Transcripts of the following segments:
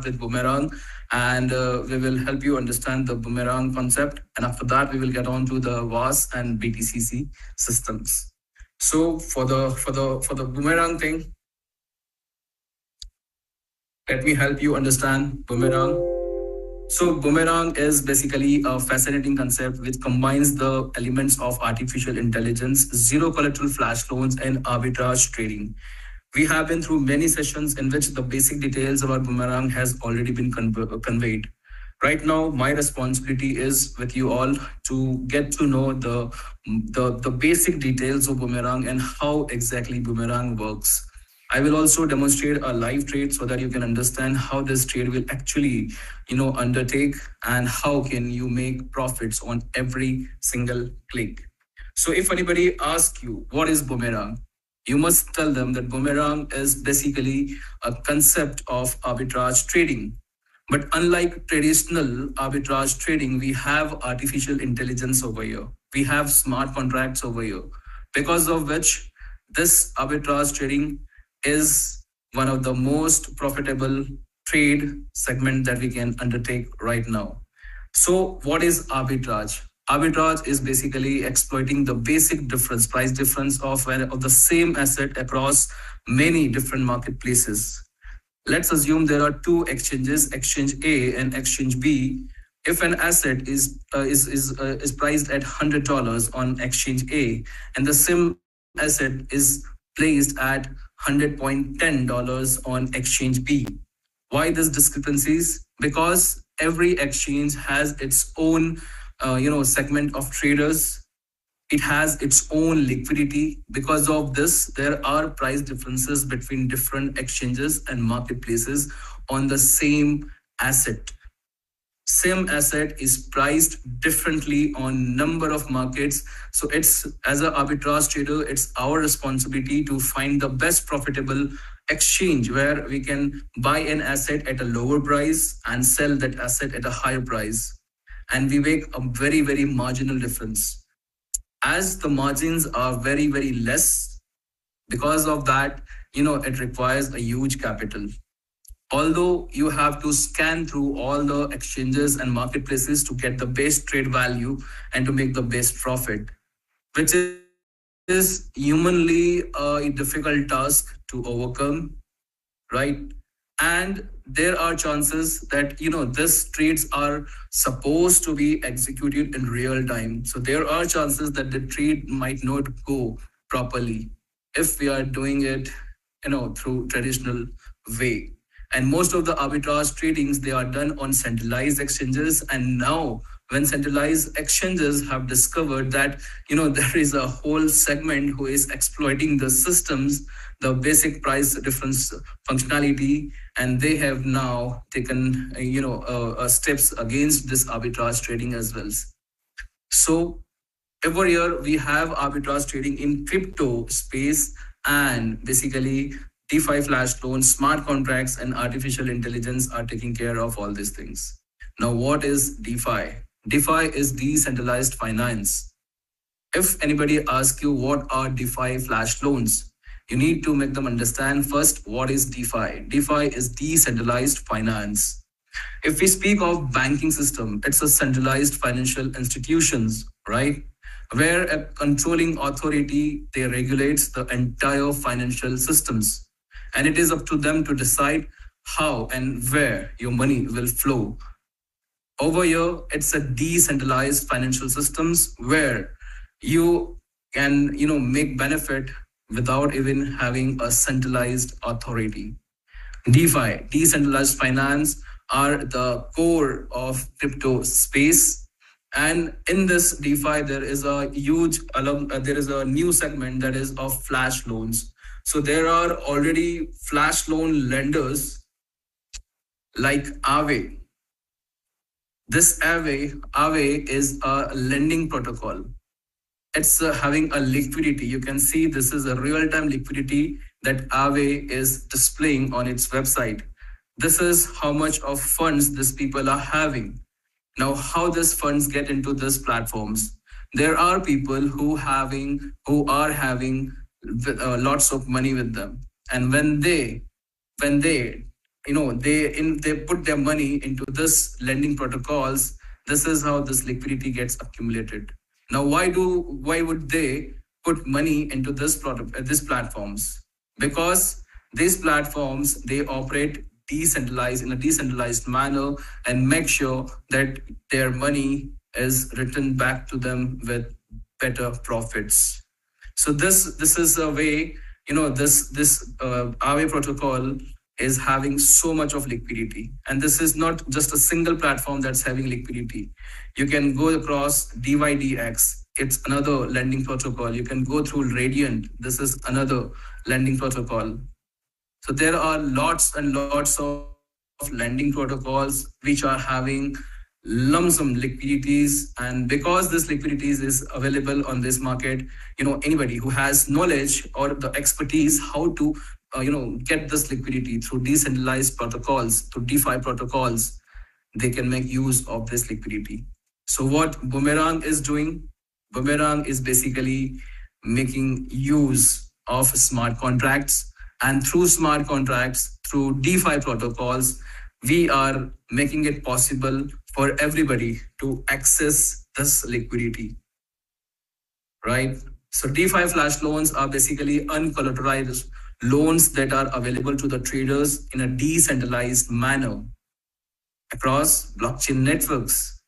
with boomerang, and we will help you understand the boomerang concept. And after that, we will get on to the VAS and BTCC systems. So for the boomerang thing, let me help you understand boomerang. So boomerang is basically a fascinating concept which combines the elements of artificial intelligence, zero collateral flash loans, and arbitrage trading. We have been through many sessions in which the basic details about boomerang has already been conveyed. Right now, my responsibility is with you all to get to know the basic details of boomerang and how exactly boomerang works. I will also demonstrate a live trade so that you can understand how this trade will actually, undertake, and how can you make profits on every single click. So if anybody asks you what is boomerang, you must tell them that boomerang is basically a concept of arbitrage trading. But unlike traditional arbitrage trading, we have artificial intelligence over here. We have smart contracts over here, because of which this arbitrage trading is one of the most profitable trade segment that we can undertake right now. So what is arbitrage? Arbitrage is basically exploiting the basic difference, price difference of the same asset across many different marketplaces. Let's assume there are two exchanges, exchange A and exchange B. If an asset is priced at $100 on exchange A, and the same asset is placed at $100.10 on exchange B. Why these discrepancies? Because every exchange has its own segment of traders. It has its own liquidity. Because of this, there are price differences between different exchanges and marketplaces on the same asset. Same asset is priced differently on number of markets. So it's, as an arbitrage trader, it's our responsibility to find the best profitable exchange where we can buy an asset at a lower price and sell that asset at a higher price. And we make a very, very marginal difference. As the margins are very, very less, because of that, it requires a huge capital. Although you have to scan through all the exchanges and marketplaces to get the best trade value and to make the best profit, which is humanly a difficult task to overcome, right? And there are chances that, these trades are supposed to be executed in real time. So there are chances that the trade might not go properly if we are doing it, through traditional way. And most of the arbitrage tradings, they are done on centralized exchanges. And now when centralized exchanges have discovered that, there is a whole segment who is exploiting the systems, the basic price difference functionality, and they have now taken, steps against this arbitrage trading as well. So every year we have arbitrage trading in crypto space, and basically DeFi flash loans, smart contracts, and artificial intelligence are taking care of all these things. Now, what is DeFi? DeFi is decentralized finance. If anybody asks you what are DeFi flash loans, you need to make them understand first what is DeFi. DeFi is decentralized finance. If we speak of banking system, it's a centralized financial institutions, right? Where a controlling authority, they regulates the entire financial systems. And it is up to them to decide how and where your money will flow. Over here, it's a decentralized financial systems where you can, make benefit without even having a centralized authority. DeFi, decentralized finance, are the core of crypto space. And in this DeFi, there is a new segment that is of flash loans. So there are already flash loan lenders like Aave. This Aave is a lending protocol. It's having a liquidity. You can see this is a real-time liquidity that Aave is displaying on its website. This is how much of funds these people are having. Now, how these funds get into these platforms? There are people who are having lots of money with them, and when they they put their money into this lending protocols. This is how this liquidity gets accumulated. Now, why would they put money into these platforms? Because these platforms, they operate decentralized in a decentralized manner and make sure that their money is returned back to them with better profits. So this is a way, this Aave protocol is having so much of liquidity. And this is not just a single platform that's having liquidity. You can go across DYDX. It's another lending protocol. You can go through Radiant. This is another lending protocol. So there are lots and lots of lending protocols which are having lump sum liquidities. And because this liquidities is available on this market, anybody who has knowledge or the expertise how to get this liquidity through decentralized protocols, through DeFi protocols, they can make use of this liquidity. So what Boomerang is doing, Boomerang is basically making use of smart contracts, and through smart contracts, through DeFi protocols, we are making it possible for everybody to access this liquidity, right? So DeFi flash loans are basically uncollateralized loans that are available to the traders in a decentralized manner across blockchain networks.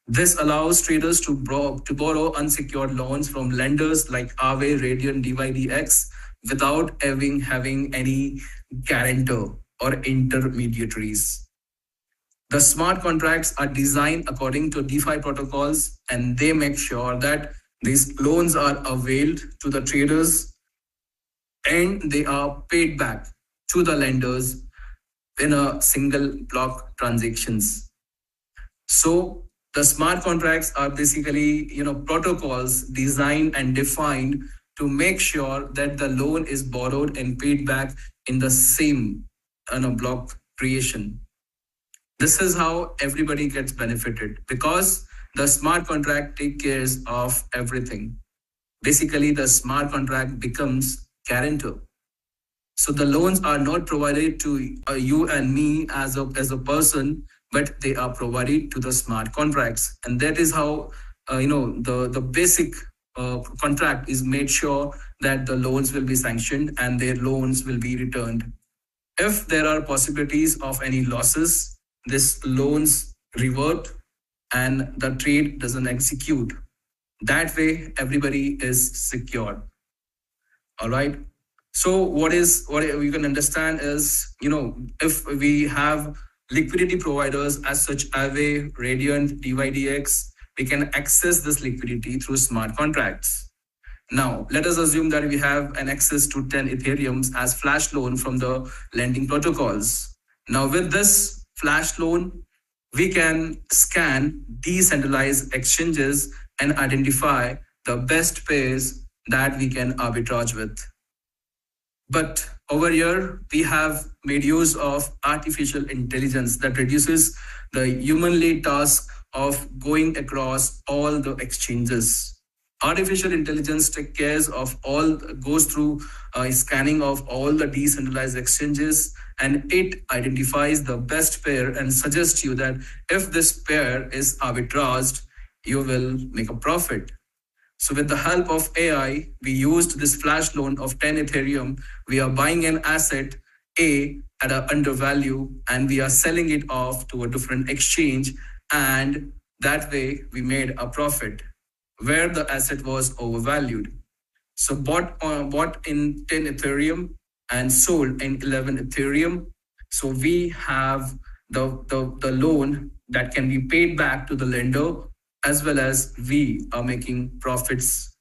This allows traders to borrow unsecured loans from lenders like Aave, Radiant, DYDX without having any guarantor or intermediaries. The smart contracts are designed according to DeFi protocols, and they make sure that these loans are availed to the traders and they are paid back to the lenders in a single block transactions. So the smart contracts are basically, protocols designed and defined to make sure that the loan is borrowed and paid back in the same block creation. This is how everybody gets benefited because the smart contract takes care of everything. Basically, the smart contract becomes guarantor. So the loans are not provided to you and me as a person, but they are provided to the smart contracts. And that is how, the basic contract is made sure that the loans will be sanctioned and their loans will be returned. If there are possibilities of any losses, this loans revert and the trade doesn't execute. That way, everybody is secured. All right. So what you can understand is, if we have liquidity providers as such Aave, Radiant, DYDX, we can access this liquidity through smart contracts. Now, let us assume that we have an access to 10 Ethereums as flash loan from the lending protocols. Now, with this flash loan, we can scan decentralized exchanges and identify the best pairs that we can arbitrage with. But over here, we have made use of artificial intelligence that reduces the human-led task of going across all the exchanges. Artificial intelligence takes care of goes through scanning of all the decentralized exchanges, and it identifies the best pair and suggests you that if this pair is arbitraged, you will make a profit. So with the help of AI, we used this flash loan of 10 Ethereum. We are buying an asset A at an undervalue and we are selling it off to a different exchange. And that way we made a profit where the asset was overvalued. So bought in 10 Ethereum and sold in 11 Ethereum. So we have the loan that can be paid back to the lender, as well as we are making profits.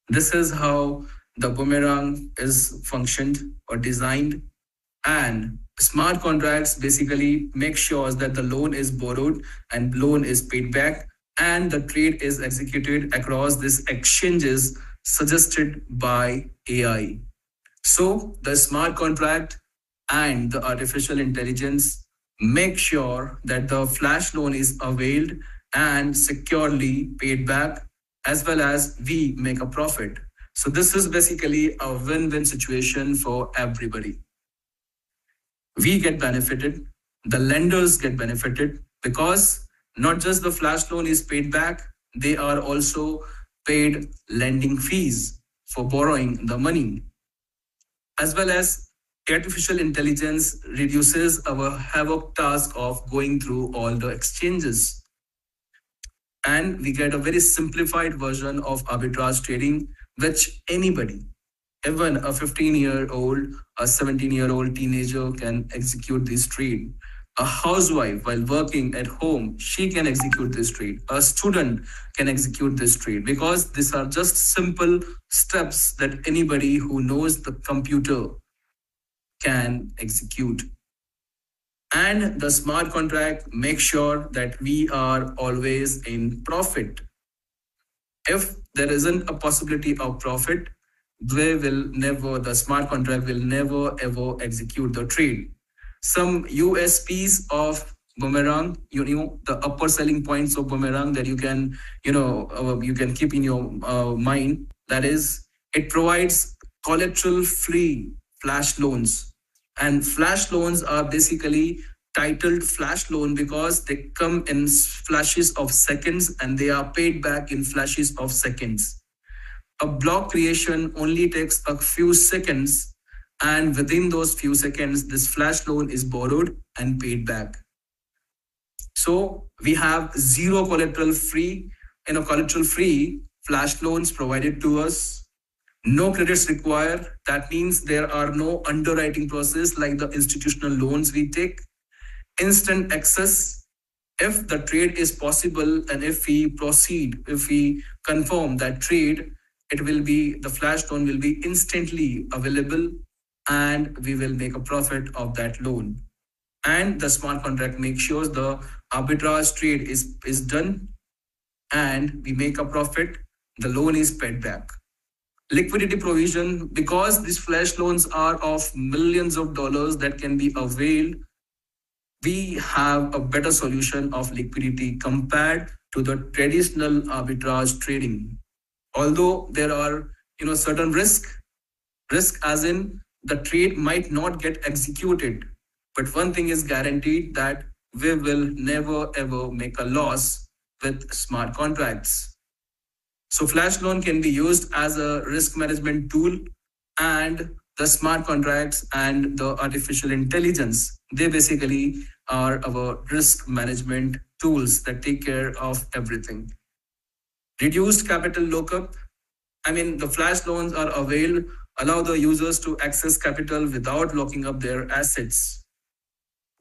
This is how the Boomerang is functioned or designed. And smart contracts basically make sure that the loan is borrowed and loan is paid back and the trade is executed across these exchanges suggested by AI. So the smart contract and the artificial intelligence make sure that the flash loan is availed and securely paid back, as well as we make a profit. So this is basically a win-win situation for everybody. We get benefited, the lenders get benefited, because not just the flash loan is paid back, they are also paid lending fees for borrowing the money. As well as artificial intelligence reduces our havoc task of going through all the exchanges. And we get a very simplified version of arbitrage trading, which anybody, even a 15-year-old, a 17-year-old teenager can execute this trade. A housewife, while working at home, she can execute this trade. A student can execute this trade, because these are just simple steps that anybody who knows the computer can execute. And the smart contract makes sure that we are always in profit. If there isn't a possibility of profit, the smart contract will never ever execute the trade. Some USPs of Boomerang, the upper selling points of Boomerang that you can keep in your mind. That is, it provides collateral-free flash loans, and flash loans are basically titled flash loan because they come in flashes of seconds and they are paid back in flashes of seconds. A block creation only takes a few seconds, and within those few seconds, this flash loan is borrowed and paid back. So we have zero collateral-free flash loans provided to us. No credits required. That means there are no underwriting process like the institutional loans we take. Instant access. If the trade is possible and if we confirm that trade, the flash loan will be instantly available and we will make a profit of that loan. And the smart contract makes sure the arbitrage trade is done and we make a profit, the loan is paid back. Liquidity provision, because these flash loans are of millions of dollars that can be availed, we have a better solution of liquidity compared to the traditional arbitrage trading. Although there are certain risk as in the trade might not get executed, but one thing is guaranteed, that we will never ever make a loss with smart contracts. So flash loan can be used as a risk management tool, and the smart contracts and the artificial intelligence, they basically are our risk management tools that take care of everything. Reduced capital lockup. The flash loans are allow the users to access capital without locking up their assets.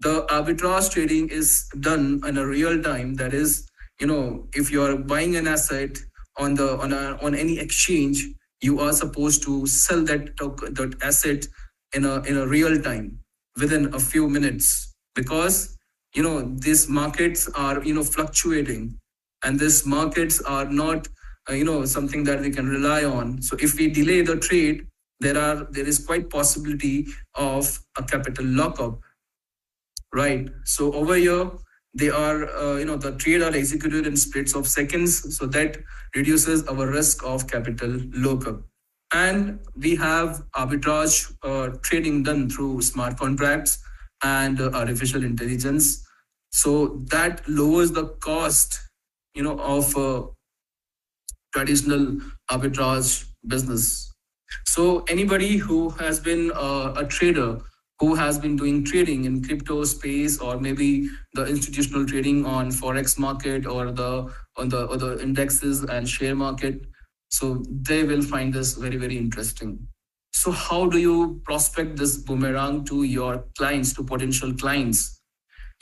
The arbitrage trading is done in a real time. That is, if you are buying an asset on any exchange, you are supposed to sell that asset in a real time within a few minutes, because these markets are fluctuating, and these markets are not something that we can rely on. So if we delay the trade, there is quite possibility of a capital lockup, right? So over here, they are the trade are executed in splits of seconds, so that reduces our risk of capital lockup. And we have arbitrage trading done through smart contracts and artificial intelligence, so that lowers the cost of traditional arbitrage business. So anybody who has been a trader, who has been doing trading in crypto space, or maybe the institutional trading on forex market or the indexes and share market, so they will find this very, very interesting. So how do you prospect this Boomerang to your clients, to potential clients?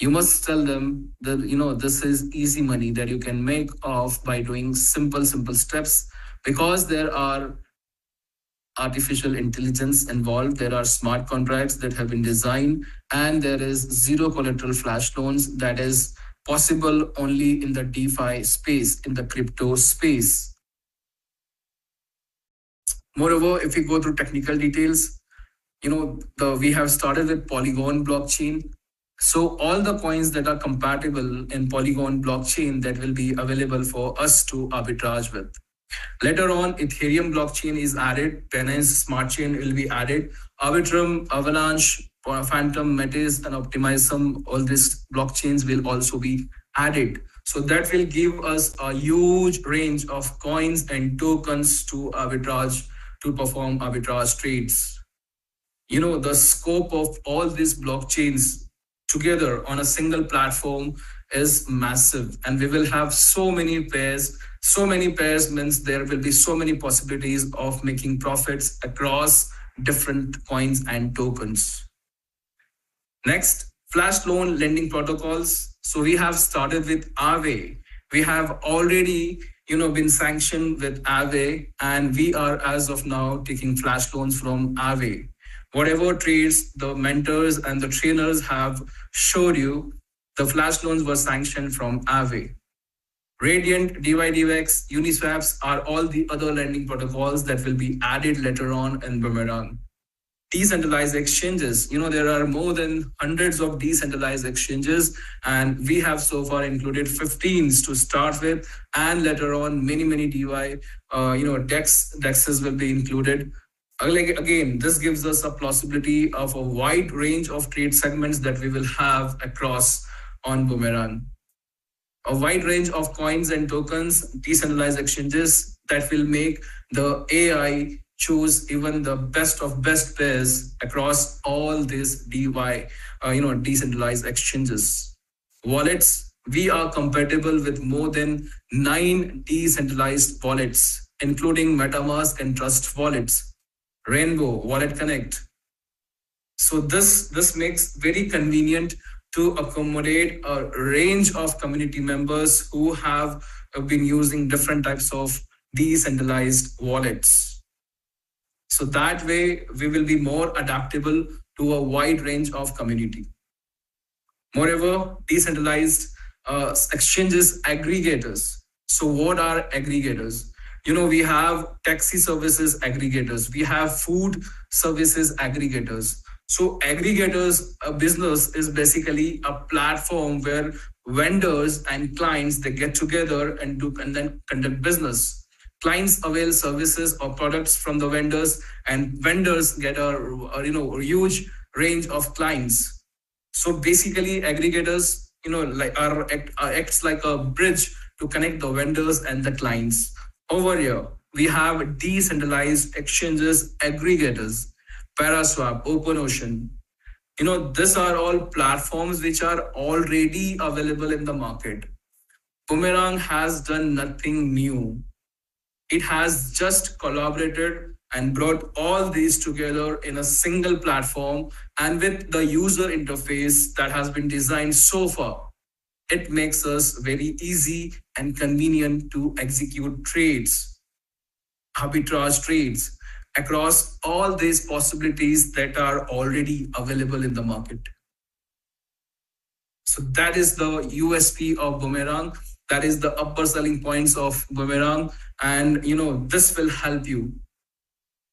You must tell them that this is easy money that you can make off by doing simple steps, because there are artificial intelligence involved, there are smart contracts that have been designed, and there is zero collateral flash loans that is possible only in the DeFi space, in the crypto space. Moreover, if we go through technical details, we have started with Polygon blockchain. So all the coins that are compatible in Polygon blockchain, that will be available for us to arbitrage with. Later on, Ethereum blockchain is added, Binance Smart Chain will be added, Arbitrum, Avalanche, Phantom, Metis, and Optimism, all these blockchains will also be added. So that will give us a huge range of coins and tokens to perform arbitrage trades. The scope of all these blockchains together on a single platform is massive, and we will have so many pairs. So many pairs means there will be so many possibilities of making profits across different coins and tokens. Next, flash loan lending protocols. So we have started with Aave. We have already been sanctioned with Aave, and we are as of now taking flash loans from Aave. Whatever trades the mentors and the trainers have showed you, the flash loans were sanctioned from Aave. Radiant, DYDX, Uniswaps are all the other lending protocols that will be added later on in Boomerang. Decentralized exchanges, there are more than hundreds of decentralized exchanges, and we have so far included 15s to start with, and later on many DY, DEXs will be included. Again, this gives us a possibility of a wide range of trade segments that we will have across on Boomerang. A wide range of coins and tokens, decentralized exchanges that will make the AI choose even the best of best pairs across all these decentralized exchanges. Wallets, we are compatible with more than 9 decentralized wallets, including MetaMask and Trust wallets, Rainbow, Wallet Connect. So this makes very convenient to accommodate a range of community members who have been using different types of decentralized wallets. So that way, we will be more adaptable to a wide range of community. Moreover, decentralized exchanges aggregators. So what are aggregators? We have taxi services aggregators. We have food services aggregators. So aggregators, a business is basically a platform where vendors and clients, they get together and then conduct business. Clients avail services or products from the vendors, and vendors get a huge range of clients. So basically, aggregators, acts like a bridge to connect the vendors and the clients. Over here, we have decentralized exchanges aggregators, Paraswap, OpenOcean. These are all platforms which are already available in the market. Boomerang has done nothing new. It has just collaborated and brought all these together in a single platform, and with the user interface that has been designed so far, it makes us very easy and convenient to execute trades, arbitrage trades, across all these possibilities that are already available in the market. So that is the USP of Boomerang. That is the upper selling points of Boomerang. And, this will help you,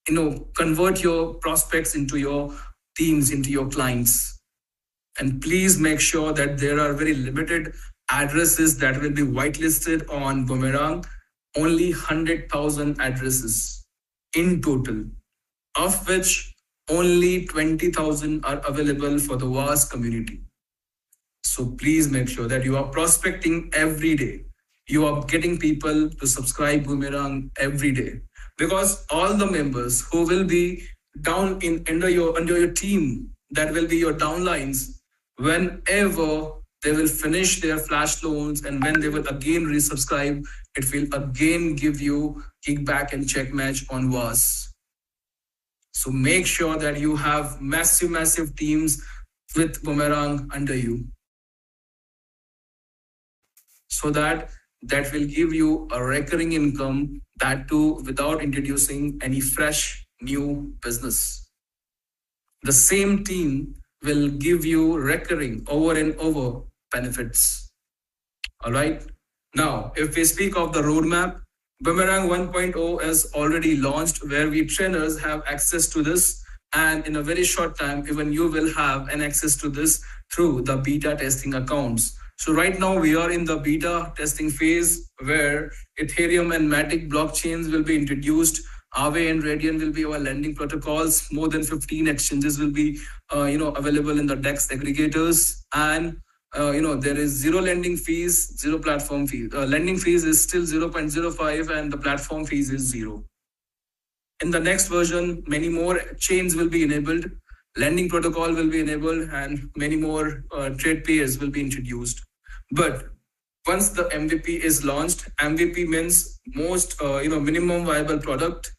convert your prospects into your teams, into your clients. And please make sure that there are very limited addresses that will be whitelisted on Boomerang. Only 100,000 addresses in total, of which only 20,000 are available for the vast community. So please make sure that you are prospecting every day. You are getting people to subscribe Boomerang every day, because all the members who will be down under your team, that will be your downlines, whenever they will finish their flash loans and when they will again resubscribe, it will again give you kickback and check match on VAS. So make sure that you have massive teams with Boomerang under you, so that will give you a recurring income, that too without introducing any fresh new business. The same team will give you recurring over and over benefits. All right. Now, if we speak of the roadmap, Boomerang 1.0 is already launched, where we trainers have access to this. And in a very short time, even you will have an access to this through the beta testing accounts. So right now we are in the beta testing phase, where Ethereum and Matic blockchains will be introduced Aave and Radian will be our lending protocols. More than 15 exchanges will be, available in the DEX aggregators. And, there is zero lending fees, zero platform fees. Lending fees is still 0.05 and the platform fees is 0. In the next version, many more chains will be enabled. Lending protocol will be enabled and many more trade pairs will be introduced. But once the MVP is launched, MVP means most, minimum viable product.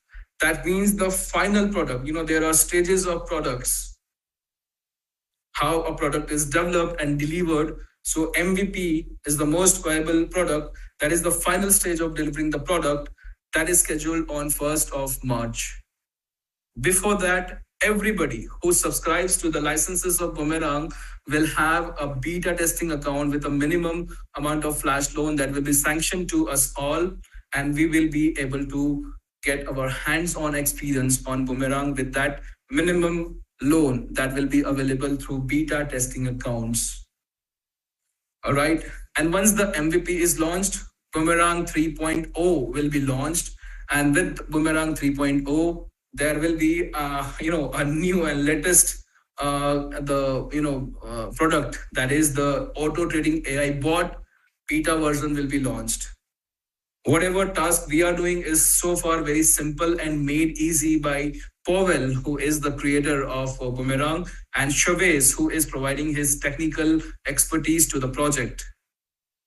That means the final product. There are stages of products, how a product is developed and delivered. So MVP is the most viable product. That is the final stage of delivering the product. That is scheduled on 1st of March. Before that, everybody who subscribes to the licenses of Boomerang will have a beta testing account with a minimum amount of flash loan that will be sanctioned to us all. And we will be able to get our hands-on experience on Boomerang with that minimum loan that will be available through beta testing accounts. All right. And once the MVP is launched, Boomerang 3.0 will be launched. And with Boomerang 3.0, there will be, a new and latest product, that is the auto trading AI bot. Beta version will be launched. Whatever task we are doing is so far very simple and made easy by Powell, who is the creator of Boomerang, and Chavez, who is providing his technical expertise to the project.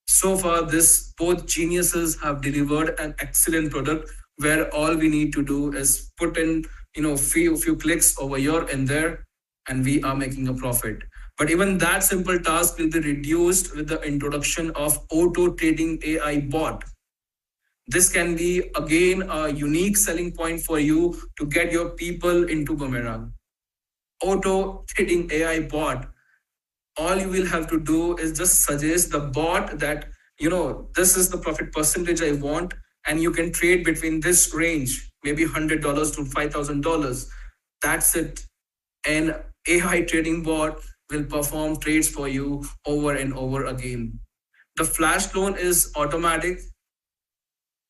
So far, both geniuses have delivered an excellent product where all we need to do is put in, few clicks over here and there, and we are making a profit. But even that simple task will be reduced with the introduction of auto trading AI bot. This can be, again, a unique selling point for you to get your people into Boomerang. Auto trading AI bot. All you will have to do is just suggest the bot that, this is the profit percentage I want, and you can trade between this range, maybe $100 to $5,000. That's it. An AI trading bot will perform trades for you over and over again. The flash loan is automatic.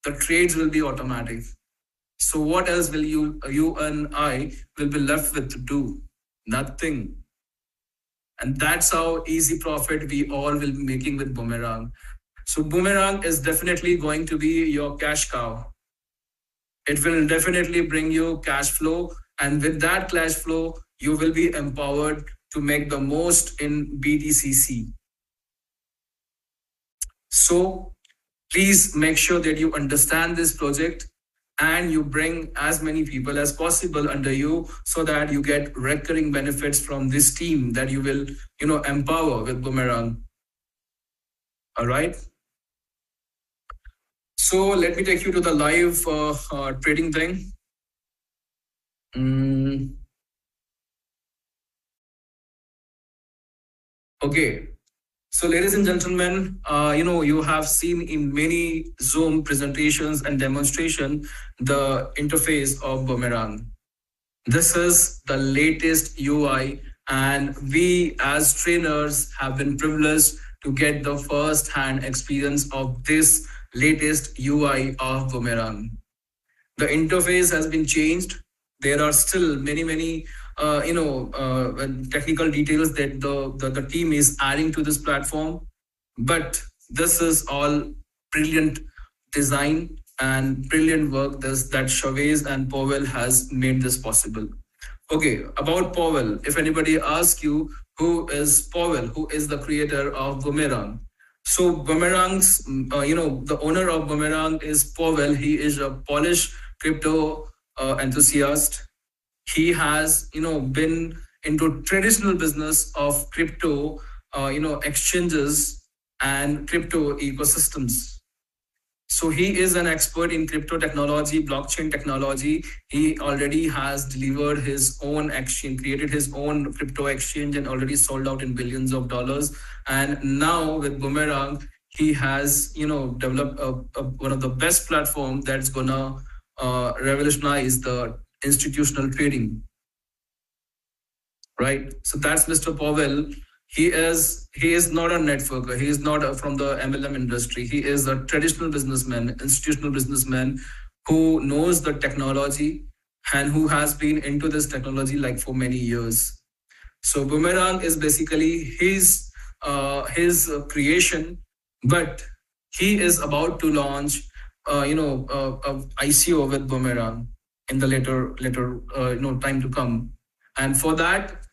The trades will be automatic. So what else will you and I will be left with to do? Nothing. And that's how easy profit we all will be making with Boomerang. So Boomerang is definitely going to be your cash cow. It will definitely bring you cash flow. And with that cash flow, you will be empowered to make the most in BTCC. So please make sure that you understand this project and you bring as many people as possible under you so that you get recurring benefits from this team that you will, empower with Boomerang. All right. So let me take you to the live trading thing. Okay. So ladies and gentlemen, you have seen in many Zoom presentations and demonstration the interface of Boomerang. This is the latest UI, and we as trainers have been privileged to get the first-hand experience of this latest UI of Boomerang. The interface has been changed. There are still many technical details that the team is adding to this platform. But this is all brilliant design and brilliant work that Chavez and Powell has made this possible. Okay, about Powell. If anybody asks you who is Powell, who is the creator of Boomerang. So Boomerang's, the owner of Boomerang is Powell. He is a Polish crypto enthusiast. He has, been into traditional business of crypto, exchanges and crypto ecosystems. So he is an expert in crypto technology, blockchain technology. He already has delivered his own exchange, created his own crypto exchange and already sold out in billions of dollars. And now with Boomerang, he has, developed one of the best platforms that's gonna revolutionize the institutional trading. Right. So that's Mr. Powell. He is not a networker. He is not from the MLM industry. He is a traditional businessman, institutional businessman who knows the technology and who has been into this technology like for many years. So Boomerang is basically his creation, but he is about to launch, ICO with Boomerang in the later time to come. And for that,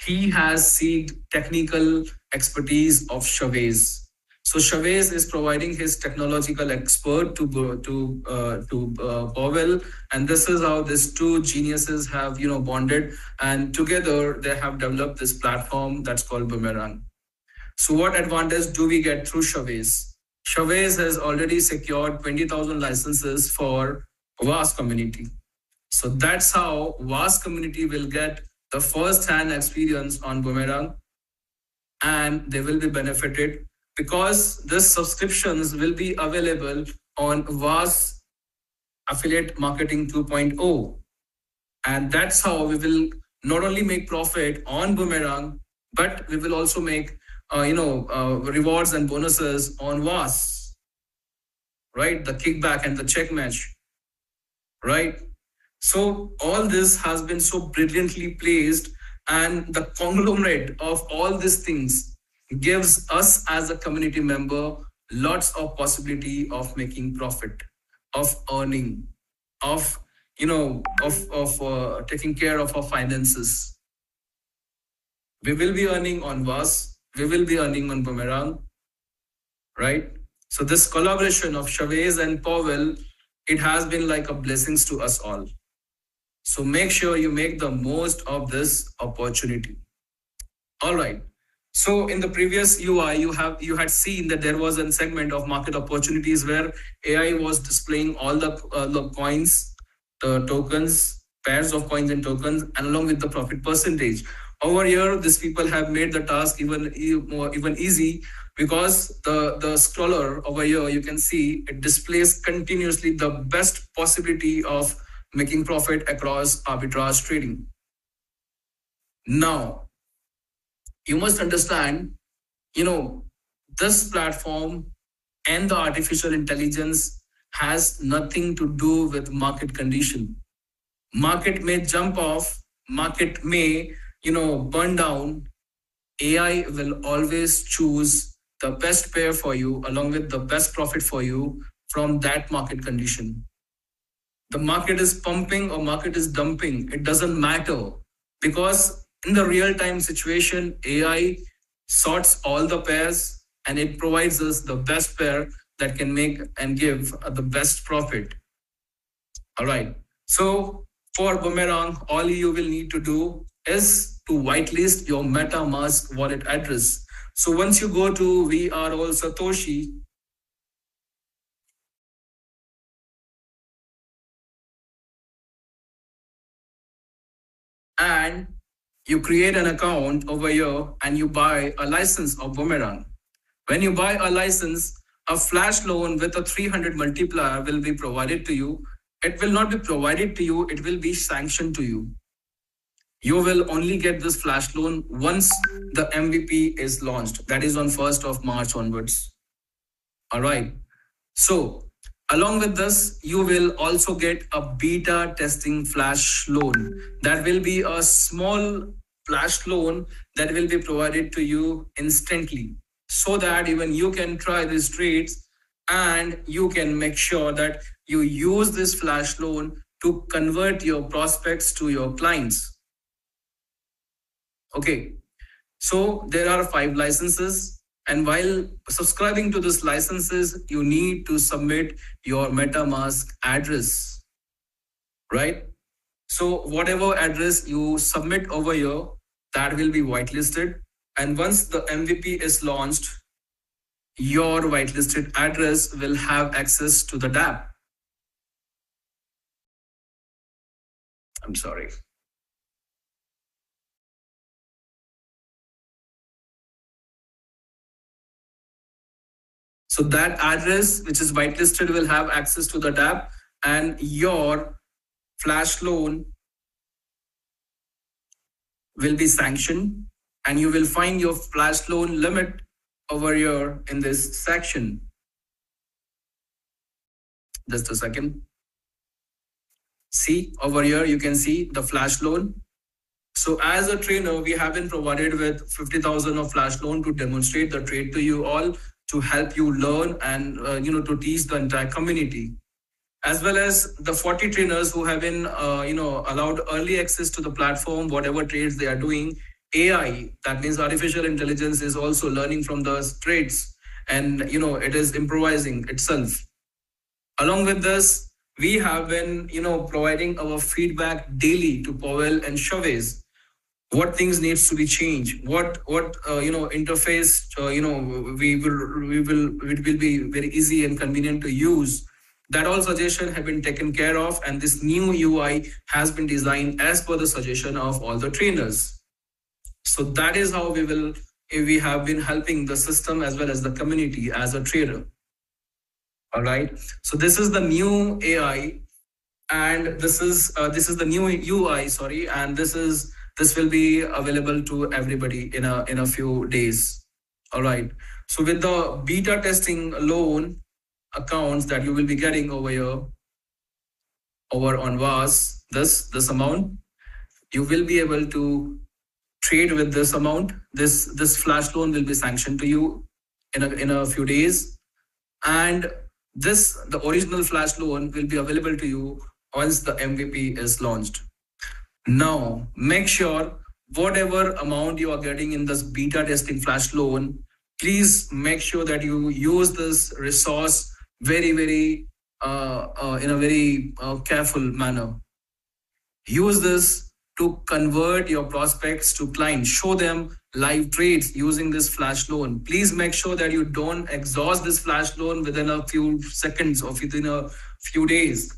he has sought technical expertise of Chavez. So Chavez is providing his technological expert to Powell, and this is how these two geniuses have bonded, and together they have developed this platform that's called Boomerang. So what advantage do we get through Chavez? Chavez has already secured 20,000 licenses for VAS community. So that's how VAS community will get the first-hand experience on Boomerang, and they will be benefited because these subscriptions will be available on VAS Affiliate Marketing 2.0. And that's how we will not only make profit on Boomerang, but we will also make rewards and bonuses on VAS, right? The kickback and the check match, right? So all this has been so brilliantly placed, and the conglomerate of all these things gives us as a community member lots of possibility of making profit, of earning, of taking care of our finances. We will be earning on VAS, we will be earning on Boomerang, right? So this collaboration of Chavez and Powell, it has been like a blessings to us all. So make sure you make the most of this opportunity. All right. So in the previous UI, you had seen that there was a segment of market opportunities where AI was displaying all the coins, the tokens, pairs of coins and tokens, and along with the profit percentage. Over here, these people have made the task even easy, because the scroller over here, you can see it displays continuously the best possibility of making profit across arbitrage trading. Now, you must understand, this platform and the artificial intelligence has nothing to do with market condition. Market may jump off, market may, burn down. AI will always choose the best pair for you along with the best profit for you from that market condition. The market is pumping or market is dumping, it doesn't matter, because in the real-time situation, AI sorts all the pairs and it provides us the best pair that can make and give the best profit. All right. So for Boomerang, all you will need to do is to whitelist your MetaMask wallet address. So once you go to We Are All Satoshi, and you create an account over here and you buy a license of Boomerang. When you buy a license, a flash loan with a 300 multiplier will be provided to you. It will not be provided to you, it will be sanctioned to you. You will only get this flash loan once the MVP is launched. That is on 1st of March onwards. All right. So along with this, you will also get a beta testing flash loan. That will be a small flash loan that will be provided to you instantly, so that even you can try these trades and you can make sure that you use this flash loan to convert your prospects to your clients. Okay, so there are 5 licenses, and while subscribing to these licenses, you need to submit your MetaMask address, right? So whatever address you submit over here, that will be whitelisted. And once the MVP is launched, your whitelisted address will have access to the dApp. I'm sorry. So that address, which is whitelisted, will have access to the dApp, and your flash loan will be sanctioned, and you will find your flash loan limit over here in this section. Just a second. See over here, you can see the flash loan. So as a trainer, we have been provided with 50,000 of flash loan to demonstrate the trade to you all, to help you learn and to teach the entire community, as well as the 40 trainers who have been allowed early access to the platform, whatever trades they are doing. AI, that means artificial intelligence, is also learning from the trades, and it is improvising itself. Along with this, we have been providing our feedback daily to Powell and Chavez. What things needs to be changed, what interface it will be very easy and convenient to use. That all suggestions have been taken care of, and this new UI has been designed as per the suggestion of all the trainers. So that is how we have been helping the system as well as the community as a trader. All right. So this is the new AI, and this is the new UI. Sorry, and this will be available to everybody in a few days. All right. So with the beta testing loan accounts that you will be getting over here, over on VAS, this amount, you will be able to trade with this amount. This flash loan will be sanctioned to you in a few days, and the original flash loan will be available to you once the MVP is launched. Now, make sure whatever amount you are getting in this beta testing flash loan, please make sure that you use this resource very, very in a very careful manner. Use this to convert your prospects to clients. Show them live trades using this flash loan. Please make sure that you don't exhaust this flash loan within a few seconds or within a few days.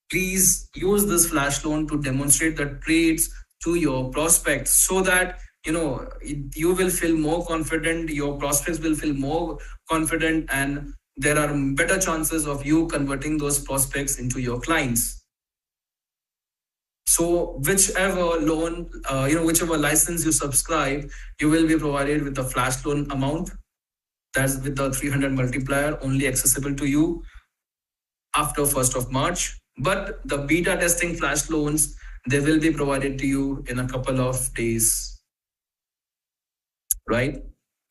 Please use this flash loan to demonstrate the trades to your prospects, so that you will feel more confident, your prospects will feel more confident, and there are better chances of you converting those prospects into your clients. So whichever loan, whichever license you subscribe, you will be provided with the flash loan amount. That's with the 300 multiplier, only accessible to you after 1st of March. But the beta testing flash loans, they will be provided to you in a couple of days, right?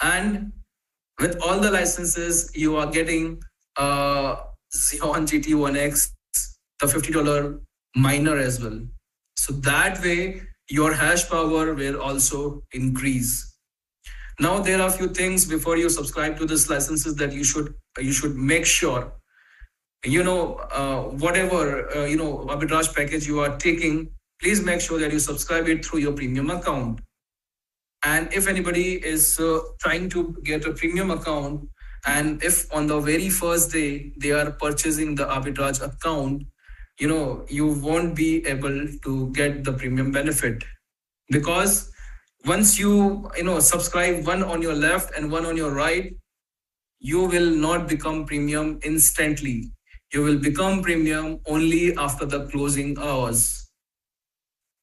And with all the licenses, you are getting Xeon GT1X, the $50 miner as well. So that way, your hash power will also increase. Now, there are a few things before you subscribe to this licenses that you should make sure. Whatever arbitrage package you are taking, please make sure that you subscribe it through your premium account. And if anybody is trying to get a premium account, and if on the very first day they are purchasing the arbitrage account, you won't be able to get the premium benefit, because once you subscribe one on your left and one on your right, you will not become premium instantly. You will become premium only after the closing hours.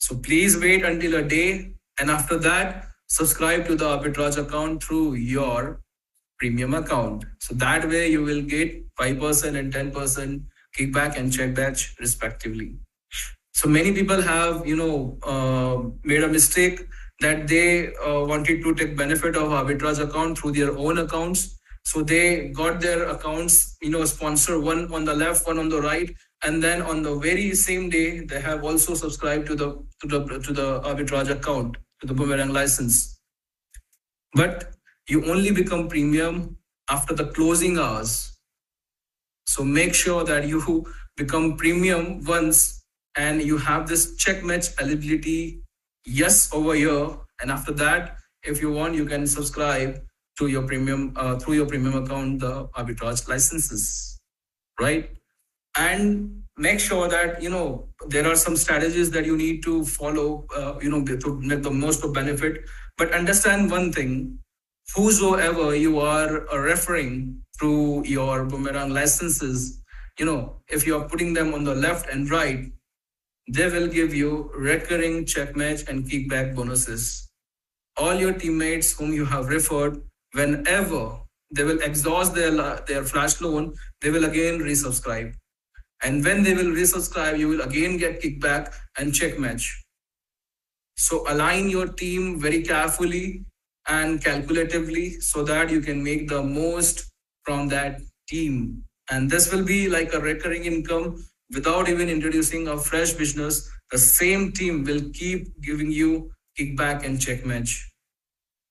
So please wait until a day, and after that, subscribe to the arbitrage account through your premium account. So that way you will get 5% and 10% kickback and checkback respectively. So many people have, made a mistake that they wanted to take benefit of arbitrage account through their own accounts. So they got their accounts, sponsor one on the left, one on the right, and then on the very same day they have also subscribed to the arbitrage account, to the Boomerang license. But you only become premium after the closing hours. So make sure that you become premium once, and you have this check match eligibility yes over here. And after that, if you want, you can subscribe to your premium through your premium account, the arbitrage licenses, right? And make sure that there are some strategies that you need to follow to make the most of benefit. But understand one thing: whosoever you are referring through your Boomerang licenses, if you are putting them on the left and right, they will give you recurring check match and kickback bonuses. All your teammates whom you have referred, whenever they will exhaust their flash loan, they will again resubscribe. And when they will resubscribe, you will again get kickback and check match. So align your team very carefully and calculatively so that you can make the most from that team. And this will be like a recurring income without even introducing a fresh business. The same team will keep giving you kickback and check match.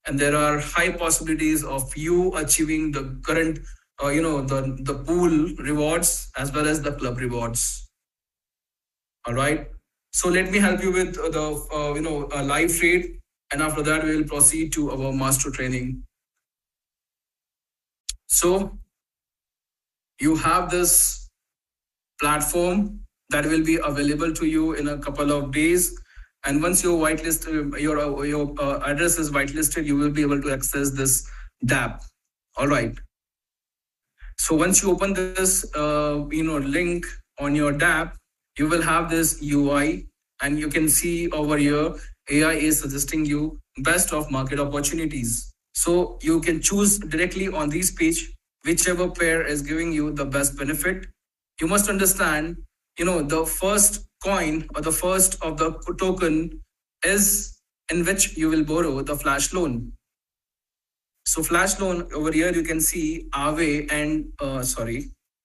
And there are high possibilities of you achieving the current, the pool rewards as well as the club rewards. All right. So let me help you with the live trade, and after that we will proceed to our master training. So you have this platform that will be available to you in a couple of days. And once your whitelist, your address is whitelisted, you will be able to access this DApp. All right. So once you open this, link on your DApp, you will have this UI, and you can see over here, AI is suggesting you best of market opportunities. So you can choose directly on this page, whichever pair is giving you the best benefit. You must understand, the first coin or the first of the token is in which you will borrow the flash loan. So flash loan over here, you can see Aave and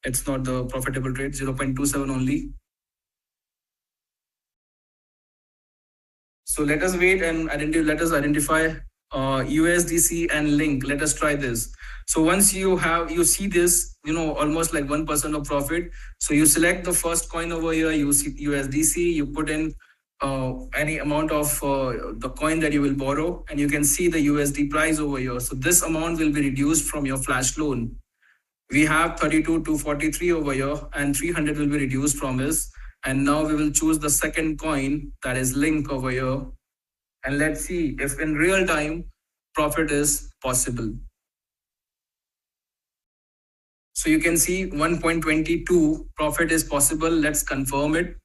it's not the profitable trade, 0.27 only. So let us wait and let us identify USDC and link. Let us try this. So once you see this, almost like 1% of profit. So you select the first coin over here, you see USDC, you put in any amount of the coin that you will borrow, and you can see the USD price over here. So this amount will be reduced from your flash loan. We have 32,243 over here, and 300 will be reduced from this. And now we will choose the second coin, that is link over here. And let's see if in real time profit is possible. So you can see 1.22 profit is possible. Let's confirm it.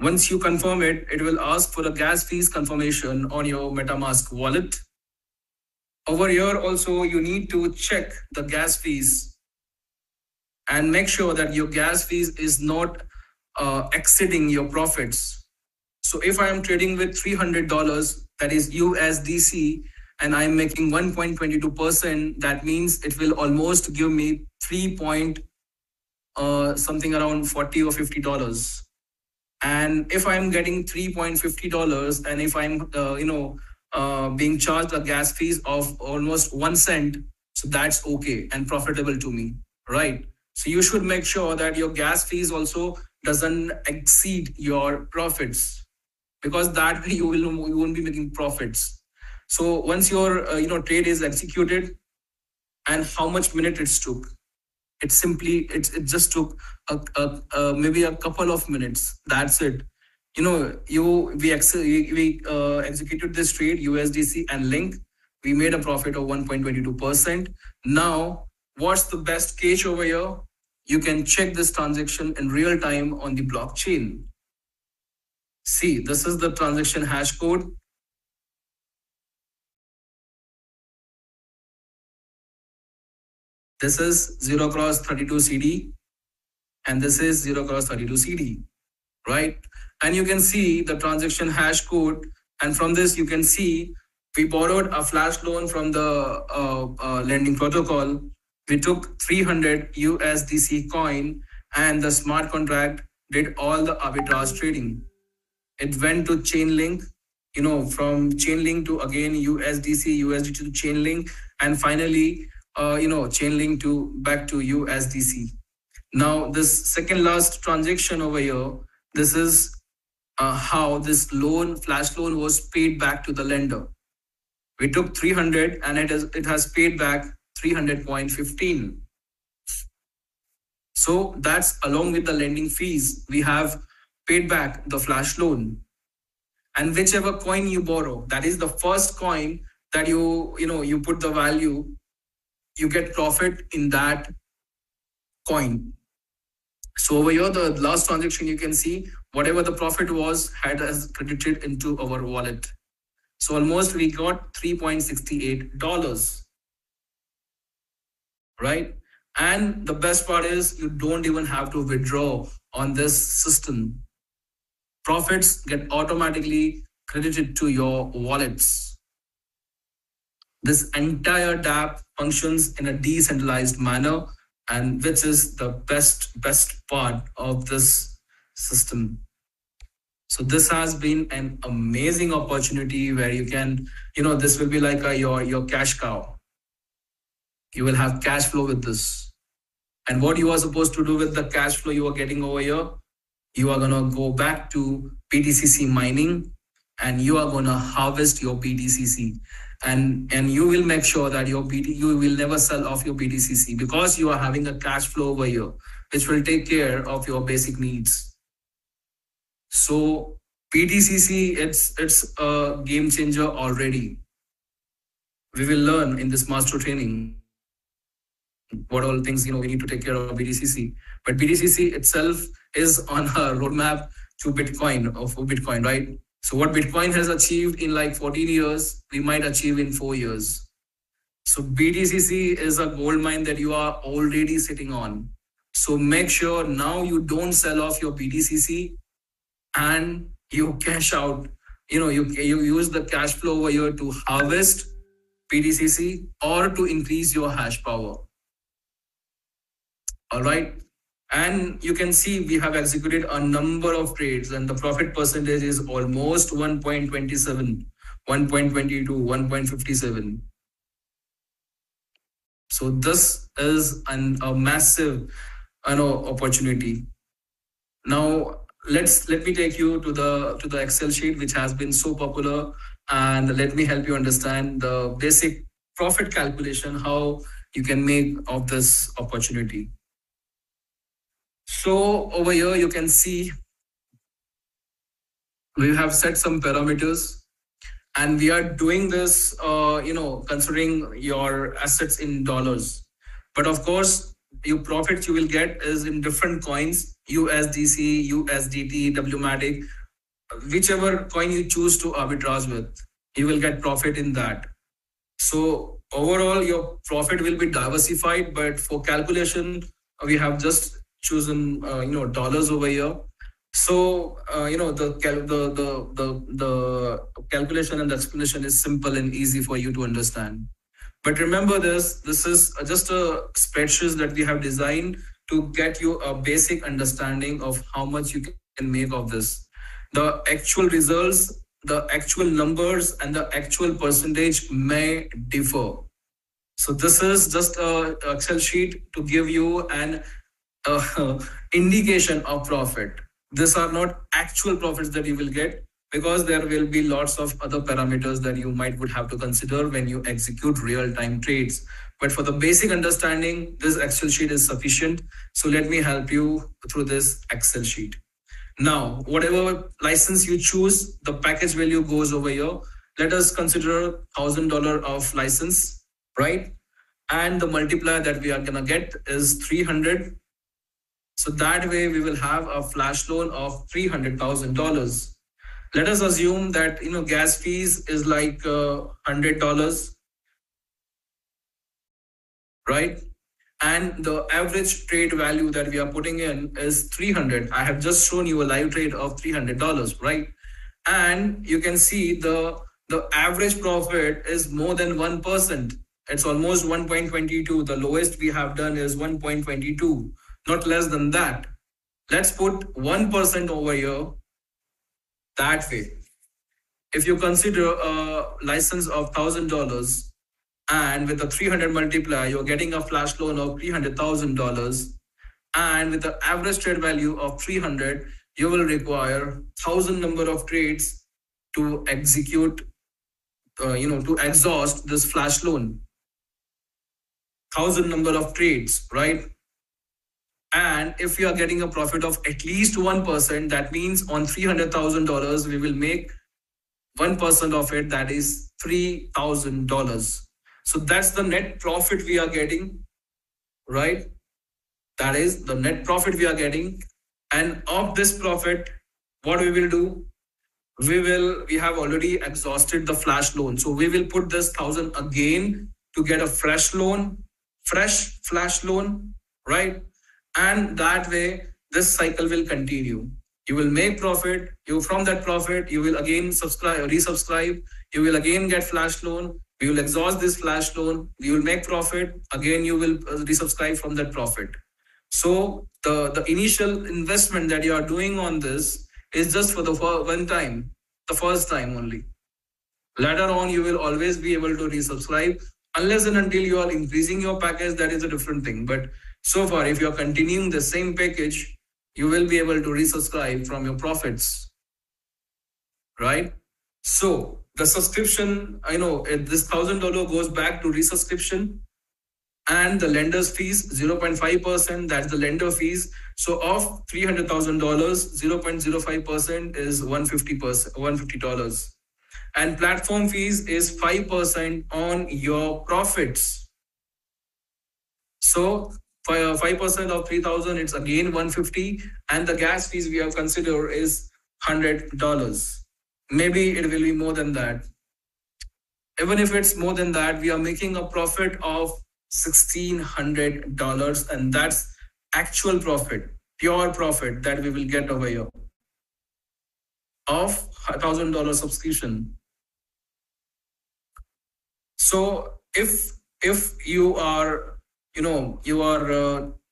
Once you confirm it, it will ask for a gas fees confirmation on your MetaMask wallet. Over here also, you need to check the gas fees and make sure that your gas fees is not exceeding your profits. So if I am trading with $300, that is USDC, and I'm making 1.22%, that means it will almost give me something around $40 or $50. And if I'm getting $3.50, and if I'm being charged a gas fees of almost 1 cent, so that's okay and profitable to me, right? So you should make sure that your gas fees also doesn't exceed your profits, because that way you won't be making profits. So once your trade is executed, and how much minute it took, it just took maybe a couple of minutes. That's it. We executed this trade, USDC and link. We made a profit of 1.22%. Now, what's the best case over here? You can check this transaction in real time on the blockchain. See, this is the transaction hash code. This is 0x32 CD, and this is 0x32 CD, right? And you can see the transaction hash code, and from this you can see we borrowed a flash loan from the lending protocol. We took 300 USDC coin, and the smart contract did all the arbitrage trading. It went to Chainlink, from Chainlink to again USD to Chainlink, and finally, Chainlink to back to USDC. Now, this second last transaction over here, this is how this flash loan was paid back to the lender. We took 300, and it has paid back 300.15. So that's along with the lending fees, we have paid back the flash loan. And whichever coin you borrow, that is the first coin that you put the value, you get profit in that coin. So over here, the last transaction, you can see whatever the profit was has credited into our wallet. So almost we got $3.68. right? And the best part is you don't even have to withdraw on this system. Profits get automatically credited to your wallets. This entire DApp functions in a decentralized manner, and which is the best part of this system. So this has been an amazing opportunity where you can, this will be like your cash cow. You will have cash flow with this. And what you are supposed to do with the cash flow you are getting over here, you are going to go back to BTCC mining and you are going to harvest your BTCC. And you will make sure that you will never sell off your BTCC because you are having a cash flow over here, which will take care of your basic needs. So BTCC, it's a game changer already. We will learn in this master training what all things we need to take care of BTCC. But BTCC itself is on a roadmap to Bitcoin, right? So what Bitcoin has achieved in like 14 years, we might achieve in 4 years. So BTCC is a gold mine that you are already sitting on. So make sure now you don't sell off your BTCC and you cash out, you use the cash flow over here to harvest BTCC or to increase your hash power. All right. And you can see we have executed a number of trades and the profit percentage is almost 1.27, 1.22, 1.57. So this is a massive opportunity. Now let me take you to the Excel sheet, which has been so popular, and let me help you understand the basic profit calculation, how you can make of this opportunity. So over here, you can see we have set some parameters and we are doing this, considering your assets in dollars. But of course, your profit you will get is in different coins, USDC, USDT, WMATIC, whichever coin you choose to arbitrage with, you will get profit in that. So overall, your profit will be diversified, but for calculation, we have just chosen dollars over here. So the calculation and the explanation is simple and easy for you to understand. But remember this is just a spreadsheet that we have designed to get you a basic understanding of how much you can make of this. The actual results, the actual numbers, and the actual percentage may differ. So this is just an Excel sheet to give you an indication of profit. These are not actual profits that you will get because there will be lots of other parameters that you would have to consider when you execute real-time trades. But for the basic understanding, this Excel sheet is sufficient. So let me help you through this Excel sheet. Now, whatever license you choose, the package value goes over here. Let us consider $1,000 of license, right? And the multiplier that we are gonna get is 300. So that way we will have a flash loan of $300,000. Let us assume that gas fees is like $100, right? And the average trade value that we are putting in is 300. I have just shown you a live trade of $300, right? And you can see the average profit is more than 1%. It's almost 1.22. The lowest we have done is 1.22. Not less than that. Let's put 1% over here that way. If you consider a license of $1,000 and with a 300 multiplier, you're getting a flash loan of $300,000. And with the average trade value of 300, you will require 1,000 number of trades to execute, to exhaust this flash loan. 1,000 number of trades, right? And if we are getting a profit of at least 1%, that means on $300,000, we will make 1% of it, that is $3,000. So that's the net profit we are getting, right? That is the net profit we are getting. And of this profit, what we will do, we have already exhausted the flash loan. So we will put this 1,000 again to get a fresh loan fresh flash loan, right? And that way, this cycle will continue. You will make profit. From that profit, you will again resubscribe. You will again get flash loan. You will exhaust this flash loan. You will make profit. Again, you will resubscribe from that profit. So the initial investment that you are doing on this is just for the one time, the first time only. Later on, you will always be able to resubscribe unless and until you are increasing your package. That is a different thing. But so far, if you are continuing the same package, you will be able to resubscribe from your profits, right? So the subscription, I know this $1,000 goes back to resubscription, and the lender's fees 0.5%. That's the lender fees. So of $300,000, 0.05% is $150. And platform fees is 5% on your profits. So 5% of 3,000, it's again 150, and the gas fees we have considered is $100. Maybe it will be more than that. Even if it's more than that, we are making a profit of $1,600, and that's actual profit, pure profit that we will get over here of $1,000 subscription. So if you are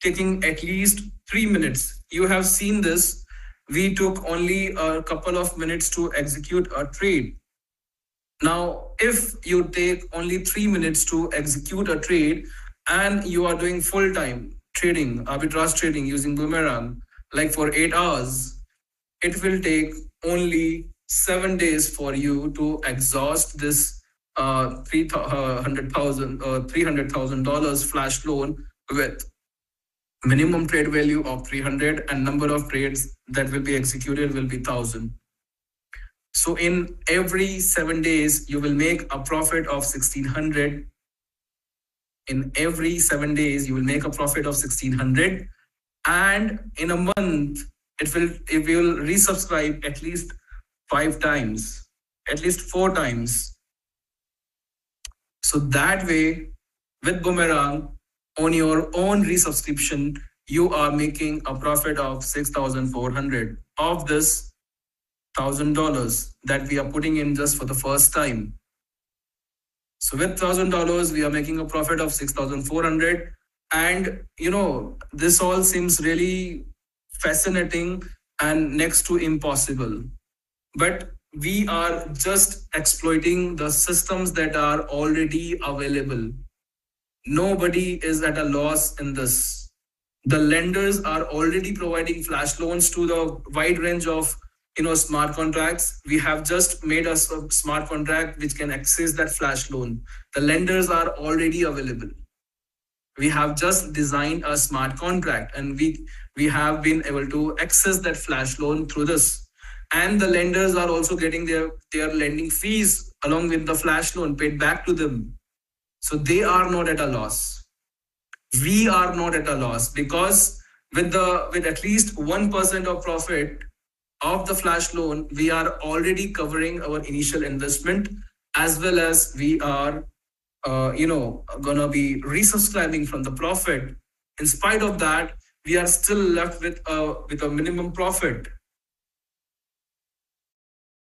taking at least 3 minutes, you have seen this. We took only a couple of minutes to execute a trade. Now, if you take only 3 minutes to execute a trade and you are doing full-time trading, arbitrage trading using Boomerang, like for 8 hours, it will take only 7 days for you to exhaust this $300,000 flash loan with minimum trade value of 300 and number of trades that will be executed will be 1,000. So in every 7 days, you will make a profit of 1,600. In every 7 days, you will make a profit of 1,600. And in a month, it will resubscribe at least 5 times, at least 4 times. So that way, with Boomerang, on your own resubscription, you are making a profit of 6,400 of this $1,000 that we are putting in just for the first time. So with $1,000, we are making a profit of 6,400. And, this all seems really fascinating and next to impossible. But we are just exploiting the systems that are already available. Nobody is at a loss in this. The lenders are already providing flash loans to the wide range of smart contracts. We have just made a smart contract which can access that flash loan. The lenders are already available. We have just designed a smart contract, and we have been able to access that flash loan through this. And the lenders are also getting their lending fees along with the flash loan paid back to them. So they are not at a loss. We are not at a loss, because with at least 1% of profit of the flash loan, we are already covering our initial investment, as well as we are gonna be resubscribing from the profit. In spite of that, we are still left with a minimum profit,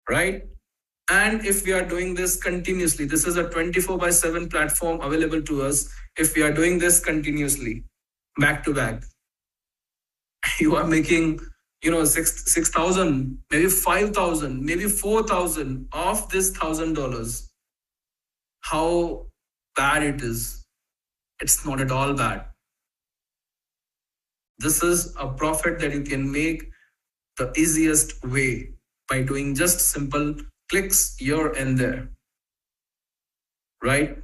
right? And if we are doing this continuously, this is a 24/7 platform available to us. If we are doing this continuously, back to back, you are making 6,000, maybe 5,000, maybe 4,000 of this $1,000. How bad it is? It's not at all bad. This is a profit that you can make the easiest way by doing just simple clicks here and there, right?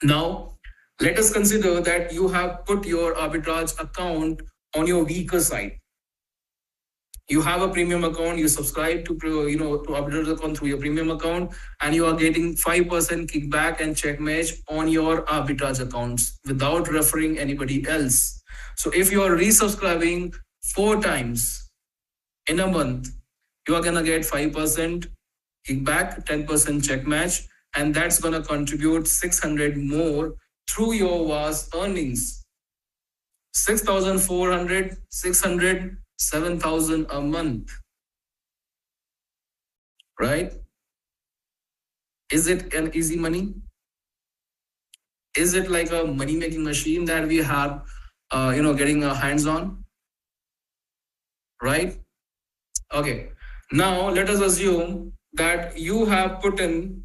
Now, let us consider that you have put your arbitrage account on your weaker side. You have a premium account, you subscribe to arbitrage account through your premium account, and you are getting 5% kickback and check match on your arbitrage accounts without referring anybody else. So if you are resubscribing 4 times in a month, you are gonna get 5% kickback, 10% check match, and that's gonna contribute 600 more through your vast earnings. 6,400, 600, 7,000 a month. Right? Is it an easy money? Is it like a money-making machine that we have, getting our hands on? Right? Okay. Now, let us assume that you have put in,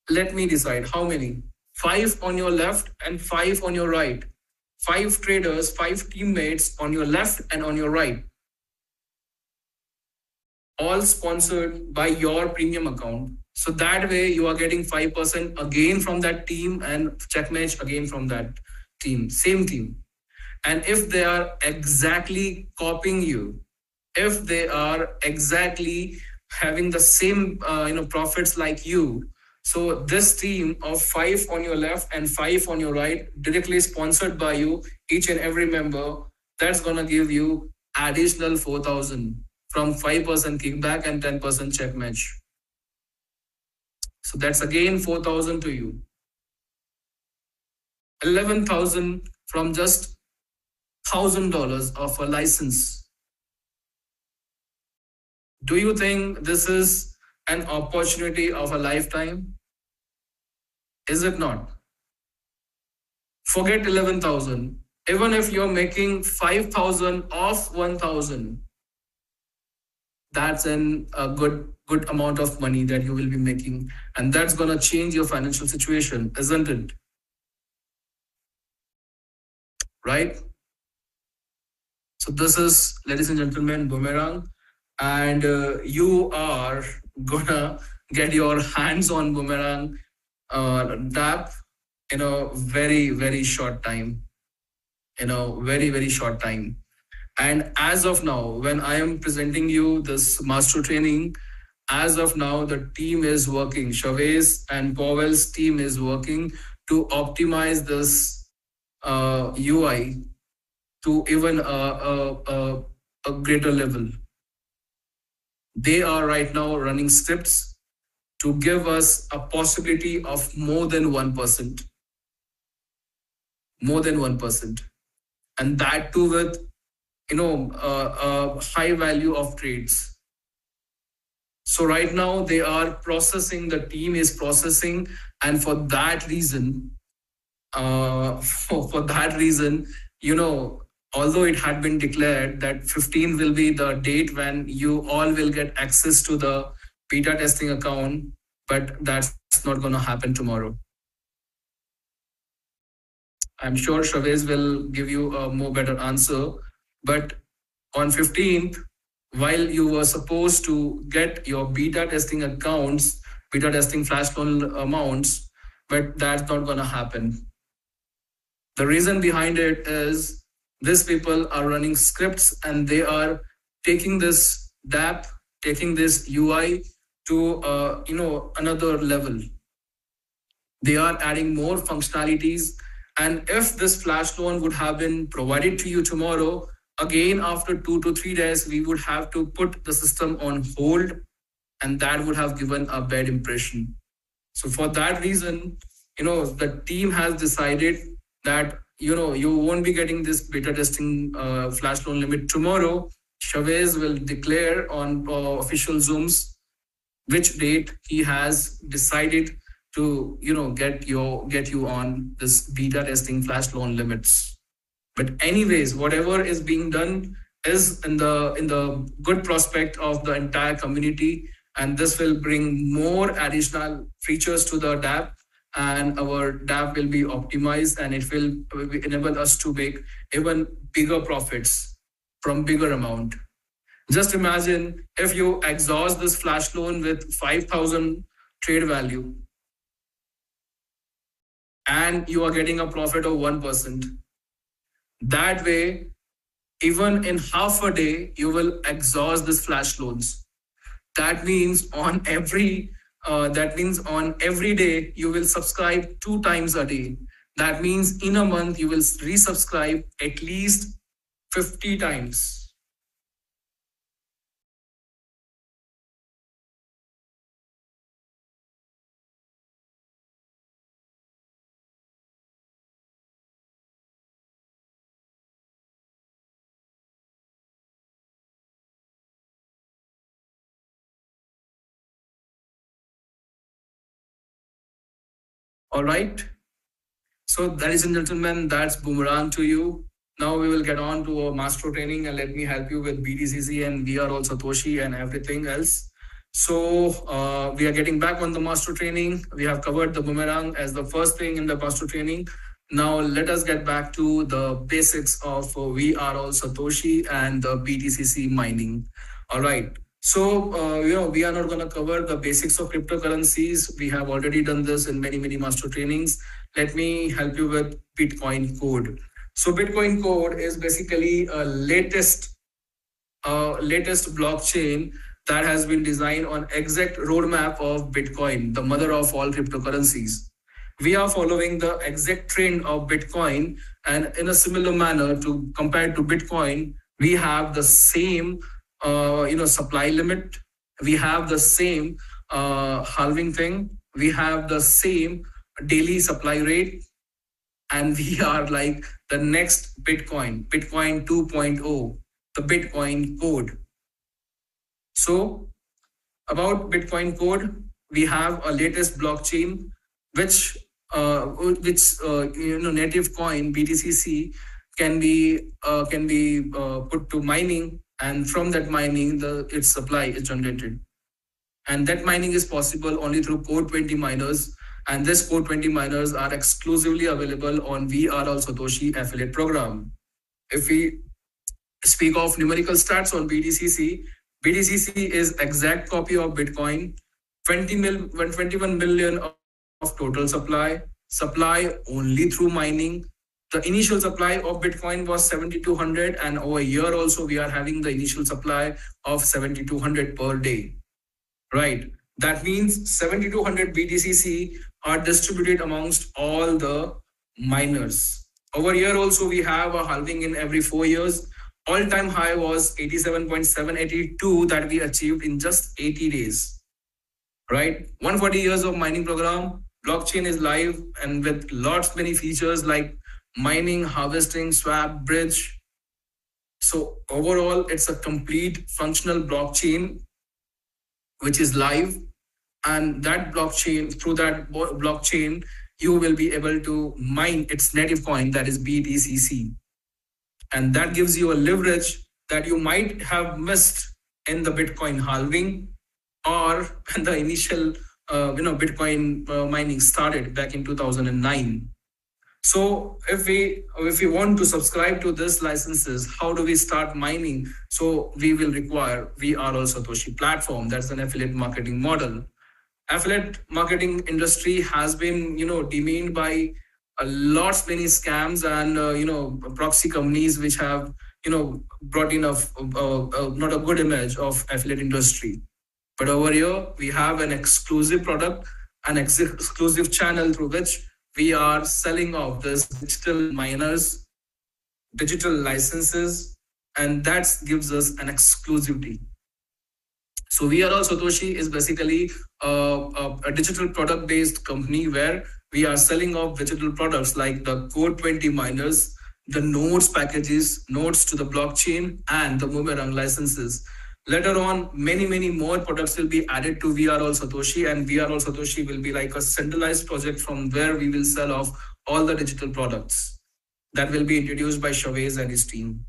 let me decide how many. 5 on your left and 5 on your right. 5 traders, 5 teammates on your left and on your right. All sponsored by your premium account. So that way you are getting 5% again from that team and checkmate again from that team, same team. And if they are exactly copying you, if they are exactly having the same profits like you, so this team of 5 on your left and 5 on your right, directly sponsored by you, each and every member, that's gonna give you additional 4,000 from 5% kickback and 10% check match. So that's again 4,000 to you. 11,000 from just $1,000 of a license. Do you think this is an opportunity of a lifetime? Is it not? Forget 11,000. Even if you're making 5,000 off 1,000, that's a good amount of money that you will be making. And that's going to change your financial situation, isn't it? Right? So this is, ladies and gentlemen, Boomerang. And you are gonna get your hands on Boomerang DApp in a very, very short time. Very, very short time. And as of now, when I am presenting you this master training, as of now, the team is working. Chavez and Powell's team is working to optimize this UI to even a greater level. They are right now running scripts to give us a possibility of more than 1%. More than 1%. And that too with, a high value of trades. So right now they are processing, the team is processing. And for that reason, although it had been declared that 15 will be the date when you all will get access to the beta testing account, but that's not going to happen tomorrow. I'm sure Chavez will give you a more better answer, but on 15th, while you were supposed to get your beta testing accounts, beta testing flash loan amounts, but that's not going to happen. The reason behind it is these people are running scripts and they are taking this DApp, taking this UI to another level. They are adding more functionalities. And if this flash loan would have been provided to you tomorrow, again, after 2 to 3 days, we would have to put the system on hold, and that would have given a bad impression. So for that reason, the team has decided that, you won't be getting this beta testing flash loan limit tomorrow. Chavez will declare on official Zooms which date he has decided to, get you on this beta testing flash loan limits. But anyways, whatever is being done is in the good prospect of the entire community, and this will bring more additional features to the DApp, and our DApp will be optimized, and it will enable us to make even bigger profits from bigger amount. Just imagine if you exhaust this flash loan with 5,000 trade value, and you are getting a profit of 1%. That way, even in half a day, you will exhaust this flash loans. That means on every day you will subscribe 2 times a day. That means in a month you will resubscribe at least 50 times. All right. So, ladies and gentlemen, that's Boomerang to you. Now we will get on to our master training, and let me help you with BTCC and we are all Satoshi and everything else. So we are getting back on the master training. We have covered the Boomerang as the first thing in the master training. Now let us get back to the basics of we are all Satoshi and the BTCC mining. All right. So, we are not going to cover the basics of cryptocurrencies. We have already done this in many master trainings. Let me help you with Bitcoin code. So Bitcoin code is basically a latest blockchain that has been designed on exact roadmap of Bitcoin, the mother of all cryptocurrencies. We are following the exact trend of Bitcoin, and in a similar manner to compared to Bitcoin, we have the same supply limit. We have the same halving thing. We have the same daily supply rate, and we are like the next Bitcoin 2.0, the Bitcoin code. So about Bitcoin code, we have a latest blockchain which native coin BTCC can be put to mining, and from that mining its supply is generated, and that mining is possible only through Core 20 miners, and this Core 20 miners are exclusively available on We Are All Satoshi affiliate program. If we speak of numerical stats on BTCC is exact copy of Bitcoin, 21 million of total supply only through mining. The initial supply of Bitcoin was 7,200, and over a year also we are having the initial supply of 7,200 per day. Right. That means 7,200 BTCC are distributed amongst all the miners. Over here also we have a halving in every 4 years. All-time high was 87.782 that we achieved in just 80 days. Right. 140 years of mining program. Blockchain is live and with many features like mining, harvesting, swap, bridge. So overall, it's a complete functional blockchain which is live, and that blockchain, through that blockchain, you will be able to mine its native coin, that is BTCC. And that gives you a leverage that you might have missed in the Bitcoin halving or when the initial Bitcoin mining started back in 2009. So if we want to subscribe to this licenses, how do we start mining? So we will require We Are All Satoshi platform. That's an affiliate marketing model. Affiliate marketing industry has been demeaned by many scams and proxy companies which have brought in not a good image of affiliate industry. But over here we have an exclusive product, an exclusive channel through which we are selling off this digital miners, digital licenses, and that gives us an exclusivity. So We Are All Satoshi is basically a digital product-based company where we are selling off digital products like the Core 20 miners, the nodes packages, nodes to the blockchain, and the Boomerang licenses. Later on, many more products will be added to We Are All Satoshi, and We Are All Satoshi will be like a centralized project from where we will sell off all the digital products that will be introduced by Chavez and his team.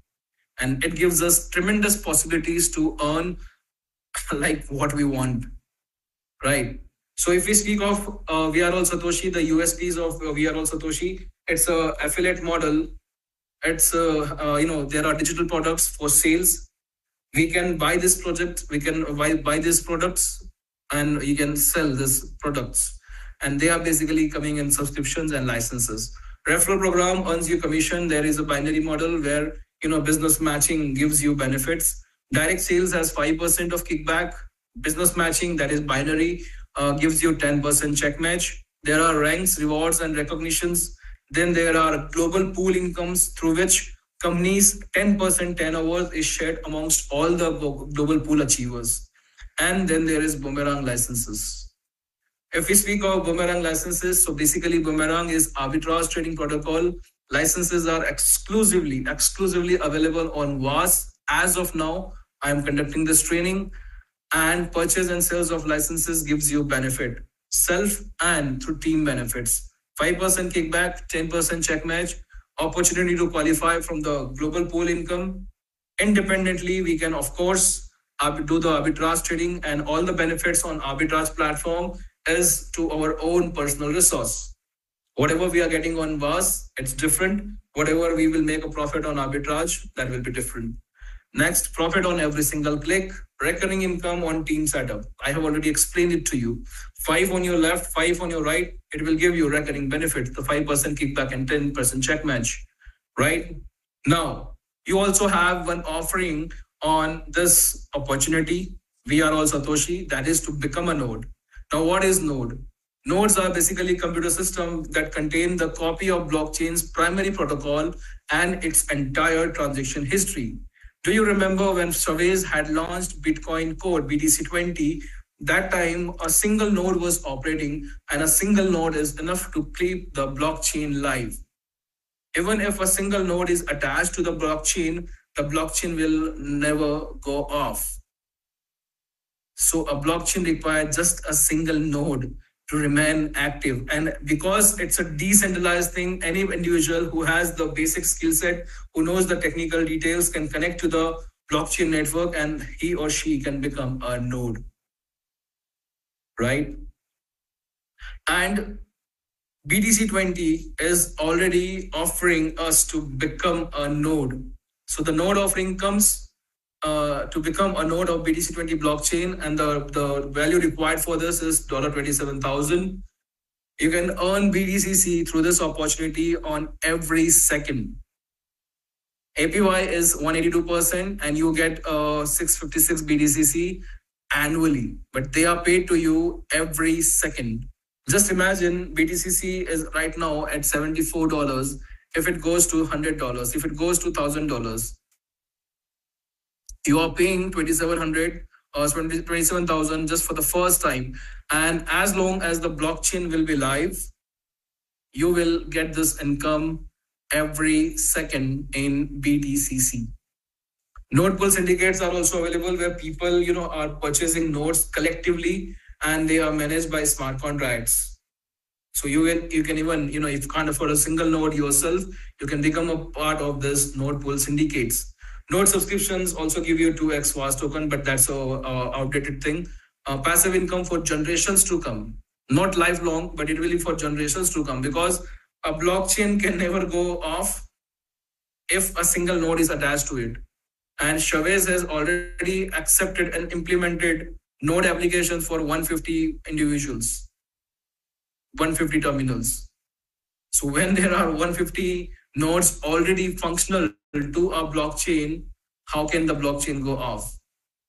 And it gives us tremendous possibilities to earn like what we want, right? So if we speak of We Are All Satoshi, the USPs of We Are All Satoshi, it's a affiliate model. It's there are digital products for sales. We can buy this project, we can buy these products, and you can sell these products. And they are basically coming in subscriptions and licenses. Referral program earns you commission. There is a binary model where business matching gives you benefits. Direct sales has 5% of kickback. Business matching, that is binary, gives you 10% check match. There are ranks, rewards, and recognitions. Then there are global pool incomes through which companies 10% turnover is shared amongst all the global pool achievers. And then there is Boomerang licenses. If we speak of Boomerang licenses, so basically Boomerang is arbitrage trading protocol. Licenses are exclusively available on VAS. As of now, I am conducting this training, and purchase and sales of licenses gives you benefit, self and through team benefits. 5% kickback, 10% check match, opportunity to qualify from the global pool income. Independently, we can, of course, do the arbitrage trading, and all the benefits on arbitrage platform is to our own personal resource. Whatever we are getting on VAS, it's different. Whatever we will make a profit on arbitrage, that will be different. Next, profit on every single click, recurring income on team setup. I have already explained it to you. 5 on your left, 5 on your right, it will give you recurring benefit, the 5% kickback and 10% check match, right? Now, you also have one offering on this opportunity. We are all Satoshi, that is to become a node. Now, what is node? Nodes are basically computer systems that contain the copy of blockchain's primary protocol and its entire transaction history. Do you remember when Chavez had launched Bitcoin code, BTC20? That time, a single node was operating, and a single node is enough to keep the blockchain live. Even if a single node is attached to the blockchain will never go off. So a blockchain requires just a single node to remain active. And because it's a decentralized thing, any individual who has the basic skill set, who knows the technical details, can connect to the blockchain network, and he or she can become a node, right? And BTC20 is already offering us to become a node. So the node offering comes to become a node of BTC20 blockchain, and the value required for this is $27,000. You can earn BTCC through this opportunity on every second. APY is 182%, and you get 656 BTCC annually, but they are paid to you every second. Just imagine BTCC is right now at $74. If it goes to $100, if it goes to $1,000, you are paying 2,700 or 27,000 just for the first time. And as long as the blockchain will be live, you will get this income every second in BTCC. Node pool syndicates are also available, where people, are purchasing nodes collectively, and they are managed by smart contracts. So you can even, if you can't afford a single node yourself, you can become a part of this node pool syndicates. Node subscriptions also give you 2x VAS token, but that's a outdated thing. Passive income for generations to come, not lifelong, but it will be for generations to come, because a blockchain can never go off if a single node is attached to it. And Chavez has already accepted and implemented node applications for 150 individuals, 150 terminals. So when there are 150 nodes already functional to a blockchain, how can the blockchain go off?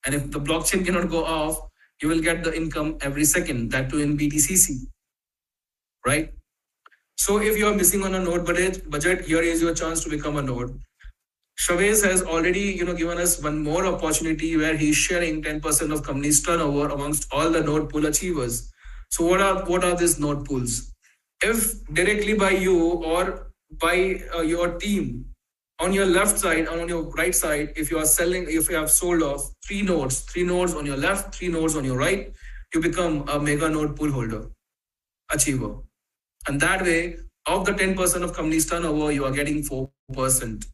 And if the blockchain cannot go off, you will get the income every second, that too in BTCC, right? So if you are missing on a node budget, here is your chance to become a node. Chavez has already, given us one more opportunity, where he's sharing 10% of company's turnover amongst all the node pool achievers. So what are these node pools? If directly by you or by your team, on your left side and on your right side, if you have sold off three nodes on your left, 3 nodes on your right, you become a mega node pool holder, achiever. And that way, of the 10% of company's turnover, you are getting 4%.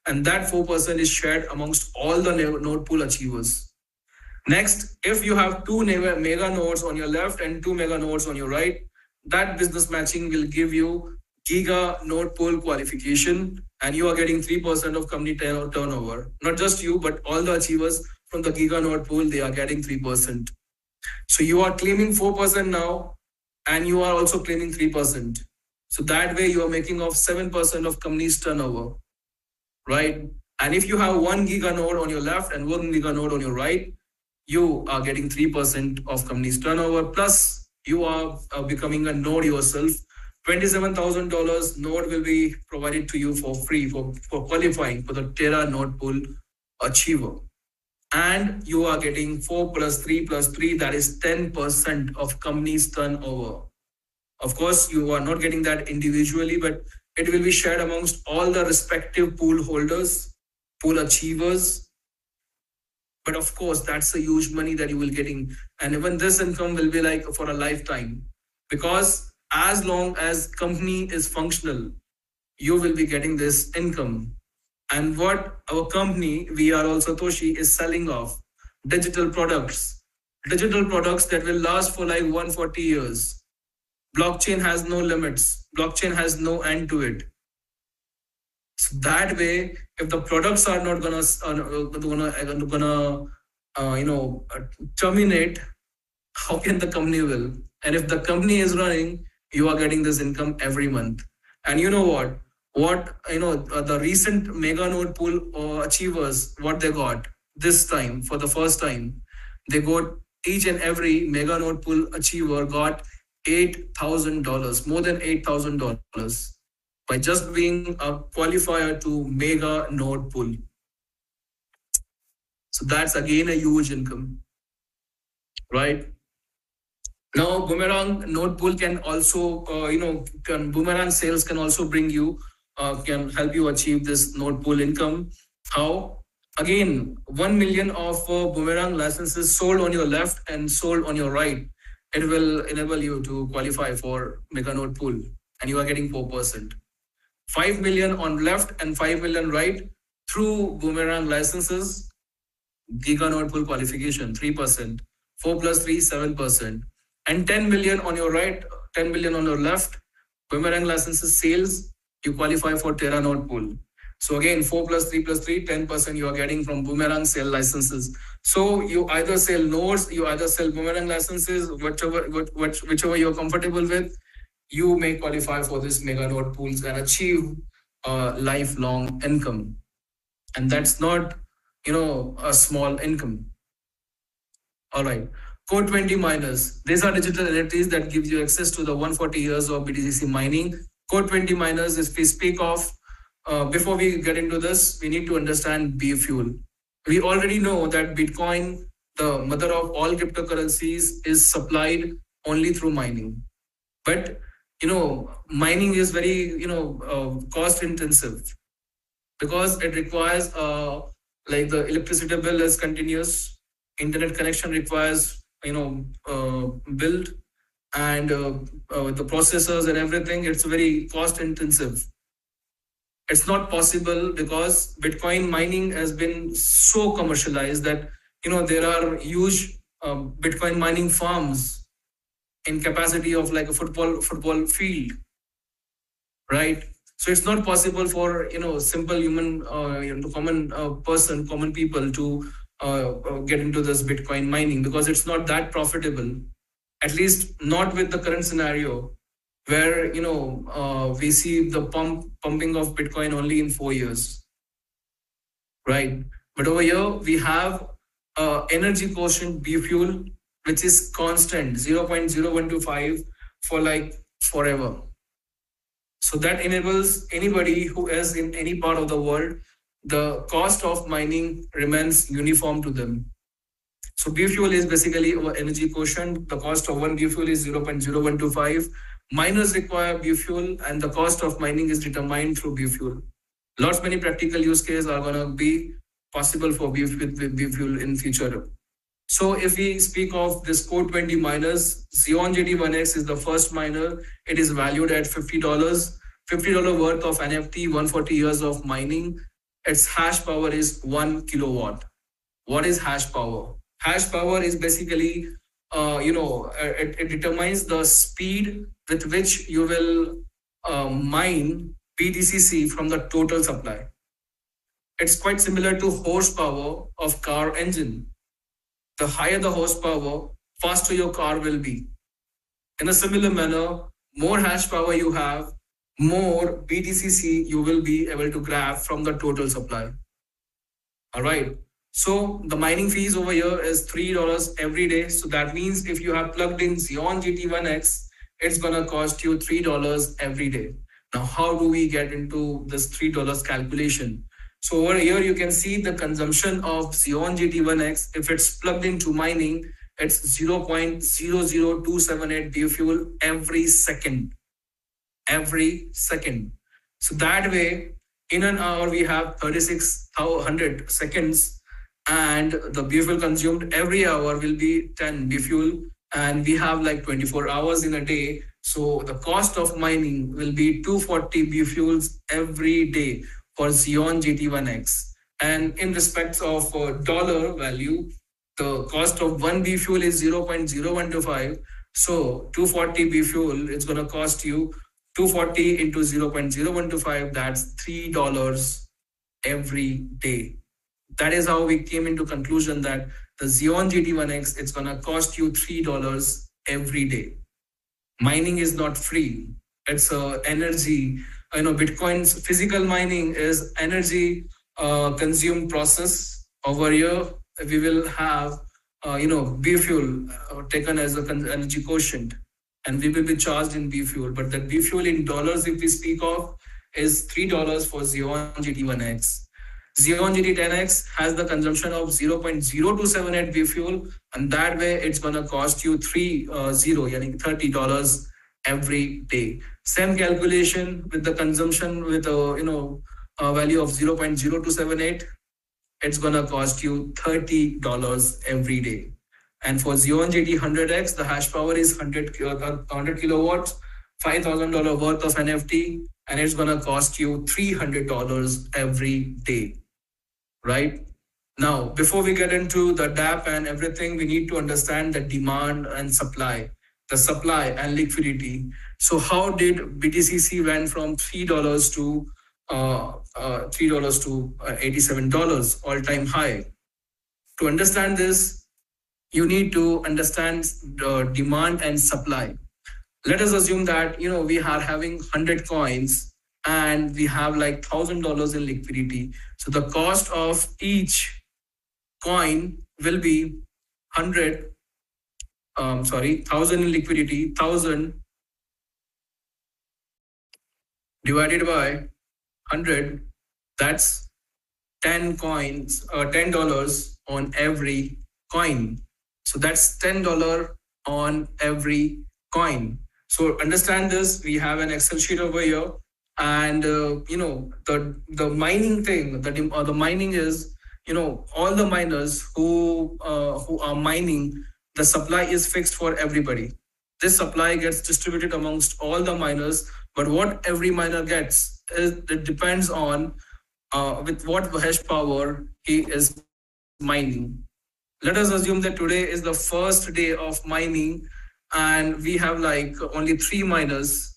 And that 4% is shared amongst all the node pool achievers. Next, if you have 2 mega nodes on your left and 2 mega nodes on your right, that business matching will give you giga node pool qualification, and you are getting 3% of company turnover. Not just you, but all the achievers from the giga node pool, they are getting 3%. So you are claiming 4% now, and you are also claiming 3%. So that way you are making off 7% of company's turnover, right? And if you have 1 giga node on your left and 1 giga node on your right, you are getting 3% of company's turnover, plus you are becoming a node yourself. $27,000 node will be provided to you for free for qualifying for the Terra node pool achiever. And you are getting 4 plus 3 plus 3, that is 10% of company's turnover. Of course, you are not getting that individually, but it will be shared amongst all the respective pool holders, pool achievers. But of course, that's a huge money that you will getting. And even this income will be like for a lifetime, because as long as company is functional, you will be getting this income. And what our company, we are also Satoshi, is selling off digital products that will last for like 140 years. Blockchain has no limits. Blockchain has no end to it. So that way, if the products are not gonna terminate, how can the company will? And if the company is running, you are getting this income every month. And you know what? The recent mega node pool achievers, what they got this time for the first time, they got each and every mega node pool achiever got $8,000, more than $8,000 by just being a qualifier to mega node pool. So that's again a huge income, right? Now, boomerang node pool can also, boomerang sales can also bring you, can help you achieve this node pool income. How? Again, 1 million of boomerang licenses sold on your left and sold on your right. It will enable you to qualify for mega node pool, and you are getting 4%. 5 million on left and 5 million right through boomerang licenses, giga node pool qualification, 3%. 4 plus 3, 7%. And 10 million on your right, 10 million on your left, boomerang licenses sales, you qualify for Terra node pool. So again, 4 plus 3 plus 3, 10% you are getting from boomerang sale licenses. So you either sell nodes, you either sell boomerang licenses, whichever you're comfortable with, you may qualify for this mega node pools and achieve a lifelong income. And that's not, a small income. All right. Code 20 miners. These are digital entities that give you access to the 140 years of BTC mining. Code 20 miners, if we speak of, before we get into this, we need to understand B fuel. We already know that Bitcoin, the mother of all cryptocurrencies, is supplied only through mining. But, mining is very, cost intensive because it requires, like the electricity bill is continuous, internet connection requires, build, and the processors and everything, it's very cost intensive. It's not possible because Bitcoin mining has been so commercialized that, there are huge Bitcoin mining farms in capacity of like a football field, right? So it's not possible for, simple human, common people to get into this Bitcoin mining because it's not that profitable, at least not with the current scenario where, we see the pumping of Bitcoin only in 4 years, right? But over here, we have energy quotient B fuel, which is constant, 0.0125 for like forever. So that enables anybody who is in any part of the world, the cost of mining remains uniform to them. So B fuel is basically our energy quotient. The cost of one B fuel is 0.0125. Miners require B fuel, and the cost of mining is determined through B fuel. Many practical use cases are going to be possible for B fuel in future. So if we speak of this code 20 miners, Xeon JT1X is the first miner. It is valued at $50. $50 worth of NFT, 140 years of mining. Its hash power is 1 kilowatt. What is hash power? Hash power is basically, it determines the speed with which you will mine BTCC from the total supply. It's quite similar to horsepower of car engine. The higher the horsepower, faster your car will be. In a similar manner, more hash power you have, more BTCC you will be able to grab from the total supply. All right. So the mining fees over here is $3 every day. So that means if you have plugged in Xeon GT1X, it's going to cost you $3 every day. Now, how do we get into this $3 calculation? So over here, you can see the consumption of Xeon GT1X. If it's plugged into mining, it's 0.00278 B fuel every second. Every second. So that way, in an hour, we have 3,600 seconds, and the B fuel consumed every hour will be 10 B fuel. and we have like 24 hours in a day. So the cost of mining will be 240 B fuels every day for Xeon GT1X. And in respect of dollar value, the cost of 1 B fuel is 0.0125. So 240 B fuel, it's going to cost you 240 into 0.0125, that's $3 every day. That is how we came into conclusion that the Xeon GT1X, it's going to cost you $3 every day. Mining is not free. It's energy. Bitcoin's physical mining is energy consumed process. Over here, we will have, B fuel taken as an energy quotient, and we will be charged in B fuel. But the B fuel in dollars, if we speak of, is $3 for Xeon GT1X. Xeon GT10X has the consumption of 0.0278 B fuel, and that way it's going to cost you $30 every day. Same calculation with the consumption with a value of 0.0278, it's going to cost you $30 every day. And for Xeon GT100X, the hash power is 100 kilowatts, $5,000 worth of NFT, and it's going to cost you $300 every day. Right? Now, before we get into the DApp and everything, we need to understand the demand and supply, the supply and liquidity. So how did BTCC went from $3 to $87 all-time high? To understand this, you need to understand the demand and supply. Let us assume that we are having 100 coins and we have like $1,000 in liquidity. So the cost of each coin will be 1,000 in liquidity, 1,000 divided by 100, that's 10 coins, $10 on every coin. So that's $10 on every coin. So understand this, we have an Excel sheet over here, and the mining thing, the mining is, all the miners who are mining, the supply is fixed for everybody. This supply gets distributed amongst all the miners, but what every miner gets, it depends on with what hash power he is mining. Let us assume that today is the first day of mining, and we have like only 3 miners.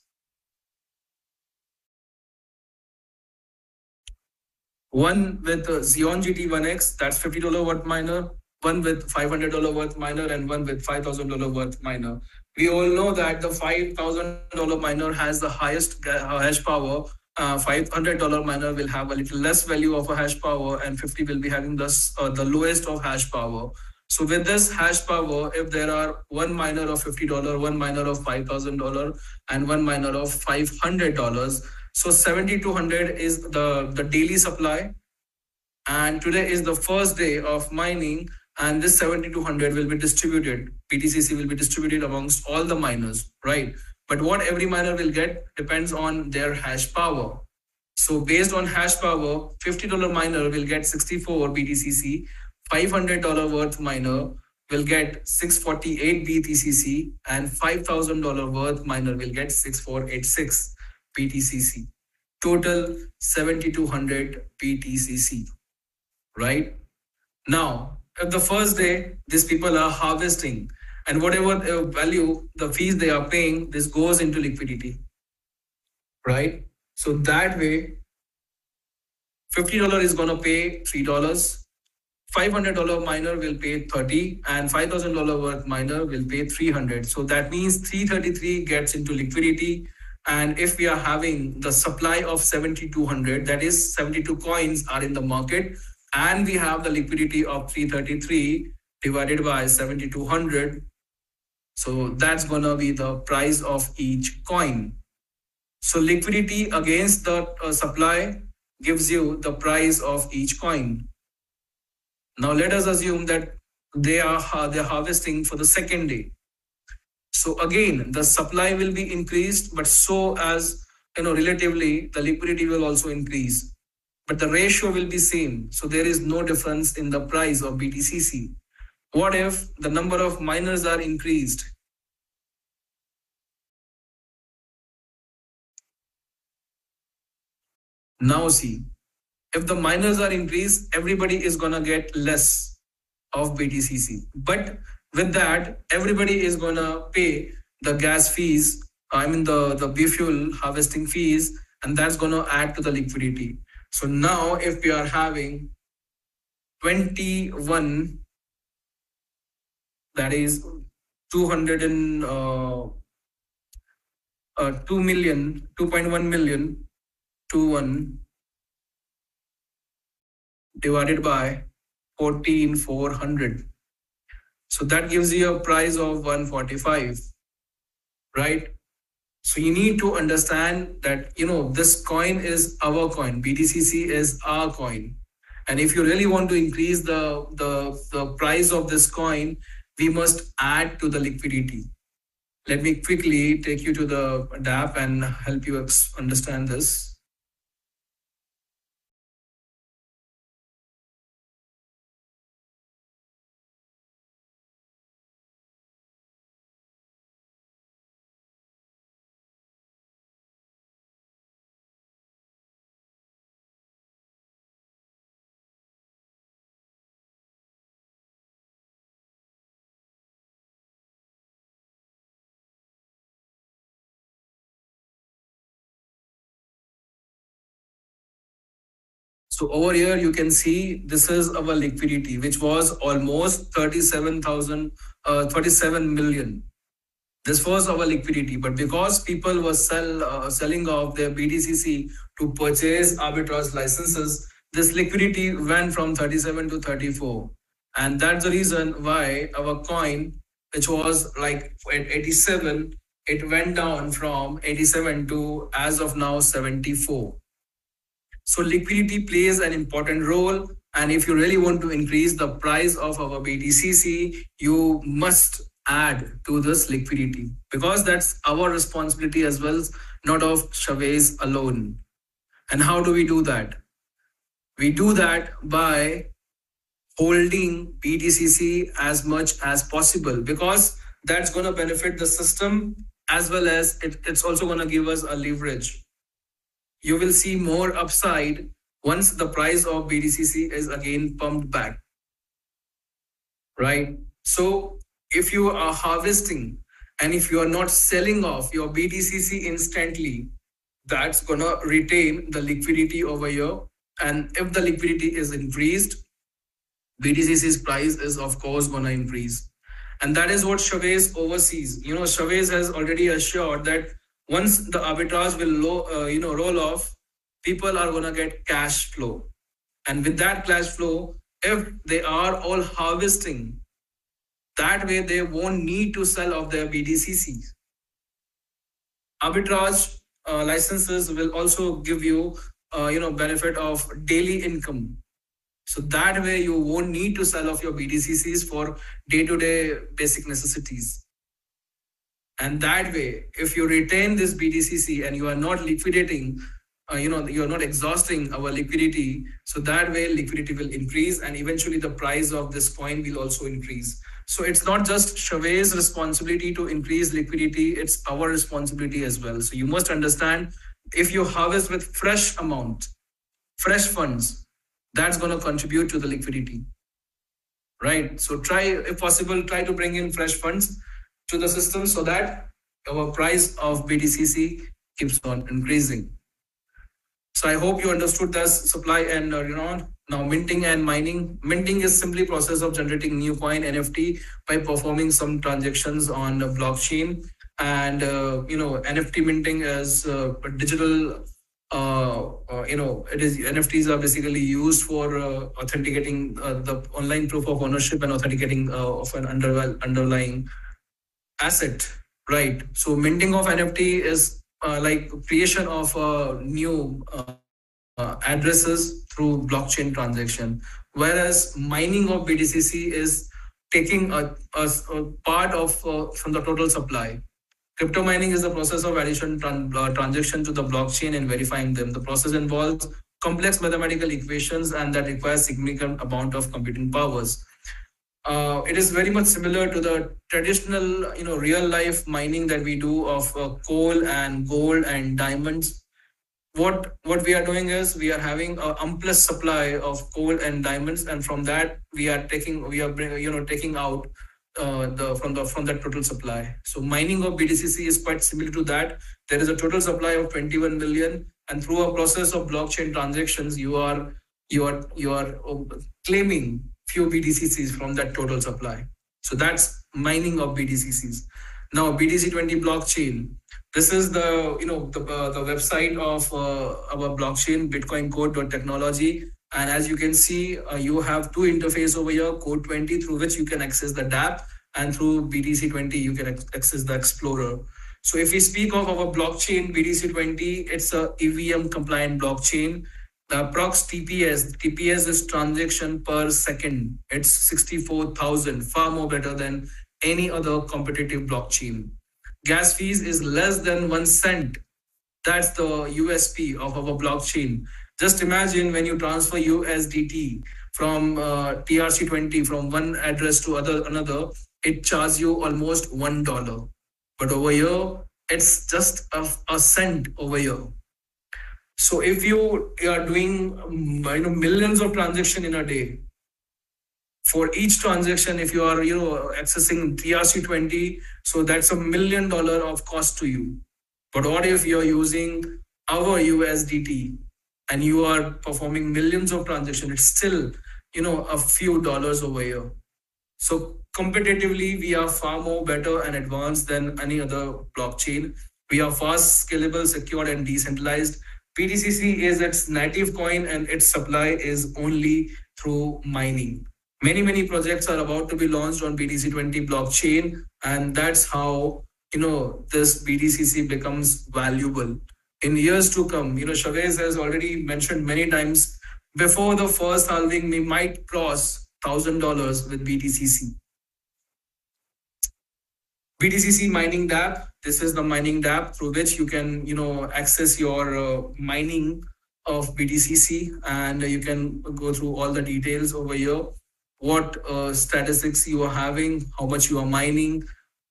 One with Xeon GT1X, that's $50 worth miner, one with $500 worth miner, and one with $5,000 worth miner. We all know that the $5,000 miner has the highest hash power. $500 miner will have a little less value of a hash power, and 50 will be having the lowest of hash power. So with this hash power, if there are one miner of $50, one miner of $5,000, and one miner of $500, so 7,200 is the daily supply. And today is the first day of mining, and this 7,200 will be distributed. BTCC will be distributed amongst all the miners, right? But what every miner will get depends on their hash power. So based on hash power, $50 miner will get 64 BTCC, $500 worth miner will get 648 BTCC, and $5,000 worth miner will get 6486 BTCC. Total 7,200 BTCC, right? Now, if the first day, these people are harvesting, and whatever value, the fees they are paying, this goes into liquidity, right? So that way, $50 is going to pay $3, $500 miner will pay 30, and $5,000 worth miner will pay 300. So that means 333 gets into liquidity. And if we are having the supply of 7,200, that is 72 coins are in the market, and we have the liquidity of 333 divided by 7,200. So that's going to be the price of each coin. So liquidity against the supply gives you the price of each coin. Now let us assume that they're harvesting for the second day. So again, the supply will be increased, but so as relatively the liquidity will also increase, but the ratio will be same. So there is no difference in the price of BTCC. What if the number of miners are increased? Now see, if the miners are increased, everybody is gonna get less of BTCC. But with that, everybody is gonna pay the gas fees, I mean the biofuel harvesting fees, and that's gonna add to the liquidity. So now if we are having 21, that is 200 and 2.1 million, 21 divided by 14,400. So that gives you a price of 145, right? So you need to understand that, this coin is our coin. BTCC is our coin. And if you really want to increase the price of this coin, we must add to the liquidity. Let me quickly take you to the DApp and help you understand this. So over here, you can see this is our liquidity, which was almost 37 million. This was our liquidity, but because people were selling off their BTCC to purchase arbitrage licenses, this liquidity went from 37 to 34. And that's the reason why our coin, which was like at 87, it went down from 87 to, as of now, 74. So liquidity plays an important role. And if you really want to increase the price of our BTCC, you must add to this liquidity, because that's our responsibility as well, not of Chavez alone. And how do we do that? We do that by holding BTCC as much as possible, because that's going to benefit the system, as well as it's also going to give us a leverage. You will see more upside once the price of BTCC is again pumped back, right? So if you are harvesting and if you are not selling off your BTCC instantly, that's going to retain the liquidity over here. And if the liquidity is increased, BTCC's price is of course going to increase. And that is what Chavez oversees. Chavez has already assured that once the arbitrage will roll off, people are going to get cash flow. And with that cash flow, if they are all harvesting, that way they won't need to sell off their BTCCs. Arbitrage licenses will also give you benefit of daily income. So that way you won't need to sell off your BTCCs for day-to-day basic necessities. And that way, if you retain this BTCC and you are not liquidating, you are not exhausting our liquidity, so that way liquidity will increase and eventually the price of this coin will also increase. So it's not just Chavez's responsibility to increase liquidity, it's our responsibility as well. So you must understand, if you harvest with fresh funds, that's going to contribute to the liquidity, right? So if possible, try to bring in fresh funds to the system so that our price of BTCC keeps on increasing. So I hope you understood this supply and now minting and mining. Minting is simply process of generating new coin NFT by performing some transactions on the blockchain. And NFT minting is digital. NFTs are basically used for authenticating the online proof of ownership and authenticating of an underlying asset, right? So minting of NFT is like creation of new addresses through blockchain transaction, whereas mining of BTCC is taking a part of from the total supply. Crypto mining is the process of addition transaction to the blockchain and verifying them. The process involves complex mathematical equations and that requires significant amount of computing powers. It is very much similar to the traditional, real life mining that we do of coal and gold and diamonds. What we are doing is we are having a amplest supply of coal and diamonds, and from that we are taking out from that total supply. So mining of BTCC is quite similar to that. There is a total supply of 21 million, and through a process of blockchain transactions, you are claiming few BTCCs from that total supply. So that's mining of BTCCs. Now BTC20 blockchain. This is the website of our blockchain, bitcoincode.technology. And as you can see, you have two interfaces over here, code 20, through which you can access the dApp, and through BTC20, you can access the Explorer. So if we speak of our blockchain, BTC20, it's a EVM compliant blockchain. The approx TPS is transaction per second. It's 64,000, far more better than any other competitive blockchain. Gas fees is less than 1 cent. That's the USP of our blockchain. Just imagine when you transfer USDT from TRC20 from one address to another, it charges you almost $1. But over here, it's just a cent over here. So if you are doing millions of transactions in a day, for each transaction, if you are accessing TRC20, so that's $1 million of cost to you. But what if you're using our USDT and you are performing millions of transactions? It's still a few dollars over here. So competitively, we are far more better and advanced than any other blockchain. We are fast, scalable, secure, and decentralized. BTCC is its native coin, and its supply is only through mining. Many projects are about to be launched on BTC20 blockchain, and that's how this BTCC becomes valuable in years to come. Chavez has already mentioned many times, before the first halving, we might cross $1,000 with BTCC. BTCC mining dApp. This is the mining dApp through which you can access your mining of BTCC, and you can go through all the details over here. What statistics you are having, how much you are mining.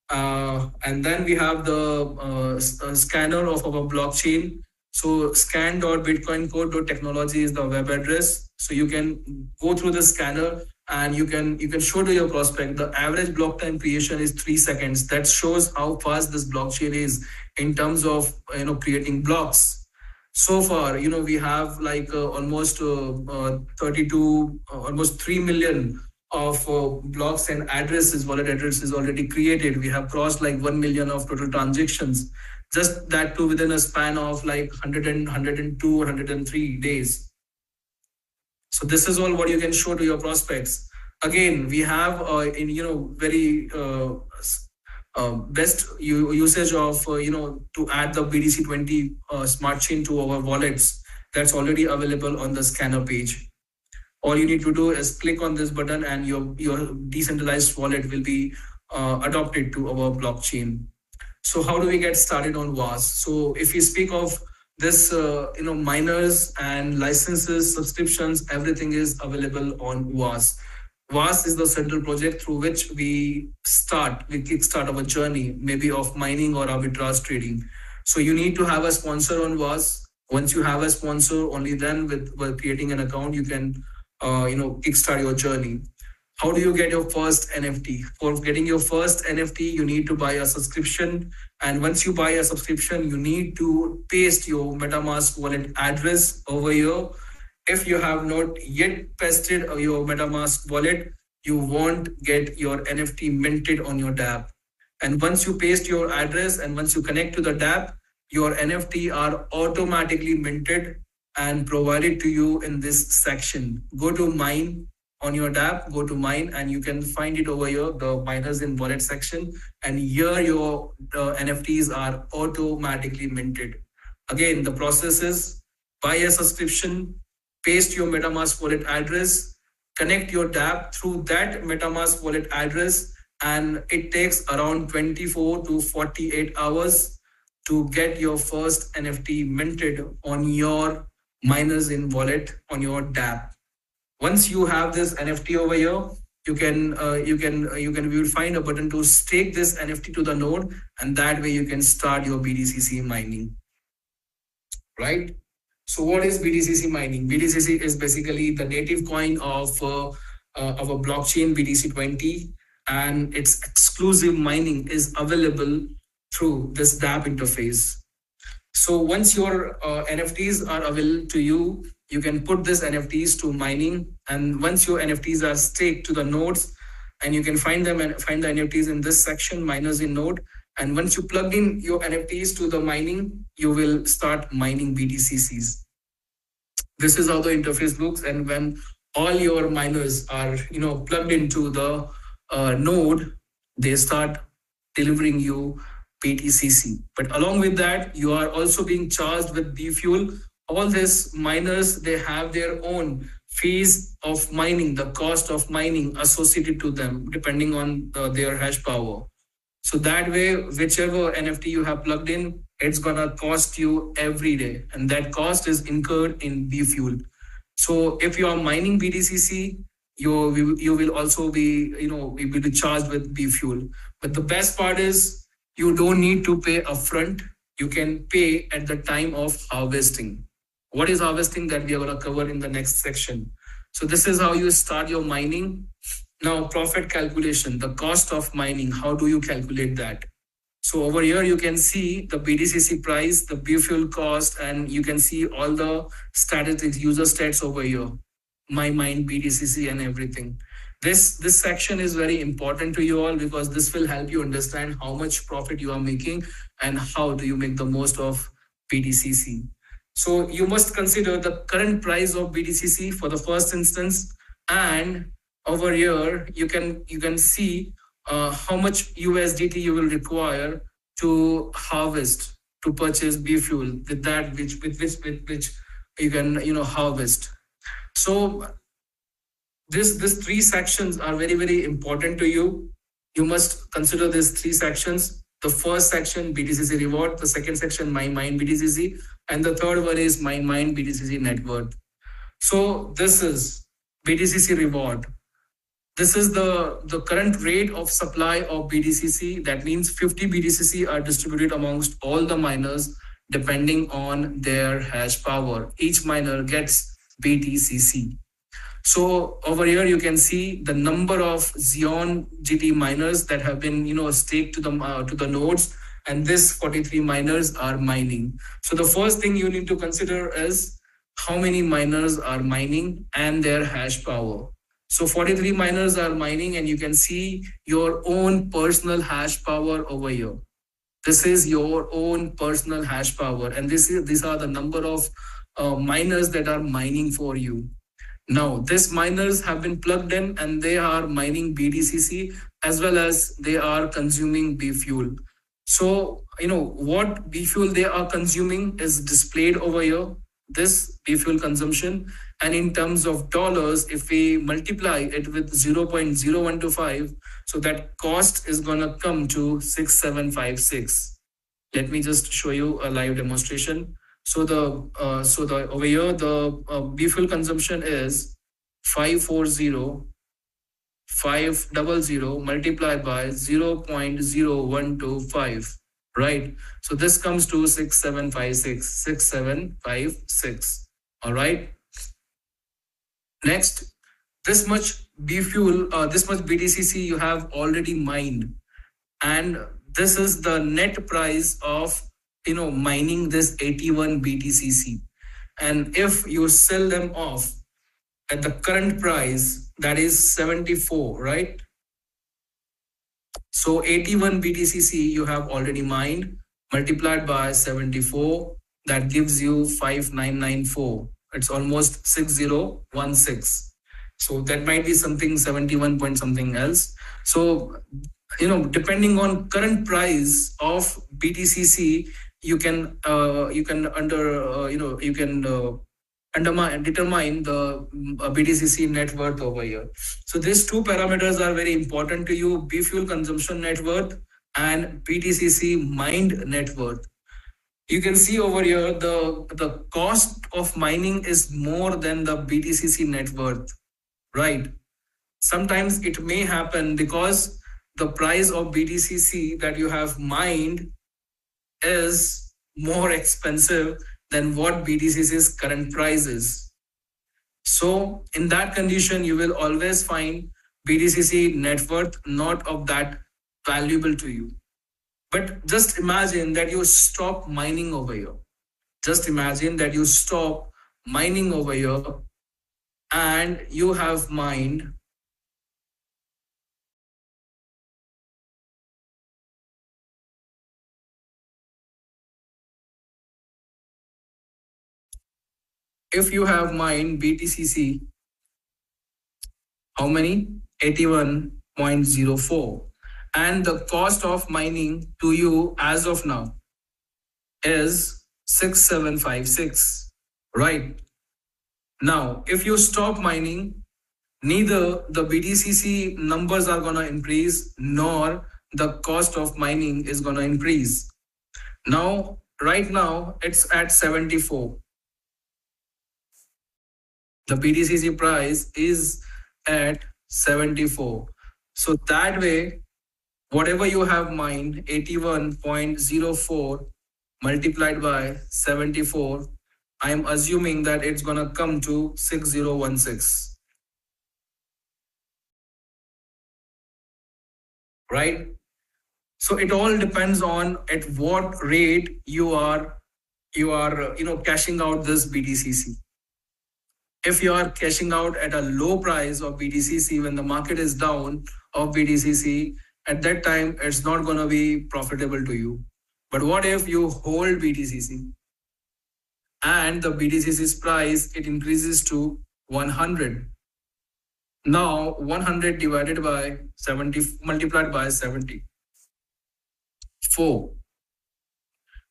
And then we have the scanner of our blockchain. So scan.bitcoincode.technology is the web address. So you can go through the scanner and you can show to your prospect the average block time creation is 3 seconds. That shows how fast this blockchain is in terms of creating blocks. So far, we have like almost almost 3 million of blocks and wallet addresses already created. We have crossed like 1 million of total transactions. Just that too within a span of like 102, 103 days. So this is all what you can show to your prospects. Again, we have very best usage of to add the BTC20 smart chain to our wallets. That's already available on the scanner page. All you need to do is click on this button, and your decentralized wallet will be adopted to our blockchain. So how do we get started on VAS? So if we speak of this, miners and licenses, subscriptions, everything is available on VAS. VAS is the central project through which we kickstart our journey, maybe of mining or arbitrage trading. So you need to have a sponsor on VAS. Once you have a sponsor, only then with creating an account, you can kickstart your journey. How do you get your first NFT? For getting your first NFT, you need to buy a subscription. And once you buy a subscription, you need to paste your MetaMask wallet address over here. If you have not yet pasted your MetaMask wallet, you won't get your NFT minted on your dApp. And once you paste your address and once you connect to the dApp, your NFT are automatically minted and provided to you in this section. Go to mine on your dApp, go to mine, and you can find it over here, the miners in wallet section. And here your NFTs are automatically minted. Again, the process is buy a subscription, paste your MetaMask wallet address, connect your dApp through that MetaMask wallet address, and it takes around 24 to 48 hours to get your first NFT minted on your miners in wallet on your dApp. Once you have this NFT over here, we will find a button to stake this NFT to the node, and that way you can start your BTCC mining, right? So what is BTCC mining? BTCC is basically the native coin of a blockchain BTC20, and its exclusive mining is available through this dApp interface. So once your NFTs are available to you, you can put this NFTs to mining, and once your NFTs are staked to the nodes, and you can find them and find the NFTs in this section, miners in node. And once you plug in your NFTs to the mining, you will start mining BTCCs. This is how the interface looks, and when all your miners are plugged into the node, they start delivering you BTCC. But along with that, you are also being charged with B fuel. All these miners, they have their own fees of mining, the cost of mining associated to them, depending on their hash power. So that way, whichever NFT you have plugged in, it's gonna cost you every day, and that cost is incurred in B fuel. So if you are mining BTCC, you will also be will be charged with B fuel. But the best part is you don't need to pay upfront. You can pay at the time of harvesting. What is harvesting? That we are going to cover in the next section. So this is how you start your mining. Now, profit calculation, the cost of mining, how do you calculate that? So over here, you can see the BTCC price, the B fuel cost, and you can see all the statistics, user stats over here, my mine, BTCC, and everything. This section is very important to you all, because this will help you understand how much profit you are making and how do you make the most of BTCC. So you must consider the current price of BTCC for the first instance, and over here you can see how much USDT you will require to harvest, to purchase B fuel with that which you can harvest. So these three sections are very, very important to you. You must consider these three sections. The first section, BTCC reward. The second section, my mine BTCC. And the third one is my mine BTCC net worth. So this is BTCC reward. This is the current rate of supply of BTCC. That means 50 BTCC are distributed amongst all the miners depending on their hash power. Each miner gets BTCC. So over here, you can see the number of Xeon GT miners that have been, staked to the nodes, and this 43 miners are mining. So the first thing you need to consider is how many miners are mining and their hash power. So 43 miners are mining, and you can see your own personal hash power over here. This is your own personal hash power, and these are the number of miners that are mining for you. Now, these miners have been plugged in, and they are mining BTCC as well as they are consuming B fuel. So, what B fuel they are consuming is displayed over here, this B fuel consumption. And in terms of dollars, if we multiply it with 0.0125, so that cost is going to come to 6756. Let me just show you a live demonstration. So over here, the B fuel consumption is 540,500 multiplied by 0.0125, right? So this comes to 6756. All right. Next, this much B fuel, this much BTCC you have already mined, and this is the net price of mining this 81 BTCC. And if you sell them off at the current price, that is 74, right? So 81 BTCC you have already mined, multiplied by 74, that gives you 5994. It's almost 6016. So that might be something 71 point something else. So, depending on current price of BTCC, you can determine the BTCC net worth over here. So these two parameters are very important to you: B fuel consumption net worth and BTCC mined net worth. You can see over here the cost of mining is more than the BTCC net worth, right? Sometimes it may happen because the price of BTCC that you have mined is more expensive than what BTCC's current price is. So in that condition, you will always find BTCC net worth not of that valuable to you. But just imagine that you stop mining over here. Just imagine that you stop mining over here and you have mined if you have mined BTCC, how many? 81.04. And the cost of mining to you as of now is 6756, right? Now, if you stop mining, neither the BTCC numbers are going to increase, nor the cost of mining is going to increase. Now, right now, it's at 74. The BTCC price is at 74. So that way, whatever you have mined, 81.04 multiplied by 74, I am assuming that it's going to come to 6016. Right? So it all depends on at what rate you are cashing out this BTCC. If you are cashing out at a low price of BTCC when the market is down of BTCC, at that time, it's not going to be profitable to you. But what if you hold BTCC and the BTCC's price, it increases to 100. Now 100 divided by 70 multiplied by 74.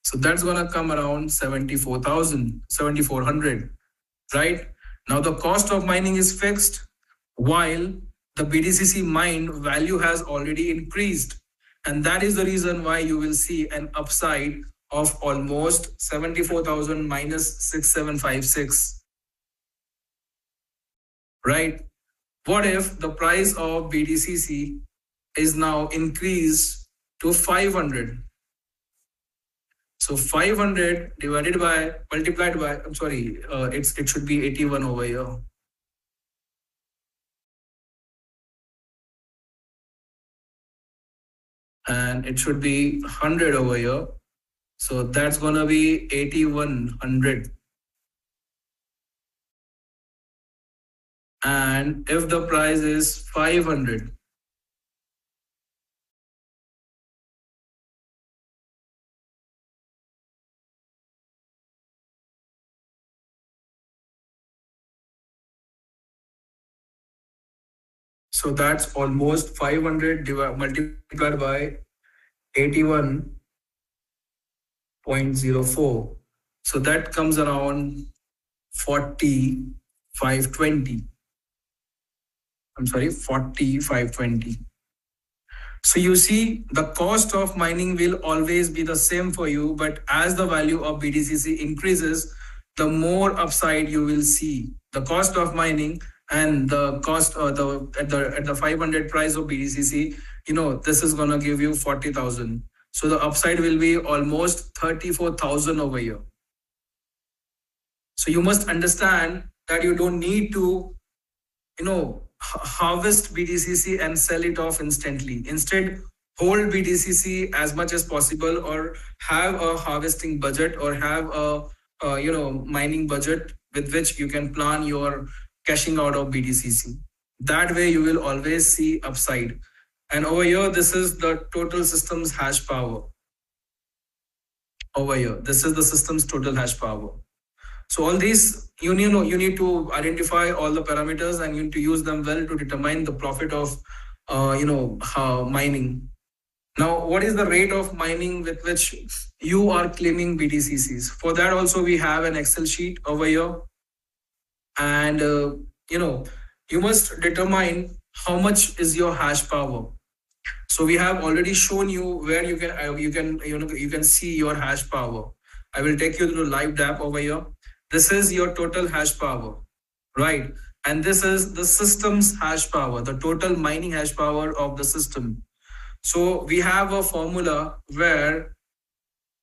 So that's going to come around 74,400, right? Now the cost of mining is fixed while the BTCC mined value has already increased. And that is the reason why you will see an upside of almost 74,000 minus 6756. Right? What if the price of BTCC is now increased to 500? So 500 divided by, multiplied by, I'm sorry, it should be 81 over here. And it should be 100 over here. So that's going to be 8100. And if the price is 500, so that's almost 500 multiplied by 81.04. So that comes around 4520. I'm sorry, 4520. So you see, the cost of mining will always be the same for you, but as the value of BTCC increases, the more upside you will see. The cost of mining and the cost at the 500 price of BTCC, this is gonna give you 40,000. So the upside will be almost 34,000 over here. So you must understand that you don't need to, harvest BTCC and sell it off instantly. Instead, hold BTCC as much as possible, or have a harvesting budget, or have a mining budget with which you can plan your cashing out of BTCC. That way you will always see upside. And over here, this is the total system's hash power. Over here, this is the system's total hash power. So all these, you need to identify all the parameters, and you need to use them well to determine the profit of, mining. Now, what is the rate of mining with which you are claiming BTCCs? For that also, we have an Excel sheet over here. And, you must determine how much is your hash power. So we have already shown you where you can see your hash power. I will take you to the live DApp over here. This is your total hash power, right? And this is the system's hash power, the total mining hash power of the system. So we have a formula where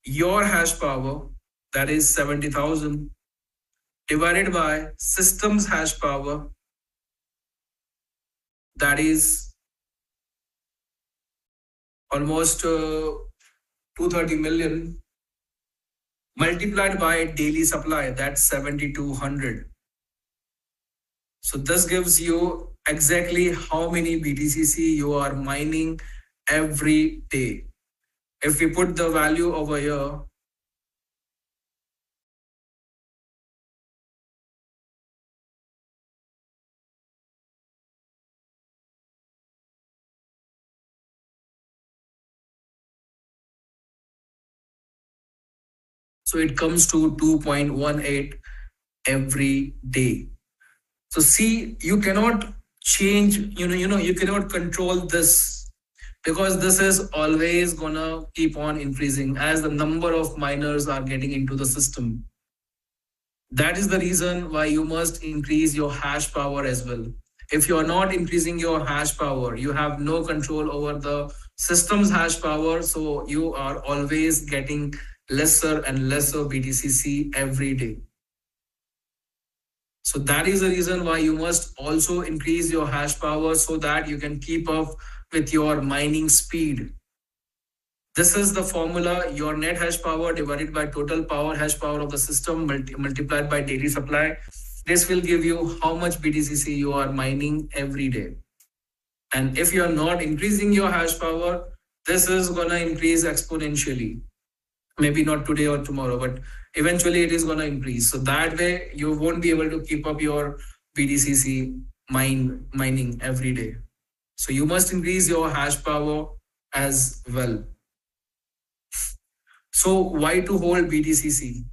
your hash power, that is 70,000, divided by system's hash power, that is almost 230 million, multiplied by daily supply, that's 7,200. So this gives you exactly how many BTCC you are mining every day. If we put the value over here, so it comes to 2.18 every day. So see, you cannot change, you cannot control this, because this is always gonna keep on increasing as the number of miners are getting into the system. That is the reason why you must increase your hash power as well. If you are not increasing your hash power, you have no control over the system's hash power. So you are always getting lesser and lesser BTCC every day. So that is the reason why you must also increase your hash power so that you can keep up with your mining speed. This is the formula, your net hash power divided by total power hash power of the system multiplied by daily supply. This will give you how much BTCC you are mining every day. And if you are not increasing your hash power, this is going to increase exponentially. Maybe not today or tomorrow, but eventually it is going to increase. So that way you won't be able to keep up your BTCC mining every day. So you must increase your hash power as well. So why to hold BTCC?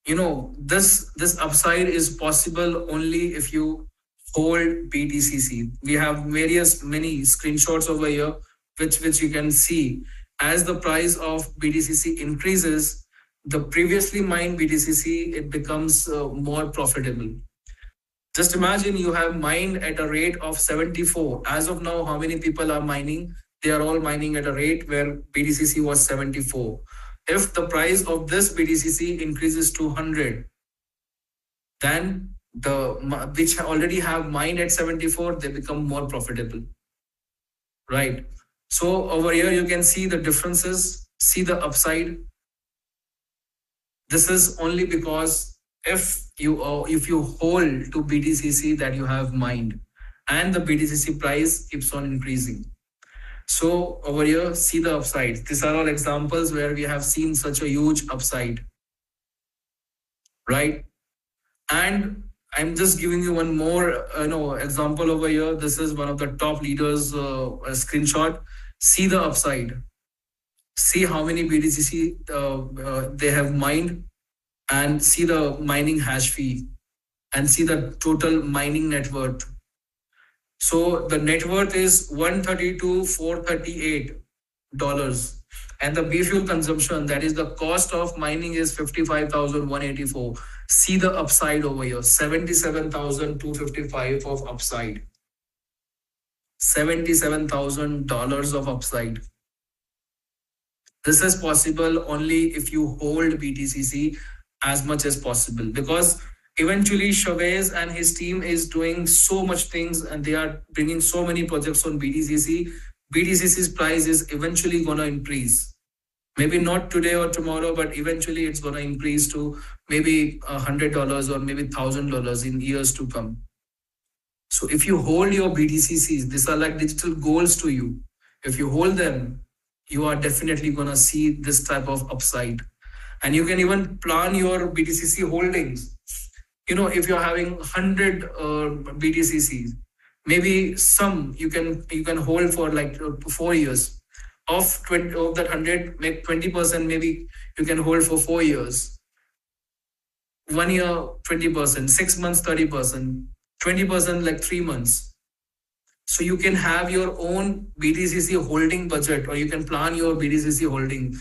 This upside is possible only if you hold BTCC. We have many screenshots over here, which you can see. As the price of BTCC increases, the previously mined BTCC, it becomes more profitable. Just imagine you have mined at a rate of 74. As of now, how many people are mining? They are all mining at a rate where BTCC was 74. If the price of this BTCC increases to 100, then which already have mined at 74, they become more profitable, right? So over here, you can see the differences, see the upside. This is only because if you hold to BTCC that you have mined, and the BTCC price keeps on increasing. So over here, see the upside. These are all examples where we have seen such a huge upside, right? And I'm just giving you one more example over here. This is one of the top leaders screenshot. See the upside. See how many BTCC they have mined, and see the mining hash fee, and see the total mining net worth. So the net worth is $132,438, and the B fuel consumption, that is the cost of mining, is $55,184. See the upside over here, $77,255 of upside. $77,000 of upside. This is possible only if you hold BTCC as much as possible, because eventually Chavez and his team is doing so much things, and they are bringing so many projects on BTCC. BTCC's price is eventually going to increase. Maybe not today or tomorrow, but eventually it's going to increase to maybe $100 or maybe $1,000 in years to come. So if you hold your BTCCs, these are like digital goals to you. If you hold them, you are definitely going to see this type of upside. And you can even plan your BTCC holdings. If you're having 100 BTCCs, maybe some you can hold for like 4 years. Of that 100, make 20%, maybe you can hold for 4 years. 1 year, 20%, 6 months, 30%, 20% like 3 months. So you can have your own BTCC holding budget, or you can plan your BTCC holding.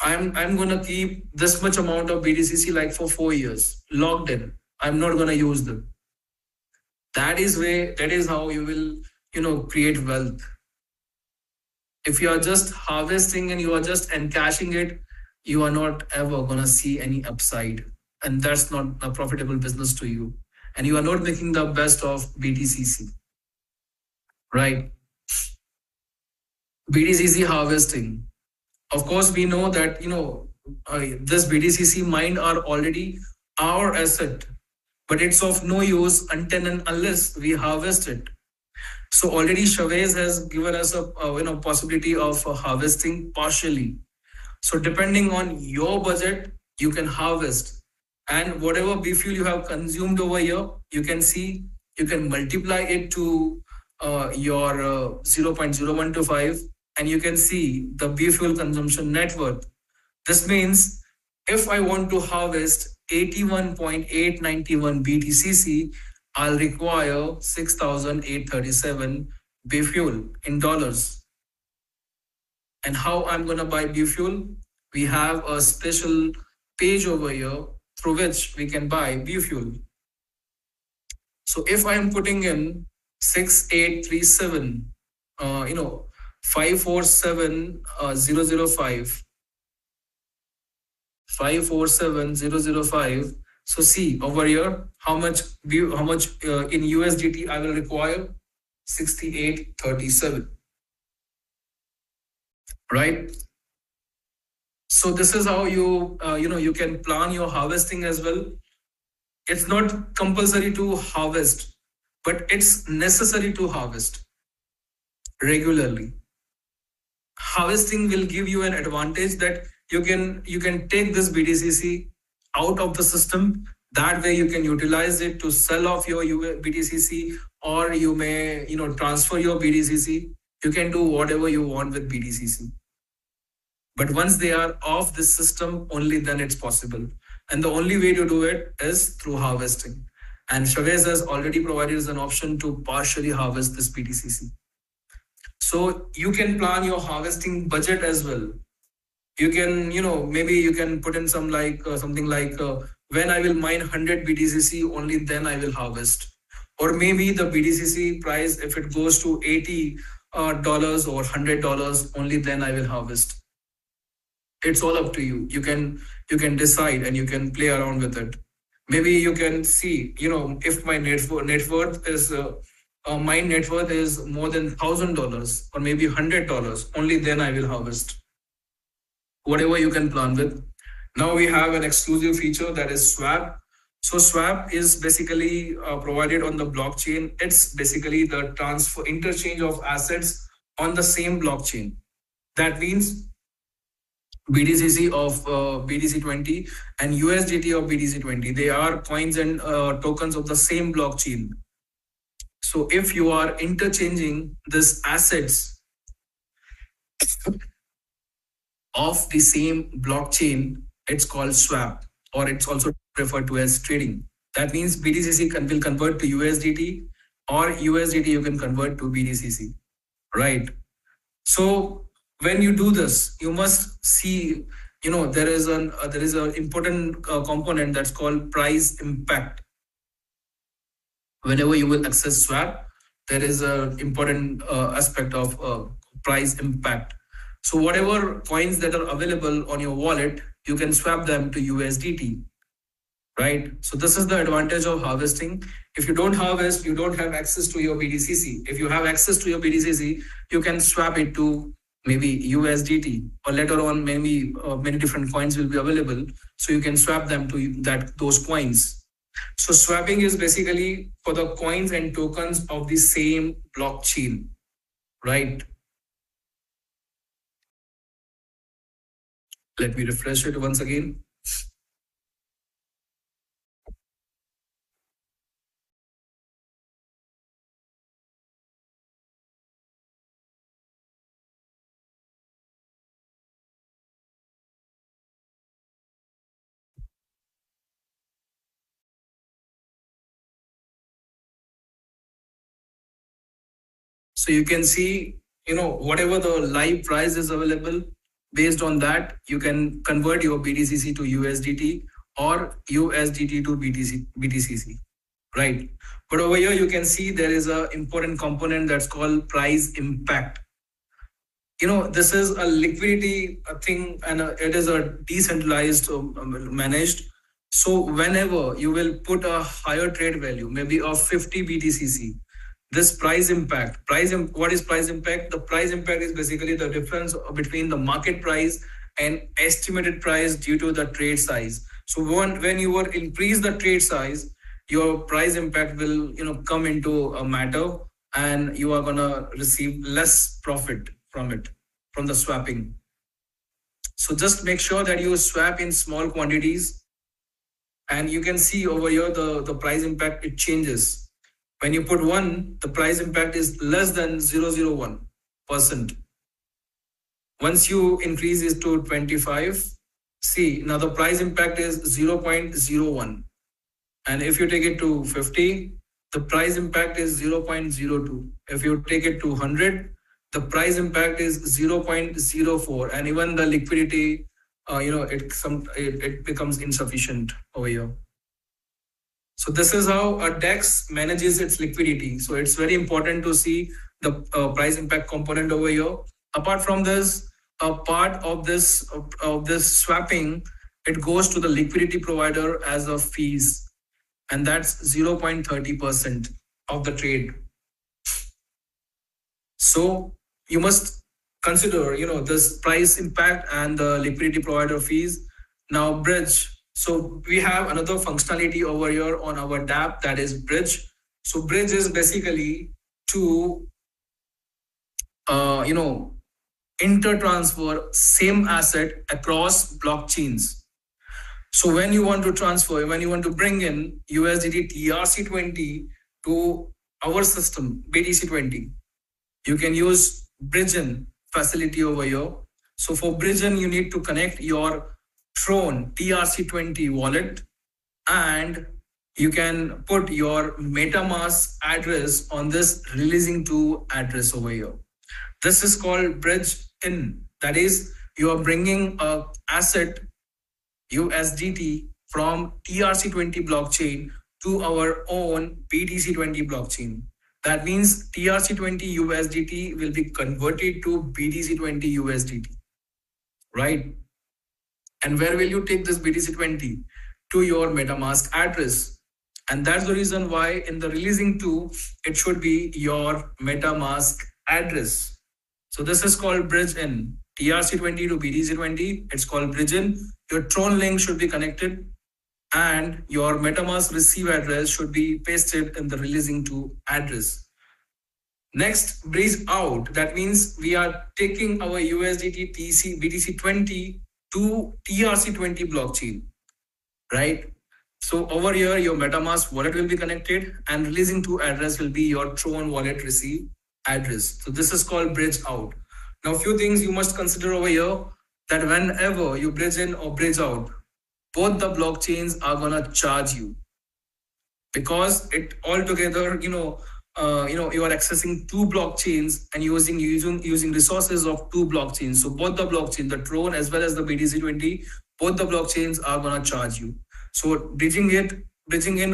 I'm going to keep this much amount of BTCC like for 4 years, logged in. I'm not going to use them. That is how you will, create wealth. If you are just harvesting and you are just encashing it, you are not ever gonna see any upside. And that's not a profitable business to you. And you are not making the best of BTCC. Right? BTCC harvesting. Of course, we know that, this BTCC mine are already our asset, but it's of no use until and unless we harvest it. So already Chavez has given us a possibility of harvesting partially. So depending on your budget, you can harvest, and whatever beef fuel you have consumed over here, you can see you can multiply it to your 0.0125, and you can see the beef fuel consumption net worth. This means if I want to harvest 81.891 BTCC, I'll require 6,837 beef fuel in dollars. And how I'm going to buy beef fuel? We have a special page over here through which we can buy beef fuel. So if I'm putting in 6837, 547005, 547005. So see over here how much in USDT I will require 6837. Right? So this is how you you can plan your harvesting as well. It's not compulsory to harvest, but it's necessary to harvest regularly. Harvesting will give you an advantage that you can take this BTCC out of the system. That way you can utilize it to sell off your BTCC, or you may transfer your BTCC. You can do whatever you want with BTCC. But once they are off this system, only then it's possible. And the only way to do it is through harvesting. And Chavez has already provided us an option to partially harvest this BTCC. So you can plan your harvesting budget as well. You can, maybe you can put in something like when I will mine 100 BTCC, only then I will harvest. Or maybe the BTCC price, if it goes to $80 or $100, only then I will harvest. It's all up to you. You can decide and you can play around with it. Maybe you can see, if my net worth is my net worth is more than $1,000 or maybe $100, only then I will harvest. Whatever you can plan with. Now we have an exclusive feature, that is swap. So swap is basically provided on the blockchain. It's basically the interchange of assets on the same blockchain. That means BTCC of BTC20 and USDT of BTC20, they are coins and tokens of the same blockchain. So if you are interchanging these assets of the same blockchain, it's called swap, or it's also referred to as trading. That means BTCC will convert to USDT, or USDT you can convert to BTCC, right? So when you do this, you must see, there is an important component that's called price impact. Whenever you will access swap, there is an important aspect of price impact. So whatever coins that are available on your wallet, you can swap them to USDT, right? So this is the advantage of harvesting. If you don't harvest, you don't have access to your BTCC. If you have access to your BTCC, you can swap it to maybe USDT, or later on maybe many different coins will be available. So you can swap them to those coins. So swapping is basically for the coins and tokens of the same blockchain, right? Let me refresh it once again. So you can see, whatever the live price is available, based on that, you can convert your BTCC to USDT or USDT to BTCC, right? But over here, you can see there is an important component that's called price impact. This is a liquidity thing, and it is a decentralized managed. So whenever you will put a higher trade value, maybe of 50 BTCC, this price impact, what is price impact? The price impact is basically the difference between the market price and estimated price due to the trade size. So when you will increase the trade size, your price impact will come into a matter, and you are gonna receive less profit from it, from the swapping. So just make sure that you swap in small quantities, and you can see over here the price impact, it changes. When you put 1, the price impact is less than 0.001%. Once you increase it to 25, see, now the price impact is 0.01. And if you take it to 50, the price impact is 0.02. If you take it to 100, the price impact is 0.04. And even the liquidity, it becomes insufficient over here. So this is how a DEX manages its liquidity. So it's very important to see the price impact component over here. Apart from this, a part of this swapping, it goes to the liquidity provider as a fees, and that's 0.30% of the trade. So you must consider, this price impact and the liquidity provider fees. Now bridge. So we have another functionality over here on our dApp, that is bridge. So bridge is basically to, intertransfer same asset across blockchains. So when you want to transfer, when you want to bring in USDT TRC20 to our system, BTC20, you can use bridge-in facility over here. So for bridge-in, you need to connect your Tron TRC20 wallet, and you can put your MetaMask address on this releasing to address over here. This is called bridge-in. That is, you are bringing a asset USDT from TRC20 blockchain to our own BTC20 blockchain. That means TRC20 USDT will be converted to BTC20 USDT, right? And where will you take this BTC20? To your MetaMask address. And that's the reason why in the releasing to, it should be your MetaMask address. So this is called bridge-in. TRC20 to BTC20, it's called bridge-in. Your Tron link should be connected, and your MetaMask receive address should be pasted in the releasing to address. Next, bridge out. That means we are taking our USDT BTC20 to TRC20 blockchain, right? So over here, your MetaMask wallet will be connected, and releasing to address will be your Tron wallet receive address. So this is called bridge out. Now, a few things you must consider over here, that whenever you bridge in or bridge out, both the blockchains are gonna charge you, because it altogether, you are accessing two blockchains and using resources of two blockchains. So both the blockchain, the Tron as well as the BTC20, both the blockchains are gonna charge you. So bridging in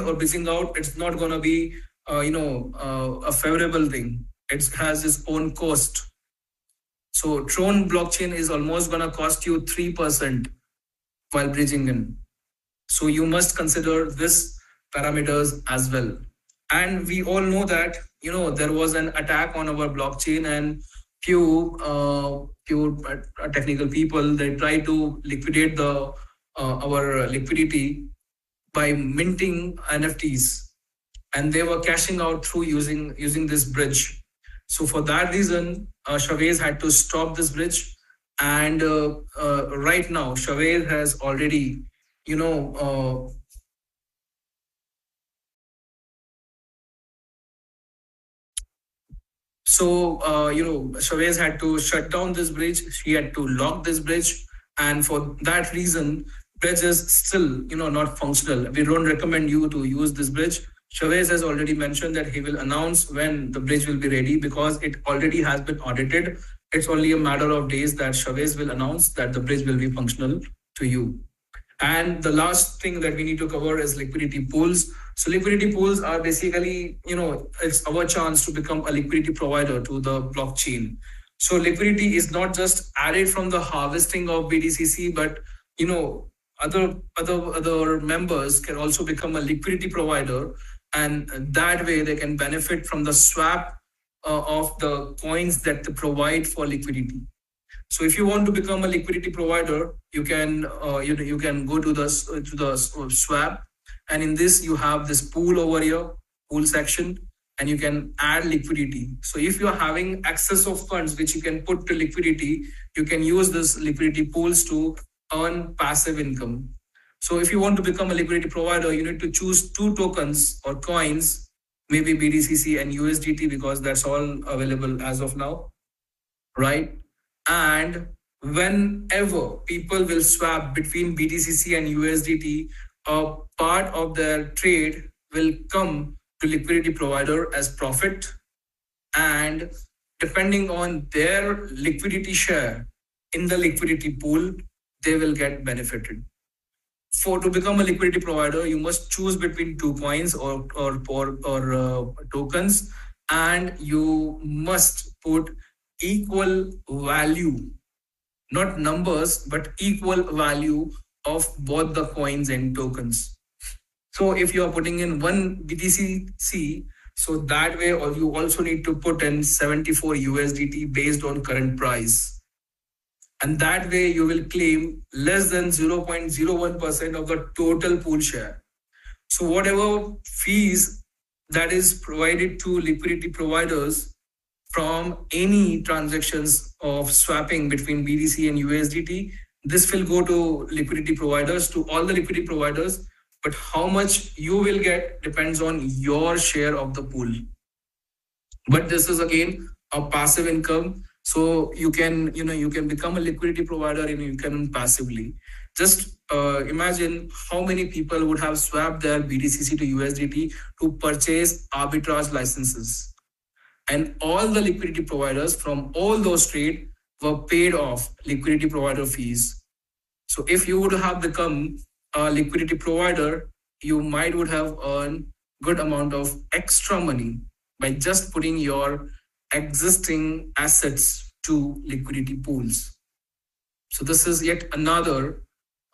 or bridging out, it's not gonna be a favorable thing. It has its own cost. So Tron blockchain is almost gonna cost you 3% while bridging in. So you must consider this parameters as well. And we all know that, there was an attack on our blockchain, and few technical people, they tried to liquidate our liquidity by minting NFTs, and they were cashing out through using this bridge. So for that reason, Chavez had to stop this bridge. And right now, Chavez has already, Chavez had to shut down this bridge. She had to lock this bridge. And for that reason, bridge is still, not functional. We don't recommend you to use this bridge. Chavez has already mentioned that he will announce when the bridge will be ready, because it already has been audited. It's only a matter of days that Chavez will announce that the bridge will be functional to you. And the last thing that we need to cover is liquidity pools. So liquidity pools are basically, it's our chance to become a liquidity provider to the blockchain. So liquidity is not just added from the harvesting of BTCC, but other members can also become a liquidity provider, and that way they can benefit from the swap of the coins that they provide for liquidity. So if you want to become a liquidity provider, you can you can go to the swap, and in this you have this pool over here, pool section, and you can add liquidity. So if you are having excess of funds which you can put to liquidity, you can use this liquidity pools to earn passive income. So if you want to become a liquidity provider, you need to choose two tokens or coins, maybe BTCC and USDT, because that's all available as of now, right? And whenever people will swap between BTCC and USDT, a part of their trade will come to liquidity provider as profit, and depending on their liquidity share in the liquidity pool, they will get benefited. To become a liquidity provider, you must choose between two coins or tokens, and you must put equal value, not numbers, but equal value of both the coins and tokens. So if you are putting in one BTCC, so that way you also need to put in 74 USDT based on current price. And that way you will claim less than 0.01% of the total pool share. So whatever fees that is provided to liquidity providers from any transactions of swapping between BTC and USDT, this will go to liquidity providers, to all the liquidity providers. But how much you will get depends on your share of the pool. But this is again a passive income. So you can become a liquidity provider and you can passively. Just imagine how many people would have swapped their BTCC to USDT to purchase arbitrage licenses. And all the liquidity providers from all those trades were paid off liquidity provider fees. So if you would have become a liquidity provider, you would have earned good amount of extra money by just putting your existing assets to liquidity pools. So this is yet another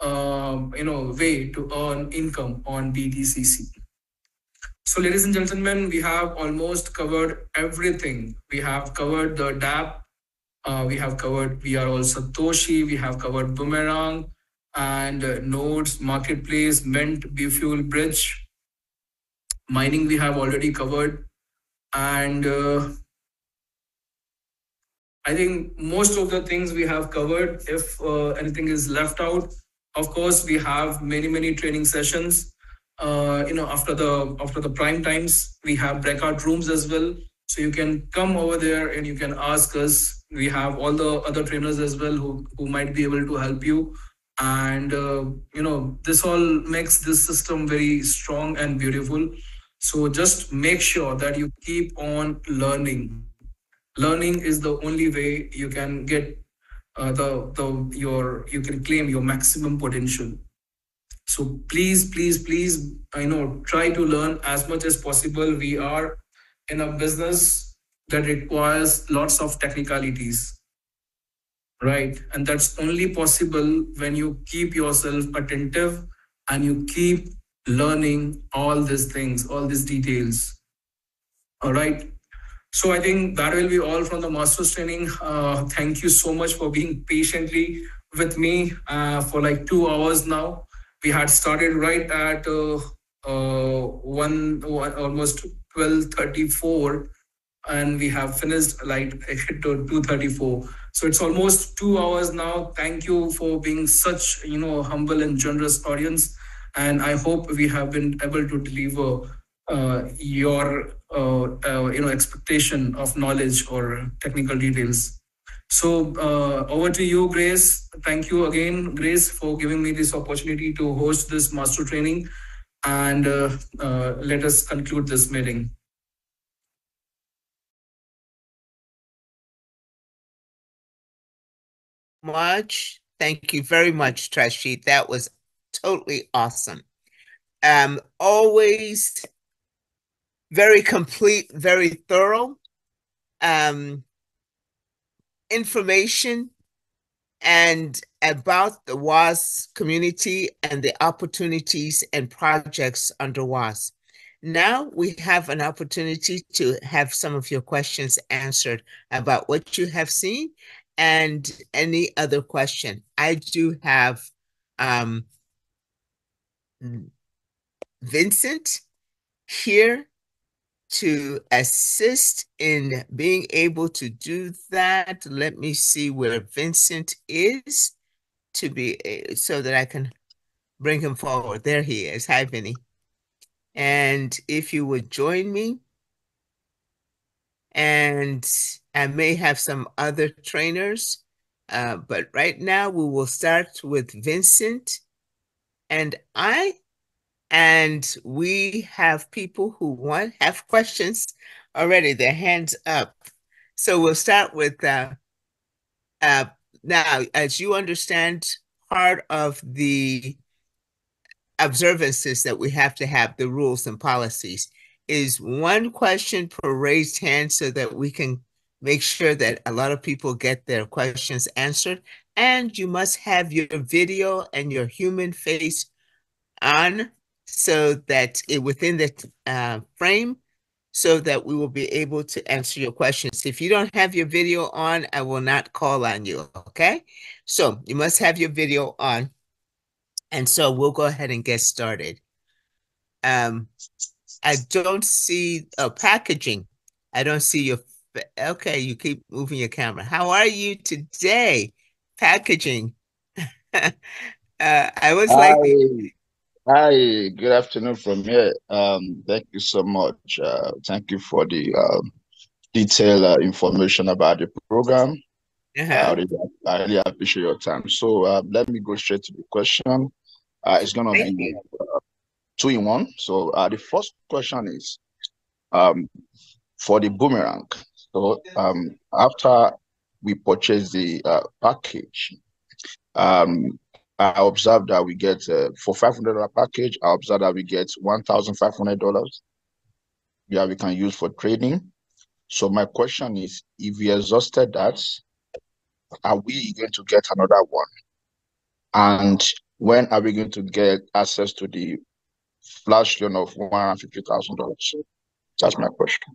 way to earn income on BTCC. So ladies and gentlemen, we have almost covered everything. We have covered the DApp, we have covered VR Satoshi, we have covered Boomerang and nodes, marketplace, Mint, Bfuel, Bridge. Mining we have already covered, and I think most of the things we have covered. If anything is left out, of course, we have many training sessions. After the prime times, we have breakout rooms as well. So you can come over there and you can ask us. We have all the other trainers as well who might be able to help you. And this all makes this system very strong and beautiful. So just make sure that you keep on learning. Learning is the only way you can get you can claim your maximum potential. So please, try to learn as much as possible. We are in a business that requires lots of technicalities, right? And that's only possible when you keep yourself attentive and you keep learning all these things, all these details. All right. So I think that will be all from the Masters training. Thank you so much for being patiently with me for like 2 hours now. We had started right at almost 12:34, and we have finished like at 2:34. So it's almost 2 hours now. Thank you for being such humble and generous audience, and I hope we have been able to deliver your expectation of knowledge or technical details. So over to you, Grace. Thank you again, Grace, for giving me this opportunity to host this master training, and let us conclude this meeting. Thank you very much, Trashid. That was totally awesome. Always very complete, very thorough information and about the WAS community and the opportunities and projects under WAS. Now we have an opportunity to have some of your questions answered about what you have seen and any other question. I do have Vincent here to assist in being able to do that. Let me see where Vincent is to be so that I can bring him forward. There he is. Hi, Vinny. And if you would join me, and I may have some other trainers, but right now we will start with Vincent and I. And we have people who have questions already, their hands up. So we'll start with now, as you understand, part of the observances that we have to have, the rules and policies, is one question per raised hand so that we can make sure that a lot of people get their questions answered. And you must have your video and your human face on so that within the frame, so that we will be able to answer your questions. If you don't have your video on, I will not call on you, okay? So you must have your video on. And so we'll go ahead and get started. I don't see packaging. I don't see your, okay, you keep moving your camera. How are you today? Packaging. I was Hi, like, hi, good afternoon from here. Thank you so much. Thank you for the detailed information about the program. uh-huh. I really appreciate your time. So let me go straight to the question. It's gonna Thank be you. two in one. So the first question is for the boomerang. So after we purchase the package, um, I observed that we get for $500 package. I observed that we get $1,500. Yeah, we can use for trading. So my question is, if we exhausted that, are we going to get another one? And when are we going to get access to the flash loan of $150,000? That's my question.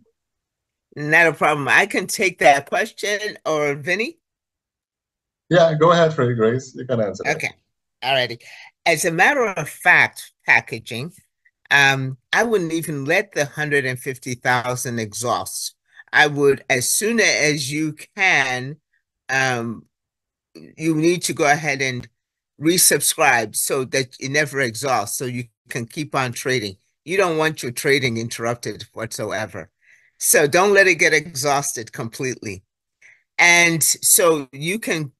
Not a problem. I can take that question, or Vinny. Yeah, go ahead, Freddie Grace. You can answer that. Okay. All righty. As a matter of fact, packaging, I wouldn't even let the 150,000 exhaust. I would, as soon as you can, you need to go ahead and resubscribe so that it never exhausts, so you can keep on trading. You don't want your trading interrupted whatsoever. So don't let it get exhausted completely. And so you can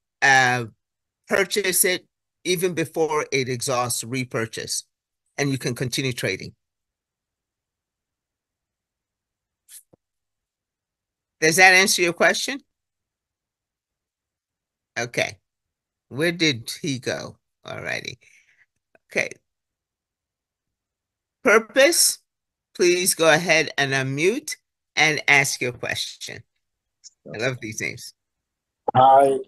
purchase it even before it exhausts, repurchase, and you can continue trading. Does that answer your question? Okay. Where did he go? All righty. Okay. Purpose, please go ahead and unmute and ask your question. I love these names. Hi,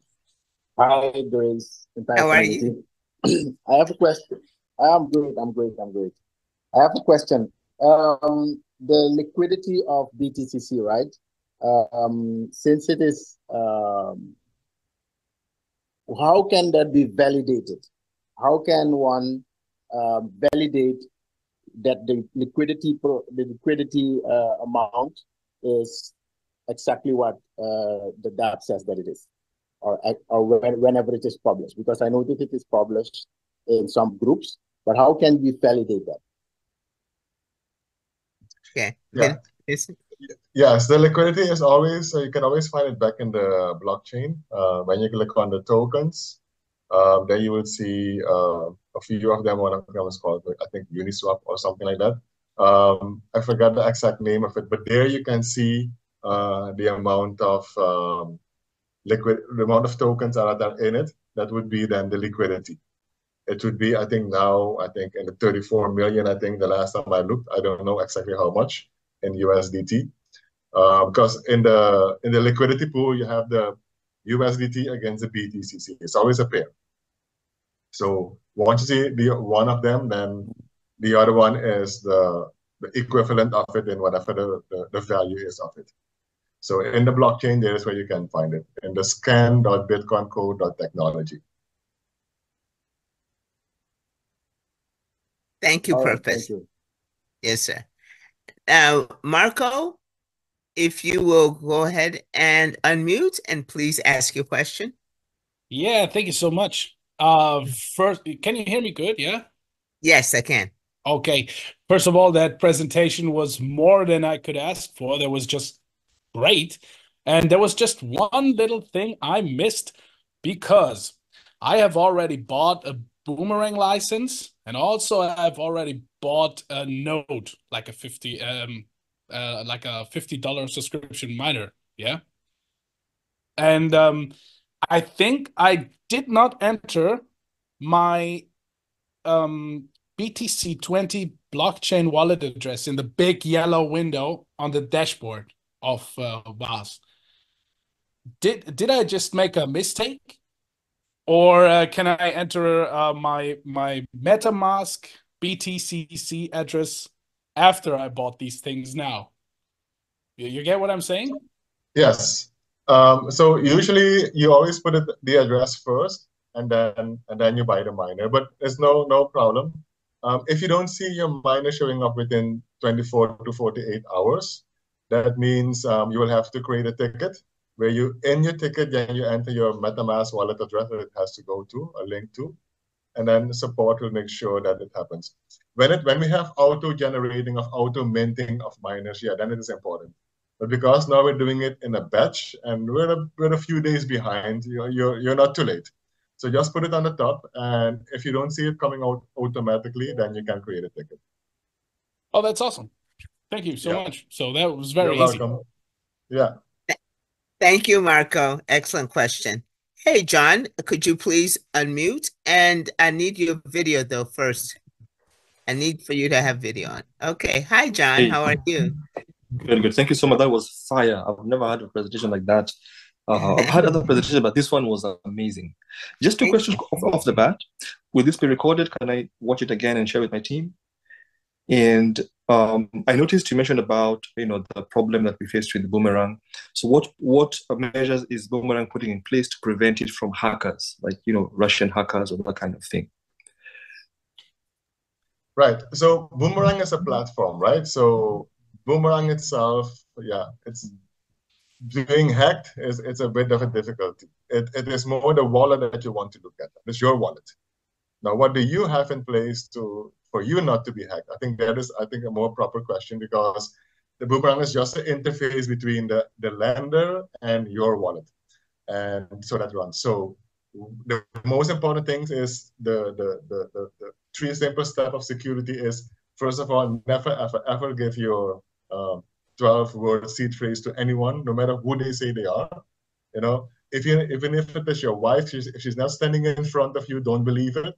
hi, Grace. How are you? I have a question. I'm great. I'm great. I'm great. I have a question. The liquidity of BTCC, right? Since it is, how can that be validated? How can one validate that the liquidity amount is exactly what the DAP says that it is, or whenever it is published? Because I know that it is published in some groups, but how can we validate that? Okay. Yeah. Yes. Yes, the liquidity is always, you can always find it back in the blockchain. When you click on the tokens, then you will see a few of them. One of them is called, I think, Uniswap or something like that. I forgot the exact name of it, but there you can see the amount of the amount of tokens that are in it. That would be then the liquidity. it would be, I think now, I think in the 34 million, I think the last time I looked, I don't know exactly how much in USDT. Because in the liquidity pool, you have the USDT against the BTCC. It's always a pair. So once you see the one of them, then the other one is the equivalent of it in whatever the value is of it. So in the blockchain, there is where you can find it in the scan.bitcoincode.technology. Thank you, Purpose. Thank you. Yes, sir. Now, Marco, if you will go ahead and unmute and please ask your question. Yeah, thank you so much. First, can you hear me good? Yeah? Yes, I can. Okay. First of all, that presentation was more than I could ask for. That was just great. And there was just one little thing I missed because I have already bought a Boomerang license, and also I've already bought a node, like a $50 subscription miner. Yeah. And I think I did not enter my BTC20 blockchain wallet address in the big yellow window on the dashboard of VAS. Did I just make a mistake? Or can I enter my MetaMask BTCC address after I bought these things now? You get what I'm saying? Yes. So usually you always put the address first, and then you buy the miner. But there's no problem. If you don't see your miner showing up within 24 to 48 hours, that means you will have to create a ticket where in your ticket, then you enter your MetaMask wallet address that it has to go to, a link to, and then support will make sure that it happens. When we have auto-generating of auto-minting of miners, yeah, then it is important. But because now we're doing it in a batch and we're a few days behind, you're not too late. So just put it on the top, and if you don't see it coming out automatically, then you can create a ticket. Oh, that's awesome. Thank you so much. So that was very easy. Welcome. Yeah. Thank you, Marco. Excellent question. Hey, John, could you please unmute? And I need your video though first. I need for you to have video on. Okay. Hi, John. Hey. How are you? Good. Thank you so much. That was fire. I've never had a presentation like that. I've had other presentations, but this one was amazing. Just two questions off the bat. Will this be recorded? Can I watch it again and share with my team? And I noticed you mentioned about the problem that we faced with the Boomerang. So what measures is Boomerang putting in place to prevent it from hackers, like Russian hackers or that kind of thing? Right. So Boomerang is a platform, right? So Boomerang itself, yeah, it's being hacked it's a bit of a difficulty. It is more the wallet that you want to look at. It's your wallet. Now, what do you have in place for you not to be hacked? I think that is, a more proper question, because the Boomerang is just an interface between the lender and your wallet. And so that runs. So the most important things is the three simple steps of security is, first of all, never, ever give your 12-word seed phrase to anyone, no matter who they say they are. Even if it is your wife, if she's not standing in front of you, don't believe it.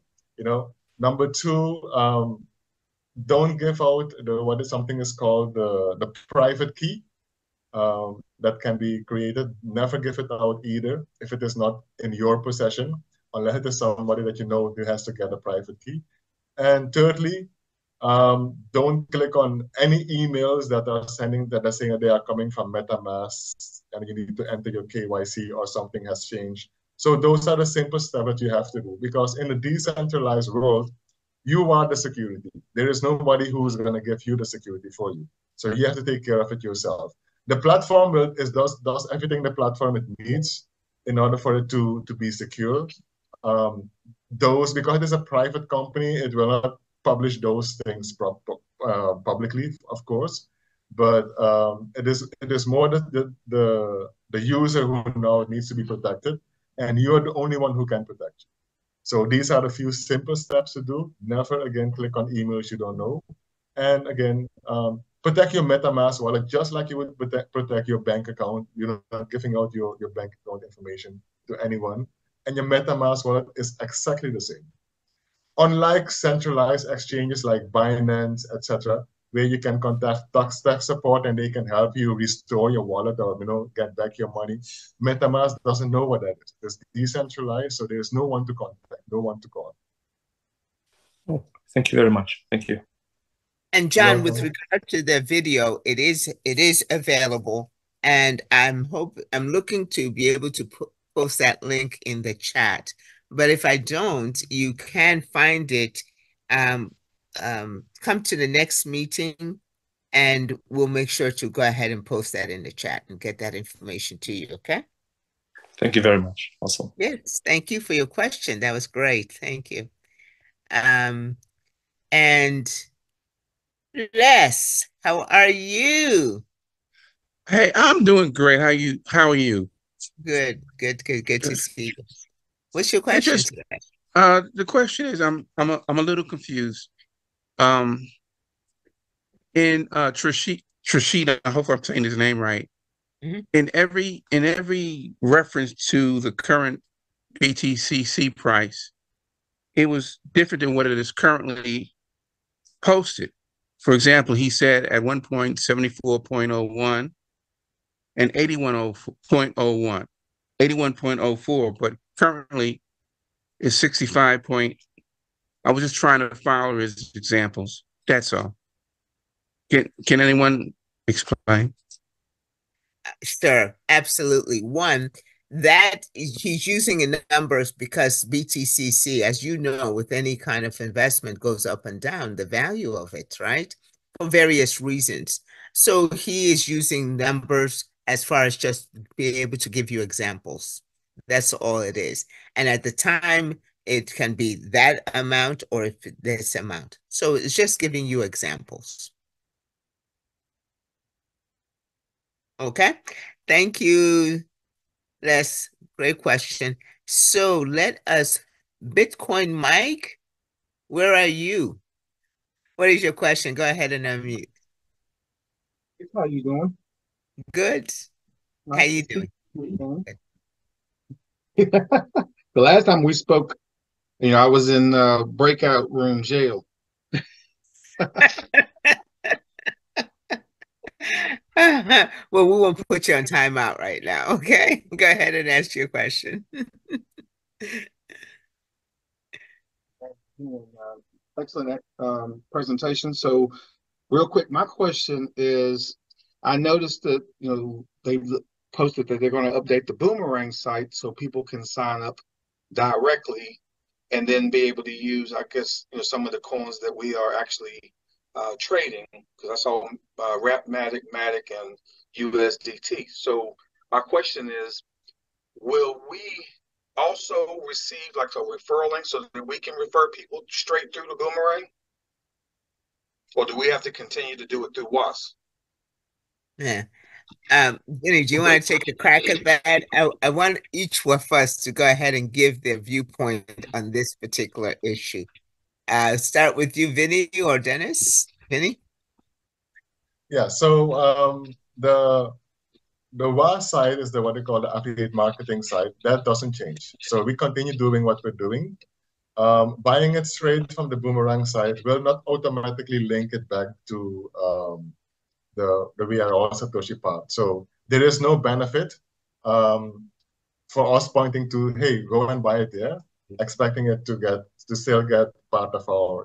Number two, don't give out something is called the private key that can be created. Never give it out either if it is not in your possession, unless it is somebody that who has to get a private key. And thirdly, don't click on any emails that are saying that they are coming from MetaMask and you need to enter your KYC or something has changed. So those are the simple steps that you have to do, because in a decentralized world, you are the security. There is nobody who's going to give you the security for you. So you have to take care of it yourself. The platform does everything the platform it needs in order for it to be secure. Because it is a private company, it will not publish those things publicly, of course. But it is more the user who now needs to be protected, and you're the only one who can protect you. So these are the few simple steps to do. Never again click on emails you don't know. And again, protect your MetaMask wallet just like you would protect your bank account. You're not giving out your bank account information to anyone. And your MetaMask wallet is exactly the same. unlike centralized exchanges like Binance, etc., where you can contact tech support and they can help you restore your wallet or get back your money, MetaMask doesn't know what that is. It's decentralized, so there's no one to contact, no one to call. Oh, thank you very much. Thank you. And John, with regard to the video, it is available, and I'm looking to be able to post that link in the chat. But if I don't, you can find it. Come to the next meeting, and we'll make sure to go ahead and post that in the chat and get that information to you. Okay. Thank you very much. Awesome. Yes, thank you for your question. That was great. Thank you. And Les, how are you? Hey, I'm doing great. How are you? Good to see you. What's your question today? The question is, I'm a little confused. In Trishita, I hope I'm saying his name right. Mm-hmm. In every reference to the current BTCC price, it was different than what it is currently posted. For example, he said at one point 74.01 and 81.04, but currently it's 65 point. I was just trying to follow his examples. That's all. Can anyone explain? Sure, absolutely. One, that he's using in numbers because BTCC, as you know, with any kind of investment goes up and down, the value of it, right? For various reasons. So he is using numbers as far as just being able to give you examples. That's all it is. And at the time, it can be that amount or if this amount. So it's just giving you examples. Okay, thank you. That's great question. So let us, Bitcoin Mike, where are you? What is your question? Go ahead and unmute. How you doing? Good. How you doing? The last time we spoke, I was in breakout room jail. Well, we won't put you on timeout right now, okay? Go ahead and ask your question. Excellent presentation. So real quick, my question is, I noticed that, they've posted that they're going to update the Boomerang site so people can sign up directly and then be able to use, I guess, some of the coins that we are actually trading, because I saw Matic, and USDT. So my question is, will we also receive like a referral link so that we can refer people straight through the Boomerang? Or do we have to continue to do it through WAS? Yeah. Vinny, do you want to take a crack at that? I want each of us to go ahead and give their viewpoint on this particular issue. Start with you, Vinny, or Dennis. Vinny? Yeah, so the WAS side is what they call the affiliate marketing side. That doesn't change. So we continue doing what we're doing. Buying it straight from the Boomerang side will not automatically link it back to the VRO Satoshi part. So there is no benefit for us pointing to, hey, go and buy it there, expecting it to still get part of our,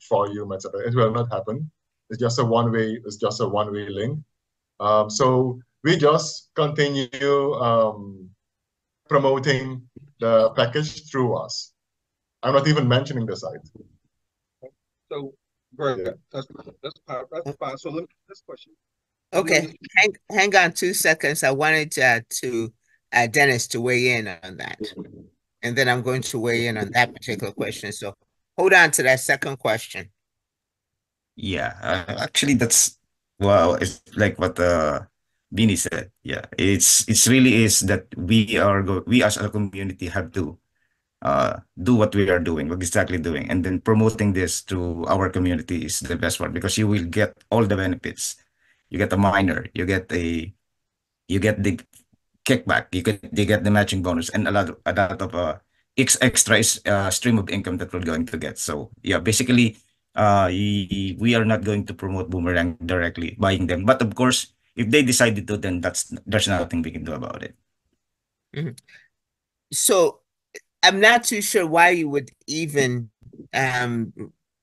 volume, etc. It will not happen. It's just a one-way link. So we just continue promoting the package through us. I'm not even mentioning the site. So, great. Yeah. That's fine. So let me this question. Okay, hang on 2 seconds. I wanted Dennis to weigh in on that. And then I'm going to weigh in on that particular question. So hold on to that second question. Yeah, actually, that's it's like what Bini said. Yeah, it's really is that we as a community have to do what we are doing, what exactly doing, and then promoting this to our community is the best part because you will get all the benefits. You get a miner, you get the kickback, you get the matching bonus, and a lot of extra is stream of income that we're going to get. So yeah, basically, we are not going to promote boomerang directly buying them, but of course, if they decided to, then there's nothing we can do about it. Mhm. So I'm not too sure why you would even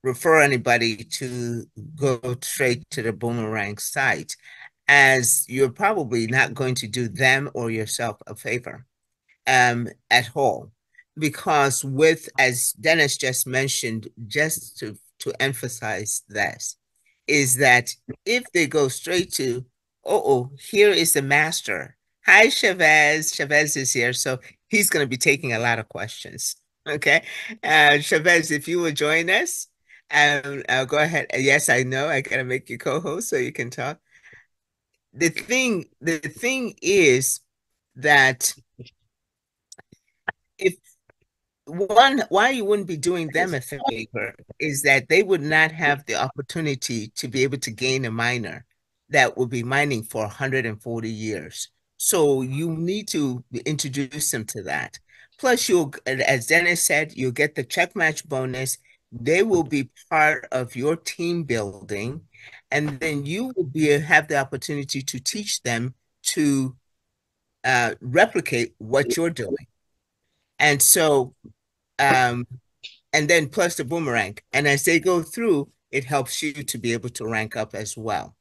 refer anybody to go straight to the boomerang site, as you're probably not going to do them or yourself a favor at all. Because with, as Dennis just mentioned, just to emphasize this, is that if they go straight to, oh, here is the master. Hi, Chavez. Chavez is here, so he's going to be taking a lot of questions. Okay, Chavez, if you will join us, go ahead. Yes, I know. I gotta make you co-host so you can talk. The thing is that if why you wouldn't be doing them a favor is that they would not have the opportunity to be able to gain a miner that will be mining for 140 years. So you need to introduce them to that. Plus, you'll, as Dennis said, you'll get the check match bonus. They will be part of your team building, and then you will have the opportunity to teach them to replicate what you're doing. And so and then plus the boomerang. And as they go through, it helps you to be able to rank up as well.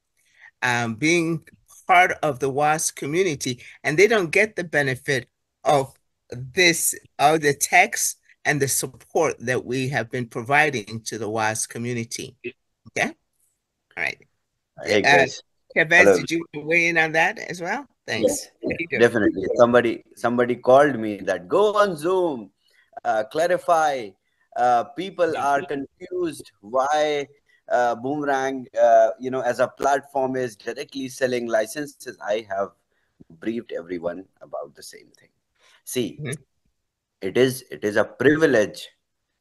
Being part of the WASP community, and they don't get the benefit of this, of the text and the support that we have been providing to the WASP community. Okay? All right. Hey guys. Chavez, did you weigh in on that as well? Thanks. Yes, definitely. Somebody called me that go on Zoom, clarify. People are confused why Boomerang, as a platform is directly selling licenses. I have briefed everyone about the same thing. See, it is a privilege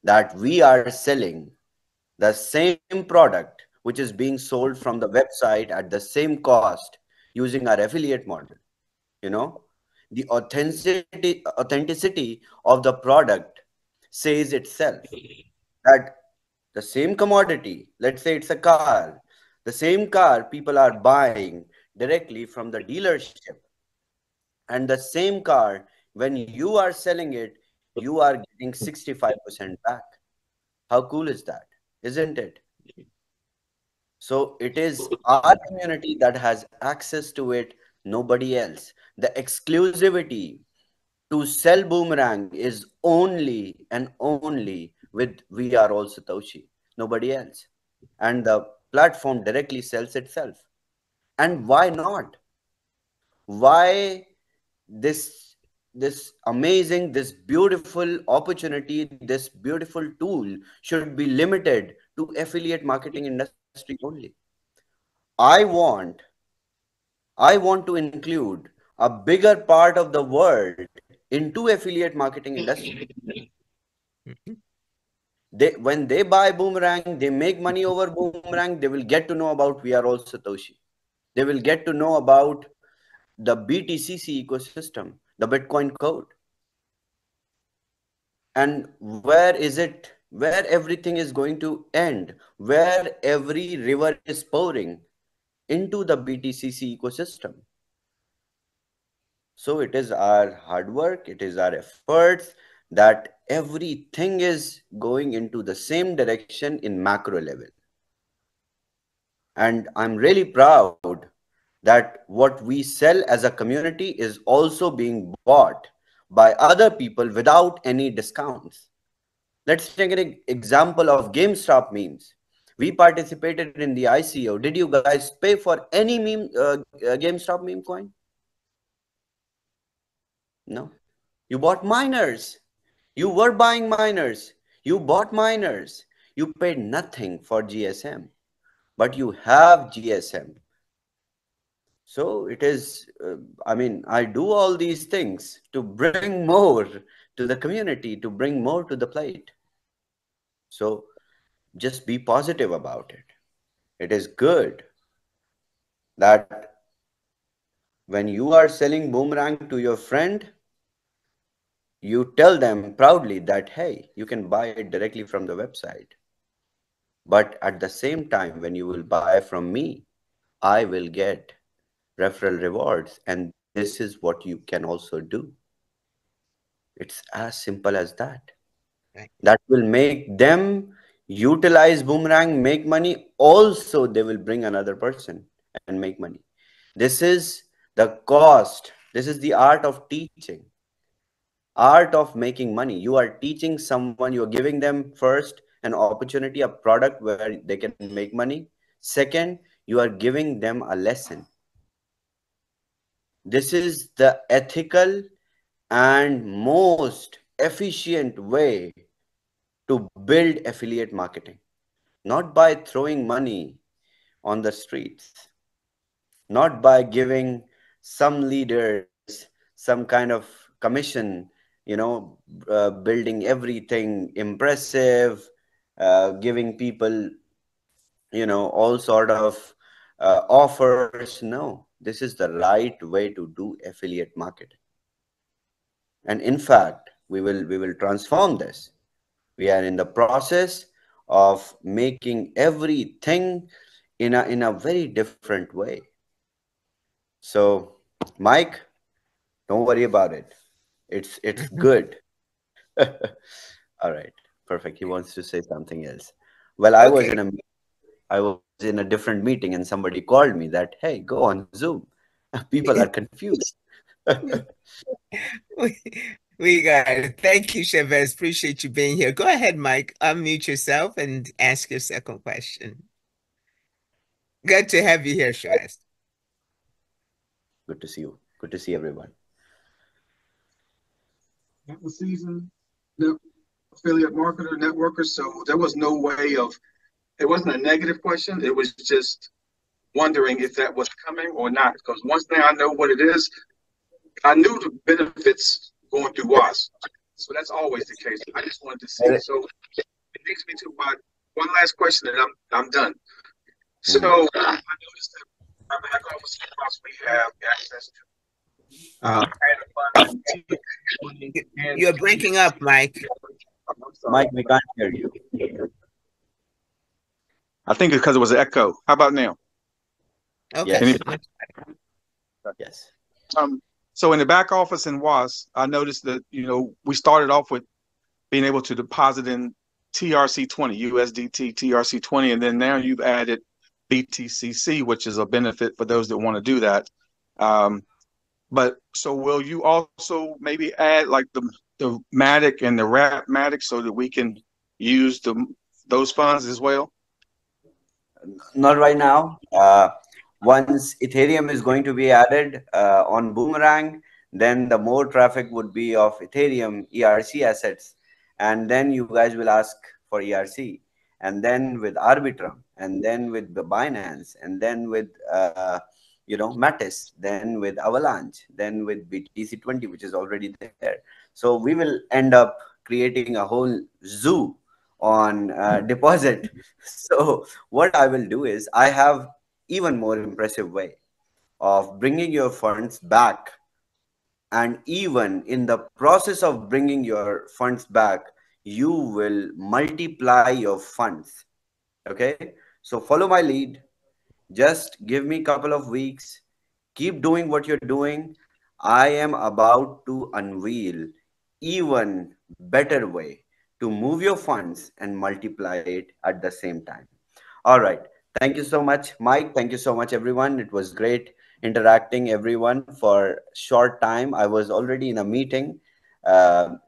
that we are selling the same product which is being sold from the website at the same cost using our affiliate model. The authenticity of the product says itself that the same commodity, let's say it's a car, the same car people are buying directly from the dealership, and the same car, when you are selling it, you are getting 65% back. How cool is that? Isn't it? So it is our community that has access to it, nobody else. The exclusivity to sell Boomerang is only and only with We Are All Satoshi, nobody else. And the platform directly sells itself. And why not? Why this amazing, this beautiful opportunity, this beautiful tool should be limited to affiliate marketing industry only? I want to include a bigger part of the world into affiliate marketing industry. When they buy Boomerang, they make money over Boomerang, they will get to know about We Are All Satoshi. They will get to know about the BTCC ecosystem, the Bitcoin code. And where everything is going to end, where every river is pouring into the BTCC ecosystem. So it is our hard work, it is our efforts that everything is going into the same direction in macro level. And I'm really proud that what we sell as a community is also being bought by other people without any discounts. Let's take an example of GameStop memes. We participated in the ICO. Did you guys pay for any meme, GameStop meme coin? No. You bought miners. You were buying miners. You bought miners. You paid nothing for GSM, but you have GSM. So it is, I do all these things to bring more to the community, to bring more to the plate. So just be positive about it. It is good that when you are selling Boomerang to your friend, you tell them proudly that, hey, you can buy it directly from the website. But at the same time, when you will buy from me, I will get referral rewards. And this is what you can also do. It's as simple as that. Right. That will make them utilize Boomerang, make money. Also, they will bring another person and make money. This is the cost. This is the art of teaching. Art of making money. You are teaching someone, you're giving them first an opportunity, a product where they can make money. Second, you are giving them a lesson. This is the ethical and most efficient way to build affiliate marketing. Not by throwing money on the streets, not by giving some leaders some kind of commission, building everything impressive, giving people, all sort of offers. No, this is the right way to do affiliate marketing. And in fact, we will transform this. We are in the process of making everything in a very different way. So, Mike, don't worry about it. It's good. All right, perfect. He wants to say something else. Well, I was in a different meeting, and somebody called me that, hey, go on Zoom. People are confused. We got it. Thank you, Chavez. Appreciate you being here. Go ahead, Mike. Unmute yourself and ask your second question. Good to have you here, Chavez. Good to see you. Good to see everyone. The season, affiliate marketer, networker. So there was no way of, it wasn't a negative question. It was just wondering if that was coming or not. Because once now I know what it is, I knew the benefits going through WAS. So that's always the case. I just wanted to see. So it takes me to my one last question, and I'm done. So I noticed that our back office across we have access to. You're breaking up, Mike. Mike, we can't hear you. I think it's because it was an echo. How about now? Okay. Yes. So in the back office in WAS, I noticed that, we started off with being able to deposit in TRC20, USDT TRC20, and then now you've added BTCC, which is a benefit for those that want to do that. But so will you also maybe add like the Matic and the Wrap Matic so that we can use those funds as well? Not right now. Once Ethereum is going to be added on Boomerang, then the more traffic would be of Ethereum ERC assets. And then you guys will ask for ERC. And then with Arbitrum, and then with the Binance, and then with, Matis, then with Avalanche, then with BTC20, which is already there. So we will end up creating a whole zoo on deposit. So what I will do is I have even more impressive way of bringing your funds back. And even in the process of bringing your funds back, you will multiply your funds. Okay. So follow my lead. Just give me a couple of weeks. Keep doing what you're doing. I am about to unveil even better way to move your funds and multiply it at the same time. All right. Thank you so much, Mike. Thank you so much, everyone. It was great interacting everyone for short time. I was already in a meeting,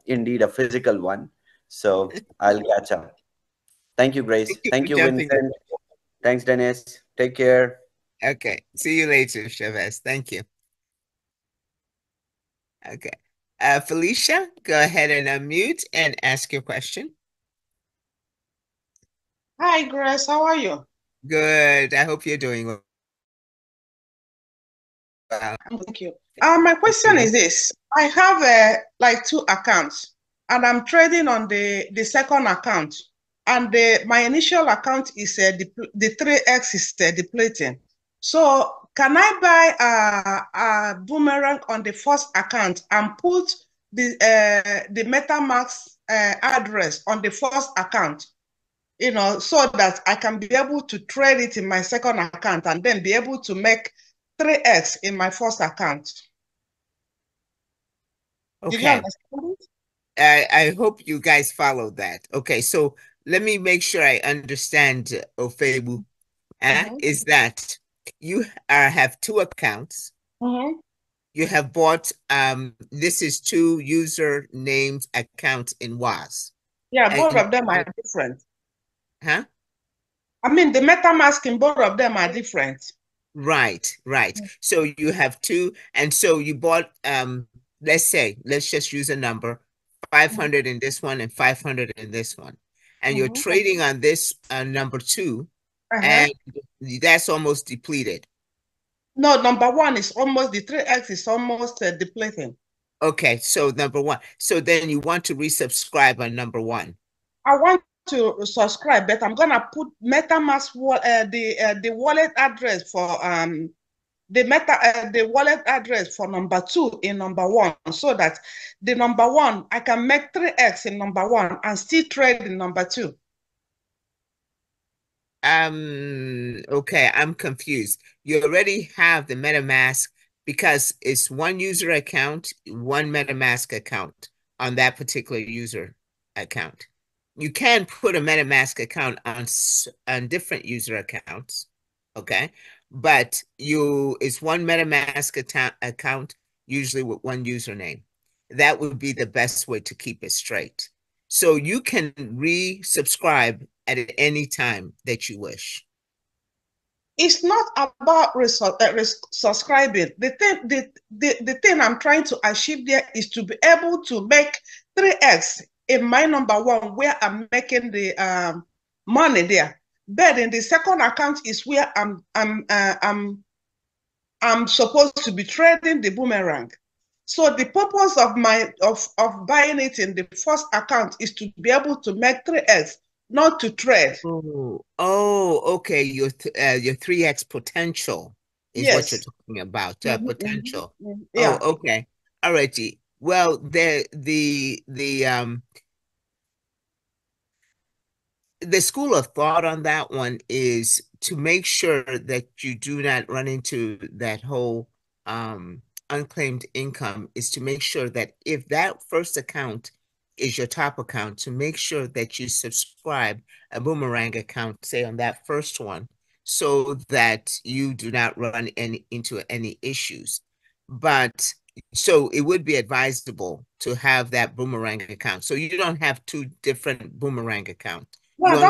indeed a physical one. So I'll catch up. Thank you, Grace. Thank you, Vincent. Thanks, Dennis. Take care. Okay. See you later, Chavez. Thank you. Okay. Felicia, go ahead and unmute and ask your question. Hi, Grace. How are you? Good. I hope you're doing well. Thank you. My question is this. I have like 2 accounts, and I'm trading on the second account. And my initial account is the 3x is depleting. So can I buy a Boomerang on the first account and put the MetaMask address on the first account, so that I can be able to trade it in my second account and then be able to make 3x in my first account. Okay. Did you understand it? I hope you guys followed that. Okay, so let me make sure I understand, Ofebu. Is that you have two accounts. You have bought, this is two user names accounts in WAS. Yeah, both of them are different. Huh? I mean, the MetaMask in both of them are different. Right. So you have two, and so you bought, let's just use a number, 500 in this one and 500 in this one. And you're trading on this number two, and that's almost depleted. No, number one is almost, the 3x is almost depleting. Okay, so number one. So then you want to resubscribe on number one. I want to subscribe, but I'm gonna put MetaMask the wallet address for the wallet address for number two in number one, so that the number one, I can make 3x in number one and still trade in number two. Okay, I'm confused. You already have the MetaMask because it's one user account, one MetaMask account on that particular user account. You can put a MetaMask account on different user accounts, okay? But it's one MetaMask account, usually with one username. That would be the best way to keep it straight. So you can resubscribe at any time that you wish. It's not about subscribing. The thing I'm trying to achieve there is to be able to make 3x in my number one, where I'm making the money there. But in the second account is where I'm supposed to be trading the boomerang. So the purpose of buying it in the first account is to be able to make 3x, not to trade. Okay. Your 3x potential is what you're talking about. Potential. Yeah. Oh, okay. All righty. Well, the school of thought on that one is to make sure that you do not run into that whole unclaimed income, is to make sure that if that first account is your top account, to make sure that you subscribe a boomerang account, say on that first one, so that you do not run into any issues. But so it would be advisable to have that boomerang account. So you don't have two different boomerang accounts. Well, I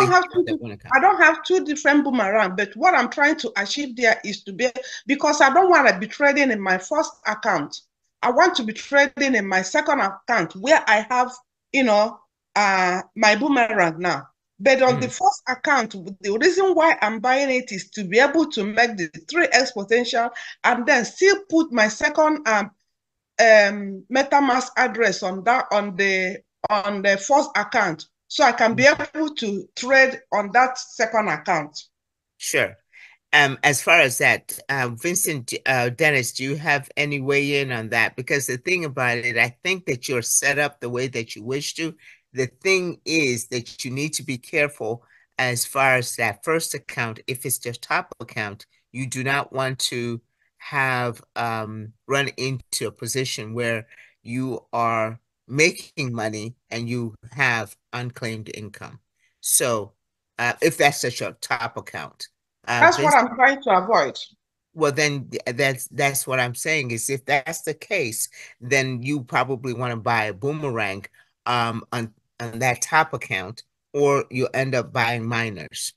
don't have two different boomerang, but what I'm trying to achieve there is to be, because I don't want to be trading in my first account. I want to be trading in my second account where I have, my boomerang now. But on the first account, the reason why I'm buying it is to be able to make the 3x potential and then still put my second MetaMask address on the first account, so I can be able to trade on that second account. Sure. As far as that, Vincent, Dennis, do you have any way in on that? Because the thing about it, I think that you're set up the way that you wish to. The thing is that you need to be careful as far as that first account. If it's your top account, you do not want to have run into a position where you are making money and you have unclaimed income. So if that's just your top account. That's what I'm trying to avoid. Well, then that's what I'm saying is, if that's the case, then you probably want to buy a boomerang on that top account, or you end up buying miners.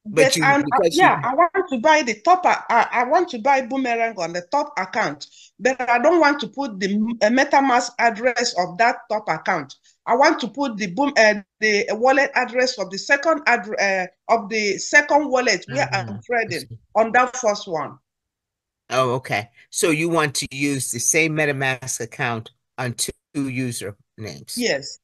But I want to buy the top. I want to buy boomerang on the top account, but I don't want to put the MetaMask address of that top account. I want to put the wallet address of the second wallet where I'm trading on that first one. Oh, okay. So you want to use the same MetaMask account on two user names? Yes.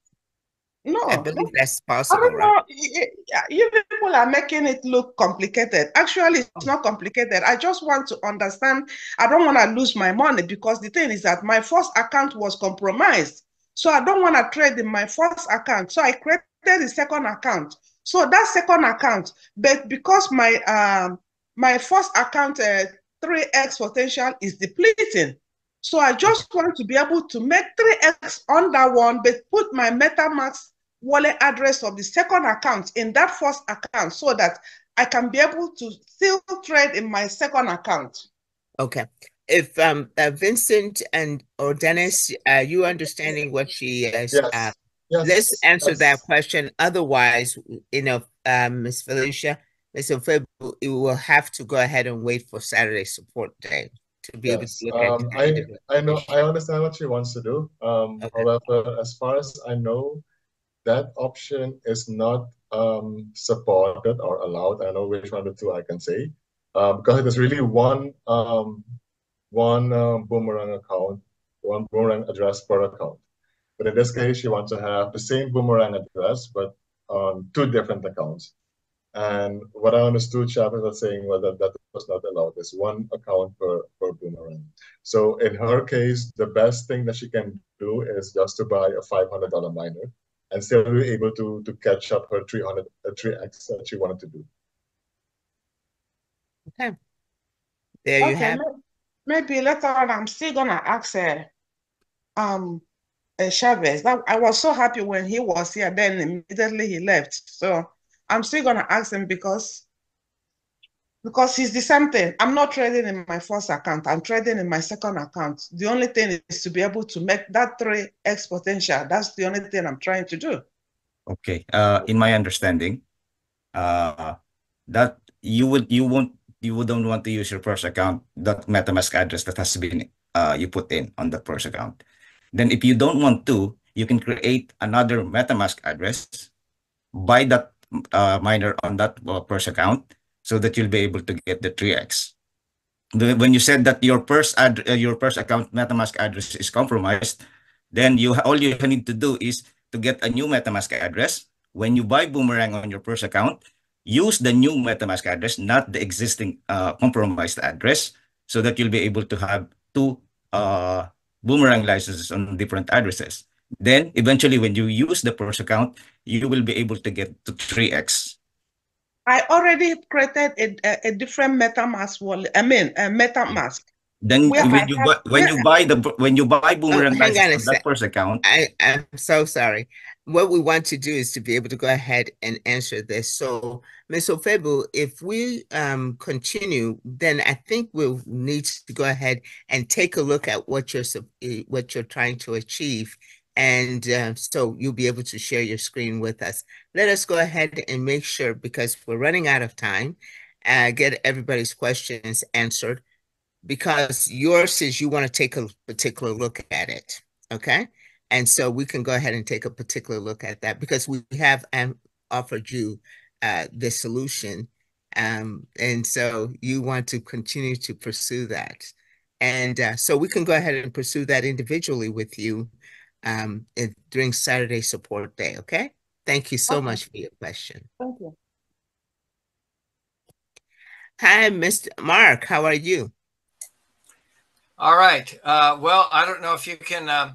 No, I believe that's I possible, don't right? know. You people are making it look complicated. Actually, it's not complicated. I just want to understand. I don't want to lose my money because the thing is that my first account was compromised. So I don't want to trade in my first account. So I created the second account. So that second account, but because my first account 3x potential is depleting. So I just want to be able to make 3x on that one, but put my MetaMask wallet address of the second account in that first account so that I can be able to still trade in my second account. Okay. If Vincent or Dennis, you understanding what she is? Yes. Let's answer that Yes. question. Otherwise, Ms. Felicia, Ms. Ofebu, you will have to go ahead and wait for Saturday support day to be able Yes. to look at the individual I know, issue. I understand what she wants to do. Okay. However, as far as I know, that option is not supported or allowed. I know which one of the two I can say. Because it is really one boomerang account, one boomerang address per account. But in this case, you want to have the same boomerang address, but on 2 different accounts. And what I understood Shabbat was saying was that was not allowed. There's 1 account per boomerang. So in her case, the best thing that she can do is just to buy a $500 miner and still be able to catch up her 3x that she wanted to do. Okay. There you have it. Maybe later on, I'm still gonna ask Chavez. I was so happy when he was here. Then immediately he left. So I'm still gonna ask him because it's the same thing. I'm not trading in my first account. I'm trading in my second account. The only thing is to be able to make that 3x potential. That's the only thing I'm trying to do. Okay. In my understanding, that you wouldn't want to use your first account, that MetaMask address that has been you put in on the first account. Then if you don't want to, you can create another MetaMask address, buy that miner on that first account so that you'll be able to get the 3x. When you said that your first account MetaMask address is compromised, then all you need to do is to get a new MetaMask address. When you buy Boomerang on your first account, use the new MetaMask address, not the existing compromised address, so that you'll be able to have 2 Boomerang licenses on different addresses. Then eventually, when you use the first account, you will be able to get to 3x. I already created a different MetaMask wallet. I mean, a MetaMask. Then when you buy Boomerang hang on a license on that sec. first account, I'm so sorry. What we want to do is to be able to go ahead and answer this. So, Ms. Ofebu, if we continue, then I think we'll need to go ahead and take a look at what you're trying to achieve. And so you'll be able to share your screen with us. Let us go ahead and make sure, because we're running out of time, get everybody's questions answered, because yours is you want to take a particular look at it, okay? And so we can go ahead and take a particular look at that, because we have offered you the solution. And so you want to continue to pursue that. And so we can go ahead and pursue that individually with you during Saturday support day, okay? Thank you so much for your question. Thank you. Hi, Mr. Mark, how are you? All right. Well, I don't know if you can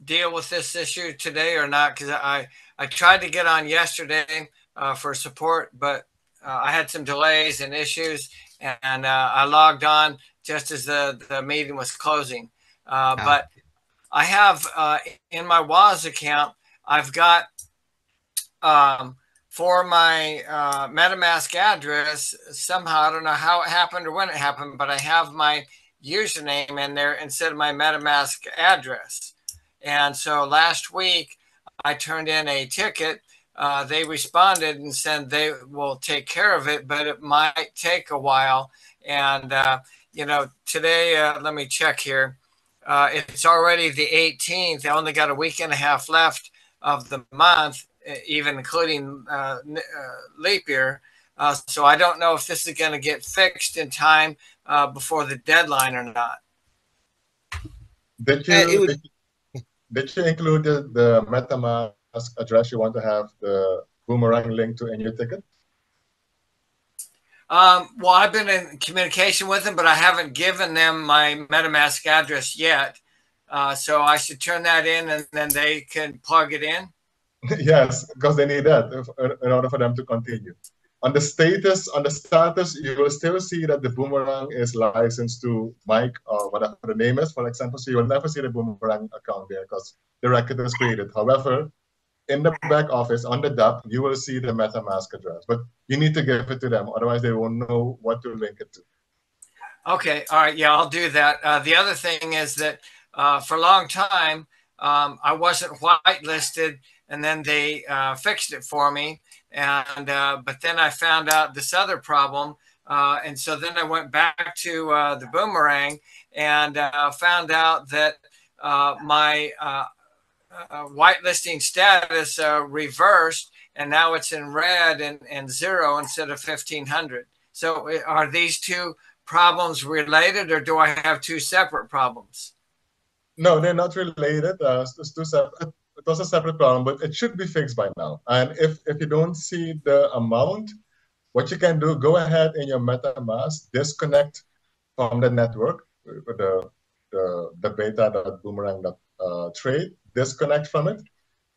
deal with this issue today or not, because I tried to get on yesterday for support, but I had some delays and issues, and I logged on just as the meeting was closing. But I have in my WAS account, I've got for my MetaMask address, somehow, I don't know how it happened or when it happened, but I have my username in there instead of my MetaMask address. And so last week, I turned in a ticket. They responded and said they will take care of it, but it might take a while. And, today, let me check here. It's already the 18th. I only got a week and a half left of the month, even including leap year. So I don't know if this is going to get fixed in time did you include the MetaMask address you want to have the boomerang link to in your ticket? Well, I've been in communication with them, but I haven't given them my MetaMask address yet. So I should turn that in, and then they can plug it in. Yes, because they need that in order for them to continue. On the status, you will still see that the boomerang is licensed to Mike or whatever the name is, for example. So you will never see the boomerang account there because the record is created. However, in the back office on the DApp, you will see the MetaMask address, but you need to give it to them. Otherwise, they won't know what to link it to. Okay. All right. Yeah, I'll do that. The other thing is that for a long time, I wasn't whitelisted, and then they fixed it for me. And but then I found out this other problem. And so then I went back to the boomerang and found out that my whitelisting status reversed, and now it's in red and 0 instead of 1,500. So are these two problems related, or do I have two separate problems? No, they're not related. It's two separate. It was a separate problem, but it should be fixed by now. And if you don't see the amount, what you can do, go ahead in your MetaMask, disconnect from the network, the beta.boomerang.trade, disconnect from it,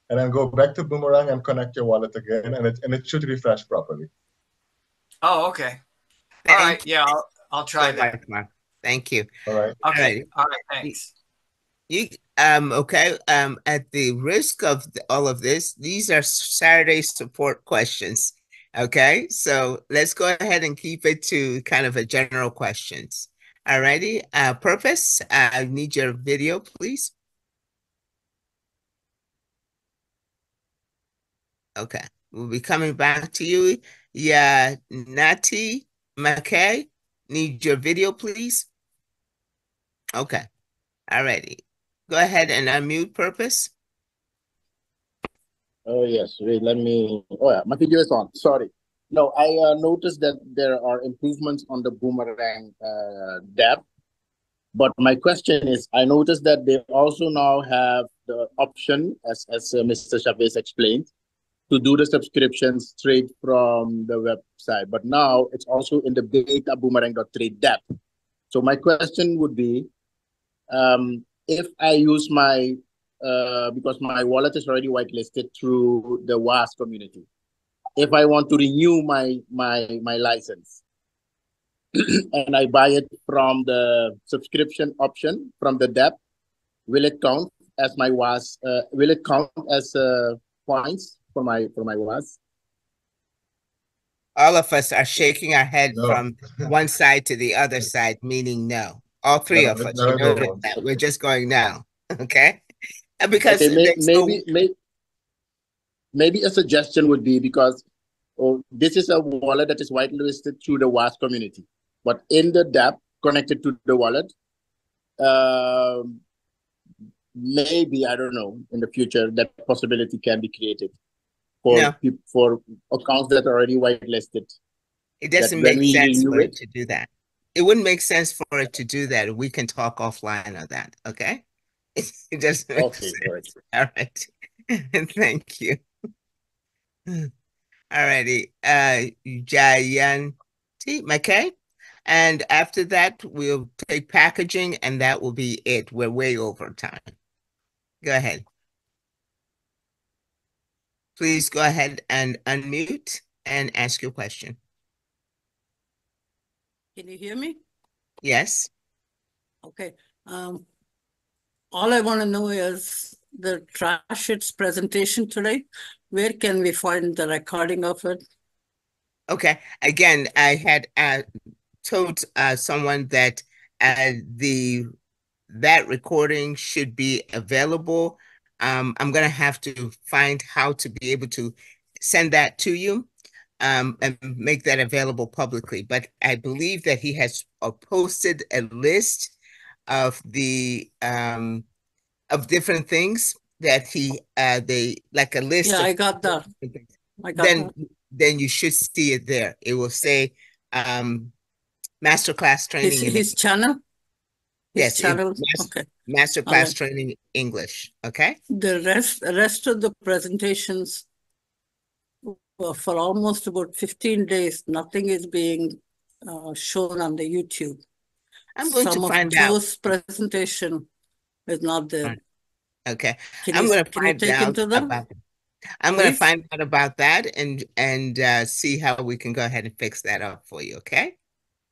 and then go back to Boomerang and connect your wallet again, and it should refresh properly. Oh, okay. All right. Yeah, I'll try that. Thank you. All right. Okay. All right. Thanks. Okay. At the risk of all of this, these are Saturday support questions. Okay, so let's go ahead and keep it to kind of a general questions. Alrighty. Purpose. I need your video, please. Okay, we'll be coming back to you. Yeah, Nati McKay, need your video, please. Okay, alrighty. Go ahead and unmute Purpose. Oh, yes. Wait, let me. Oh, yeah, my video is on. Sorry. No, I noticed that there are improvements on the Boomerang dApp. But my question is, I noticed that they also now have the option, as Mr. Chavez explained, to do the subscription straight from the website. But now it's also in the beta boomerang.trade dApp. So my question would be, if I use my because my wallet is already whitelisted through the WAS community. If I want to renew my license and I buy it from the subscription option from the dApp, will it count as my WAS? Will it count as points for my WAS? All of us are shaking our head from one side to the other side, meaning no. All three of us. We're just going no. Okay. Because maybe a suggestion would be, because this is a wallet that is whitelisted through the WAS community, but in the dApp connected to the wallet, maybe, I don't know, in the future that possibility can be created for accounts that are already whitelisted. It doesn't make sense for it to do that. It wouldn't make sense for it to do that. We can talk offline on that. Okay. It doesn't make sense. Right. All right. Thank you. All righty. Jayanti McKay. And after that, we'll take packaging, and that will be it. We're way over time. Go ahead. Please go ahead and unmute and ask your question. Can you hear me? Yes. Okay. All I want to know is the Trash Hits presentation today. Where can we find the recording of it? Okay. Again, I had told someone that that recording should be available. I'm going to have to find how to be able to send that to you and make that available publicly. But I believe that he has posted a list of the of different things that they like a list. Yeah, I got that. Then you should see it there. It will say masterclass training. His channel? Yes, channel. Okay. Masterclass training English. Okay. The rest of the presentations for almost about 15 days, nothing is being shown on the YouTube. I'm going to find out. Those presentation is not there. Okay. I'm going to find out about. I'm going to find out about that and see how we can go ahead and fix that up for you. Okay.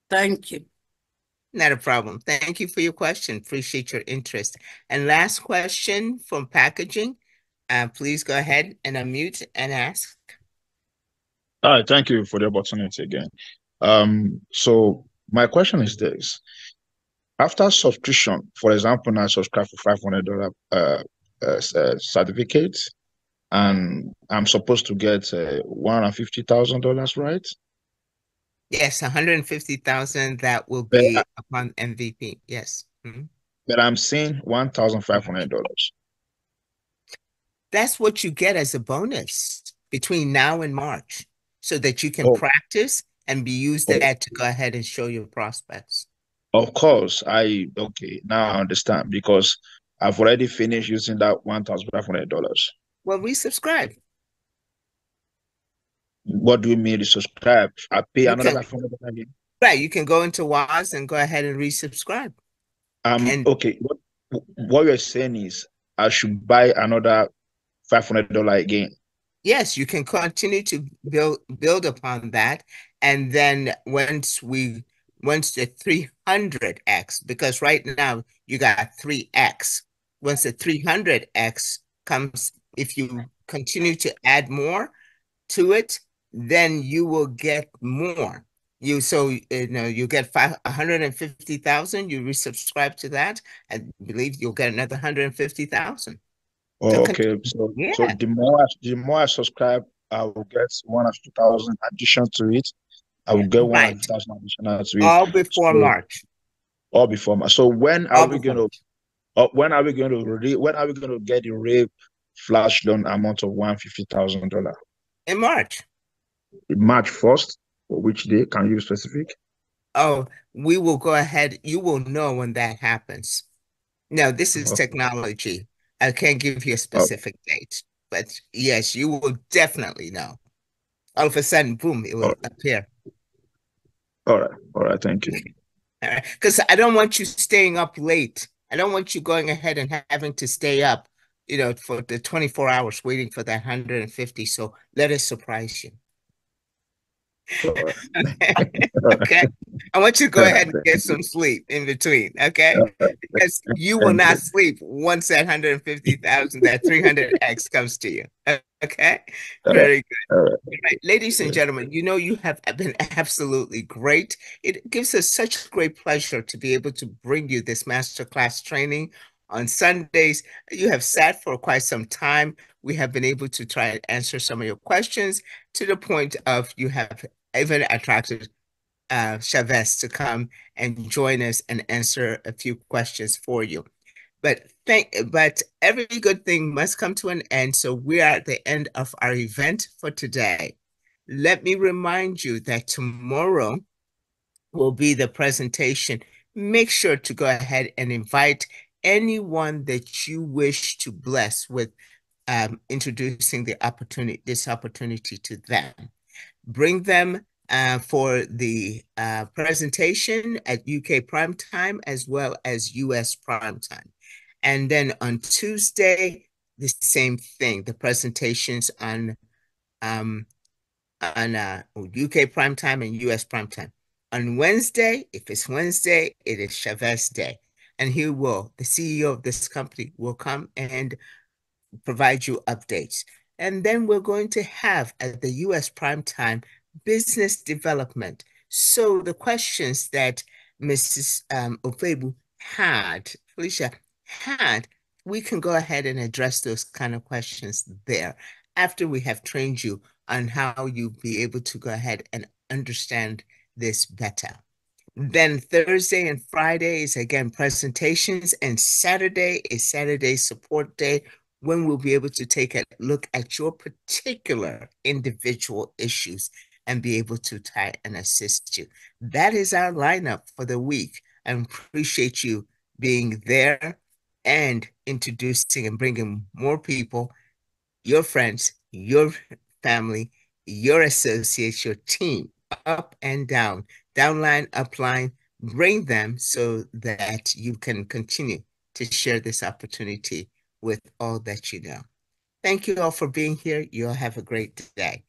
Thank you. Not a problem. Thank you for your question. Appreciate your interest. And last question from packaging. Please go ahead and unmute and ask. Hi, thank you for the opportunity again. So my question is this. After subscription, for example, now I subscribe for $500 certificate, and I'm supposed to get $150,000, right? Yes, 150,000. That will be upon MVP. Yes. Mm-hmm. But I'm seeing $1,500. That's what you get as a bonus between now and March, so that you can practice and use that to go ahead and show your prospects. Of course, okay, now I understand, because I've already finished using that $1,500. Well, resubscribe. What do you mean to subscribe? I pay another $500 again. Right, you can go into WAS and go ahead and resubscribe. Okay, what you're saying is I should buy another $500 again. Yes, you can continue to build upon that, and then once the 300x, because right now you got 3x. Once the 300x comes, if you continue to add more to it, then you will get more. You get 150,000. You resubscribe to that, I believe you'll get another 150,000. Okay, so the more I subscribe, I will get 150,000 addition to it. I will get 150,000 additional to it. All before March. All before March. So when are we going to get the real flash loan amount of $150,000? In March. March 1st, or which day? Can you be specific? Oh, we will go ahead. You will know when that happens. Now, this is technology. I can't give you a specific date, but yes, you will definitely know. All of a sudden, boom, it will appear. All right, thank you. All right, because I don't want you staying up late. I don't want you going ahead and having to stay up, for the 24 hours waiting for that 150. So let us surprise you. Okay. I want you to go ahead and get some sleep in between, okay? Because you will not sleep once that 150,000, that 300x comes to you. Okay? Very good. All right. Ladies and gentlemen, you have been absolutely great. It gives us such great pleasure to be able to bring you this masterclass training on Sundays. You have sat for quite some time. We have been able to try and answer some of your questions to the point of you have even attracted Chavez to come and join us and answer a few questions for you. But every good thing must come to an end. So we are at the end of our event for today. Let me remind you that tomorrow will be the presentation. Make sure to go ahead and invite anyone that you wish to bless with introducing this opportunity to them. Bring them for the presentation at UK prime time as well as US prime time. And then on Tuesday, the same thing, the presentations on UK prime time and US prime time. On Wednesday, if it's Wednesday, it is Chavez Day. And the CEO of this company will come and provide you updates. And then we're going to have at the US prime time business development. So the questions that Mrs. Ofebu Felicia had, we can go ahead and address those kind of questions there after we have trained you on how you'll be able to go ahead and understand this better. Then Thursday and Friday is again presentations, and Saturday is Saturday support day, when we'll be able to take a look at your particular individual issues and be able to try and assist you. That is our lineup for the week. I appreciate you being there and introducing and bringing more people, your friends, your family, your associates, your team, up and down, downline, upline, bring them so that you can continue to share this opportunity with all that you know. Thank you all for being here. You all have a great day.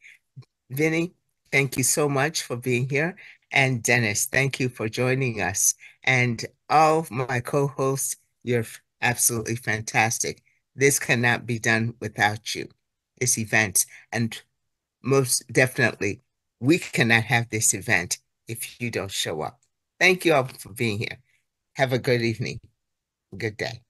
Vinny, thank you so much for being here. And Dennis, thank you for joining us. And all my co-hosts, you're absolutely fantastic. This cannot be done without you, this event. And most definitely, we cannot have this event if you don't show up. Thank you all for being here. Have a good evening. Good day.